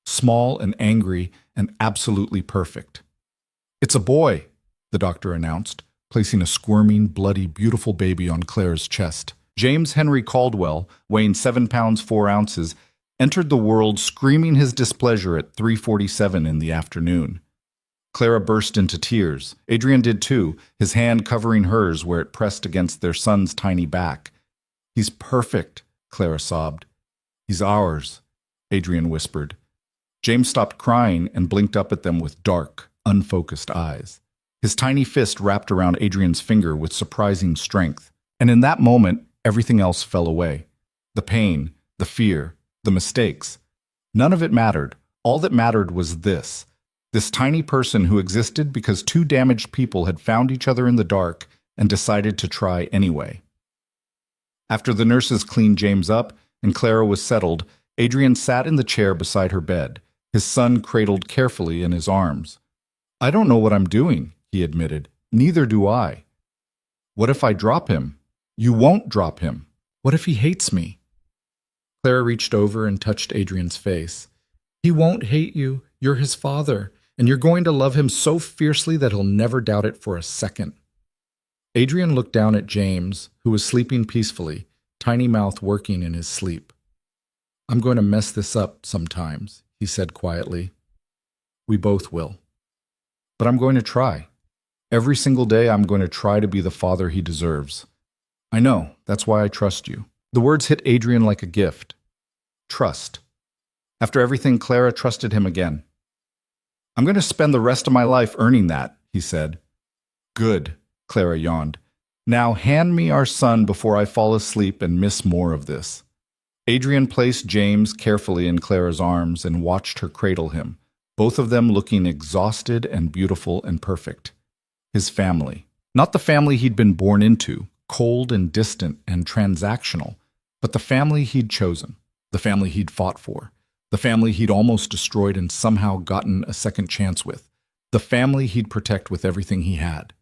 Small and angry and absolutely perfect. It's a boy, the doctor announced, placing a squirming, bloody, beautiful baby on Clara's chest. James Henry Caldwell, weighing 7 pounds 4 ounces, entered the world screaming his displeasure at 3:47 in the afternoon. Clara burst into tears. Adrian did too, his hand covering hers where it pressed against their son's tiny back. He's perfect, Clara sobbed. He's ours, Adrian whispered. James stopped crying and blinked up at them with dark, unfocused eyes. His tiny fist wrapped around Adrian's finger with surprising strength. And in that moment, everything else fell away. The pain, the fear, the mistakes. None of it mattered. All that mattered was this tiny person who existed because 2 damaged people had found each other in the dark and decided to try anyway. After the nurses cleaned James up and Clara was settled, Adrian sat in the chair beside her bed, his son cradled carefully in his arms. I don't know what I'm doing, he admitted. Neither do I. What if I drop him? You won't drop him. What if he hates me? Clara reached over and touched Adrian's face. He won't hate you. You're his father, and you're going to love him so fiercely that he'll never doubt it for a second. Adrian looked down at James, who was sleeping peacefully, tiny mouth working in his sleep. I'm going to mess this up sometimes, he said quietly. We both will. But I'm going to try. Every single day I'm going to try to be the father he deserves. I know, that's why I trust you. The words hit Adrian like a gift. Trust. After everything, Clara trusted him again. I'm going to spend the rest of my life earning that, he said. Good, Clara yawned. Now hand me our son before I fall asleep and miss more of this. Adrian placed James carefully in Clara's arms and watched her cradle him, both of them looking exhausted and beautiful and perfect. His family. Not the family he'd been born into, cold and distant and transactional, but the family he'd chosen, the family he'd fought for, the family he'd almost destroyed and somehow gotten a second chance with, the family he'd protect with everything he had.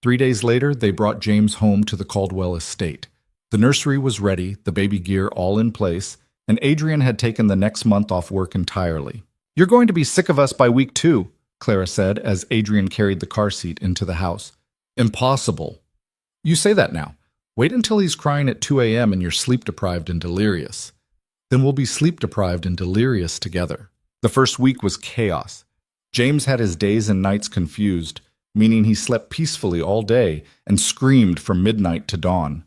3 days later, they brought James home to the Caldwell estate. The nursery was ready, the baby gear all in place, and Adrian had taken the next month off work entirely. You're going to be sick of us by week 2, Clara said as Adrian carried the car seat into the house. Impossible. You say that now. Wait until he's crying at 2 a.m. and you're sleep-deprived and delirious. Then we'll be sleep-deprived and delirious together. The first week was chaos. James had his days and nights confused, meaning he slept peacefully all day and screamed from midnight to dawn.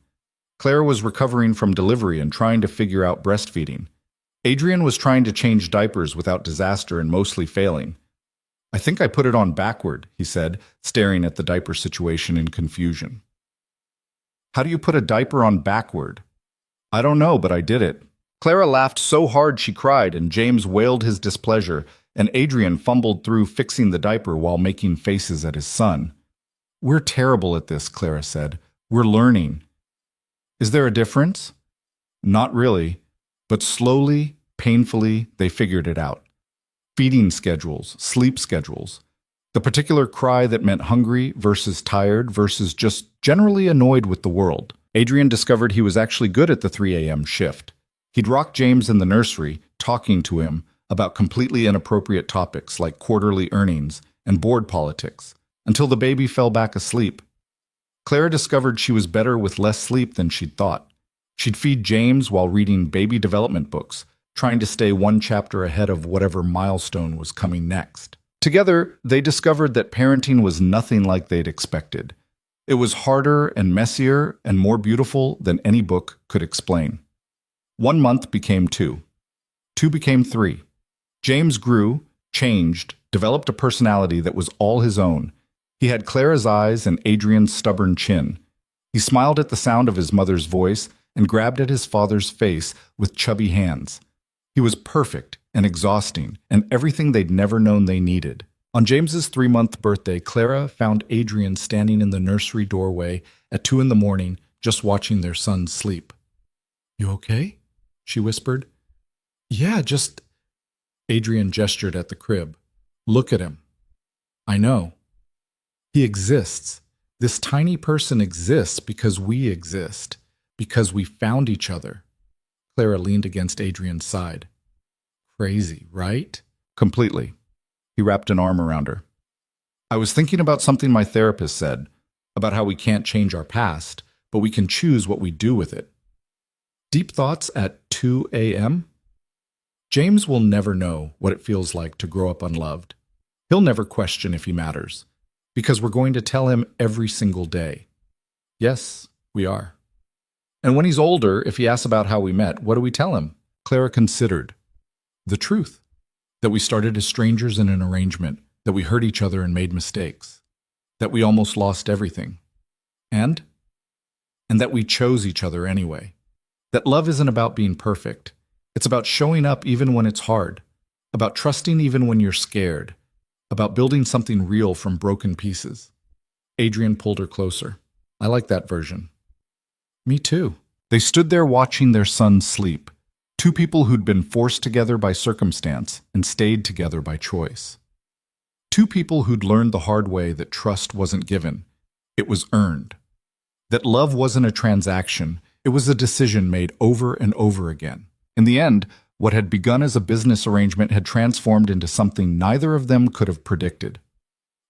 Clara was recovering from delivery and trying to figure out breastfeeding. Adrian was trying to change diapers without disaster and mostly failing. I think I put it on backward, he said, staring at the diaper situation in confusion. How do you put a diaper on backward? I don't know, but I did it. Clara laughed so hard she cried, and James wailed his displeasure, and Adrian fumbled through fixing the diaper while making faces at his son. We're terrible at this, Clara said. We're learning. Is there a difference? Not really, but slowly, painfully, they figured it out. Feeding schedules, sleep schedules. The particular cry that meant hungry versus tired versus just generally annoyed with the world. Adrian discovered he was actually good at the 3 a.m. shift. He'd rock James in the nursery, talking to him about completely inappropriate topics like quarterly earnings and board politics, until the baby fell back asleep. Clara discovered she was better with less sleep than she'd thought. She'd feed James while reading baby development books, trying to stay one chapter ahead of whatever milestone was coming next. Together, they discovered that parenting was nothing like they'd expected. It was harder and messier and more beautiful than any book could explain. 1 month became two. Two became three. James grew, changed, developed a personality that was all his own. He had Clara's eyes and Adrian's stubborn chin. He smiled at the sound of his mother's voice and grabbed at his father's face with chubby hands. He was perfect and exhausting and everything they'd never known they needed. On James's 3-month birthday, Clara found Adrian standing in the nursery doorway at 2 in the morning, just watching their son sleep. "You okay?" she whispered. "Yeah, just—" Adrian gestured at the crib. "Look at him." "I know. He exists. This tiny person exists because we exist, because we found each other." Clara leaned against Adrian's side. "Crazy, right?" "Completely." He wrapped an arm around her. "I was thinking about something my therapist said, about how we can't change our past, but we can choose what we do with it." Deep thoughts at 2 a.m.? James will never know what it feels like to grow up unloved. He'll never question if he matters, because we're going to tell him every single day. Yes, we are. And when he's older, if he asks about how we met, what do we tell him? Clara considered. The truth. That we started as strangers in an arrangement, that we hurt each other and made mistakes, that we almost lost everything. And that we chose each other anyway. That love isn't about being perfect. It's about showing up even when it's hard, about trusting even when you're scared, about building something real from broken pieces. Adrian pulled her closer. "I like that version." "Me too." They stood there watching their son sleep. Two people who'd been forced together by circumstance and stayed together by choice. Two people who'd learned the hard way that trust wasn't given. It was earned. That love wasn't a transaction. It was a decision made over and over again. In the end, what had begun as a business arrangement had transformed into something neither of them could have predicted.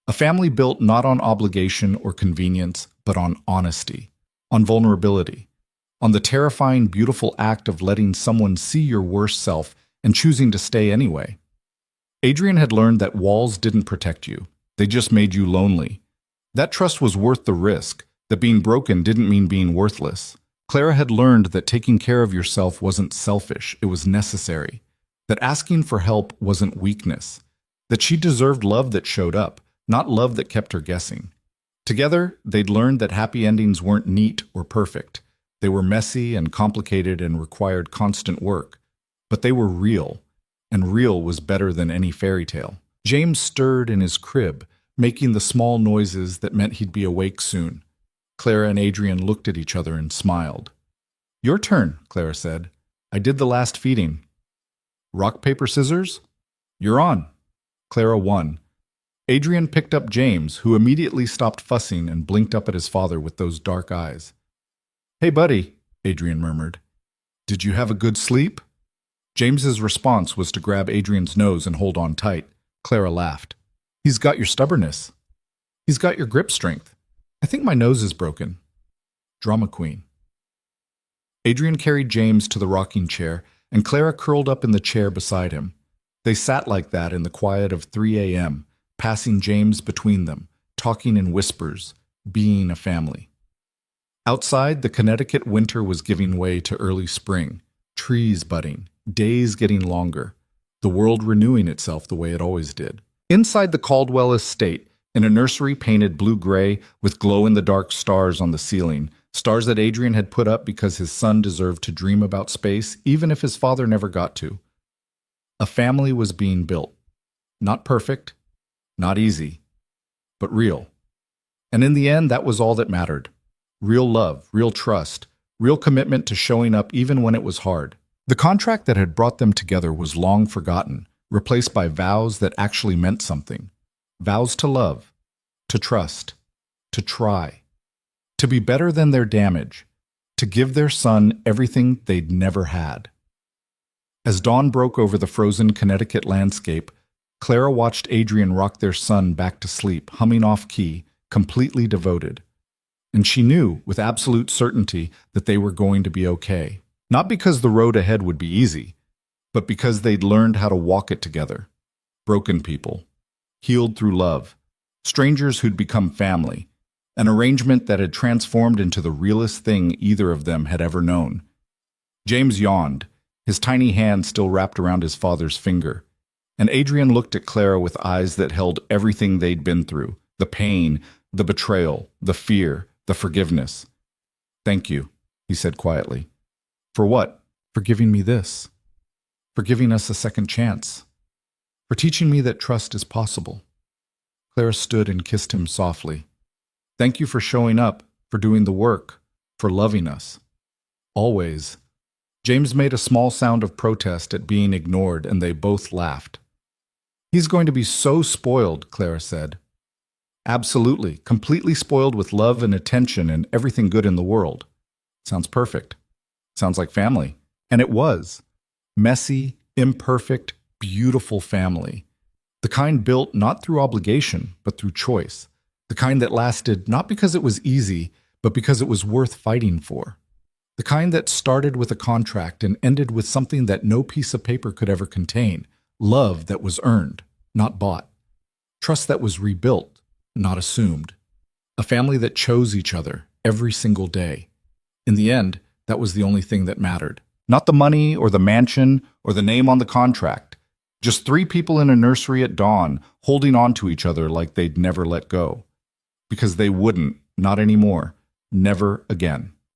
A family built not on obligation or convenience, but on honesty, on vulnerability, on the terrifying, beautiful act of letting someone see your worst self and choosing to stay anyway. Adrian had learned that walls didn't protect you. They just made you lonely. That trust was worth the risk, that being broken didn't mean being worthless. Clara had learned that taking care of yourself wasn't selfish, it was necessary. That asking for help wasn't weakness. That she deserved love that showed up, not love that kept her guessing. Together, they'd learned that happy endings weren't neat or perfect. They were messy and complicated and required constant work. But they were real, and real was better than any fairy tale. James stirred in his crib, making the small noises that meant he'd be awake soon. Clara and Adrian looked at each other and smiled. "Your turn," Clara said. "I did the last feeding." "Rock, paper, scissors?" "You're on." Clara won. Adrian picked up James, who immediately stopped fussing and blinked up at his father with those dark eyes. "Hey, buddy," Adrian murmured. "Did you have a good sleep?" James's response was to grab Adrian's nose and hold on tight. Clara laughed. "He's got your stubbornness. He's got your grip strength. I think my nose is broken." Drama queen. Adrian carried James to the rocking chair, and Clara curled up in the chair beside him. They sat like that in the quiet of 3 a.m., passing James between them, talking in whispers, being a family. Outside, the Connecticut winter was giving way to early spring, trees budding, days getting longer, the world renewing itself the way it always did. Inside the Caldwell estate, in a nursery painted blue-gray with glow-in-the-dark stars on the ceiling, stars that Adrian had put up because his son deserved to dream about space, even if his father never got to. A family was being built. Not perfect, not easy, but real. And in the end, that was all that mattered. Real love, real trust, real commitment to showing up even when it was hard. The contract that had brought them together was long forgotten, replaced by vows that actually meant something. Vows to love, to trust, to try, to be better than their damage, to give their son everything they'd never had. As dawn broke over the frozen Connecticut landscape, Clara watched Adrian rock their son back to sleep, humming off key, completely devoted. And she knew, with absolute certainty, that they were going to be okay. Not because the road ahead would be easy, but because they'd learned how to walk it together. Broken people, healed through love, strangers who'd become family, an arrangement that had transformed into the realest thing either of them had ever known. James yawned, his tiny hand still wrapped around his father's finger, and Adrian looked at Clara with eyes that held everything they'd been through, the pain, the betrayal, the fear, the forgiveness. "Thank you," he said quietly. "For what?" "For giving me this. For giving us a second chance. For teaching me that trust is possible." Clara stood and kissed him softly. "Thank you for showing up, for doing the work, for loving us. Always." James made a small sound of protest at being ignored, and they both laughed. "He's going to be so spoiled," Clara said. "Absolutely, completely spoiled with love and attention and everything good in the world." "Sounds perfect. Sounds like family." And it was. Messy, imperfect, beautiful family. The kind built not through obligation, but through choice. The kind that lasted not because it was easy, but because it was worth fighting for. The kind that started with a contract and ended with something that no piece of paper could ever contain. Love that was earned, not bought. Trust that was rebuilt, not assumed. A family that chose each other every single day. In the end, that was the only thing that mattered. Not the money or the mansion or the name on the contract. Just three people in a nursery at dawn, holding on to each other like they'd never let go. Because they wouldn't, not anymore, never again.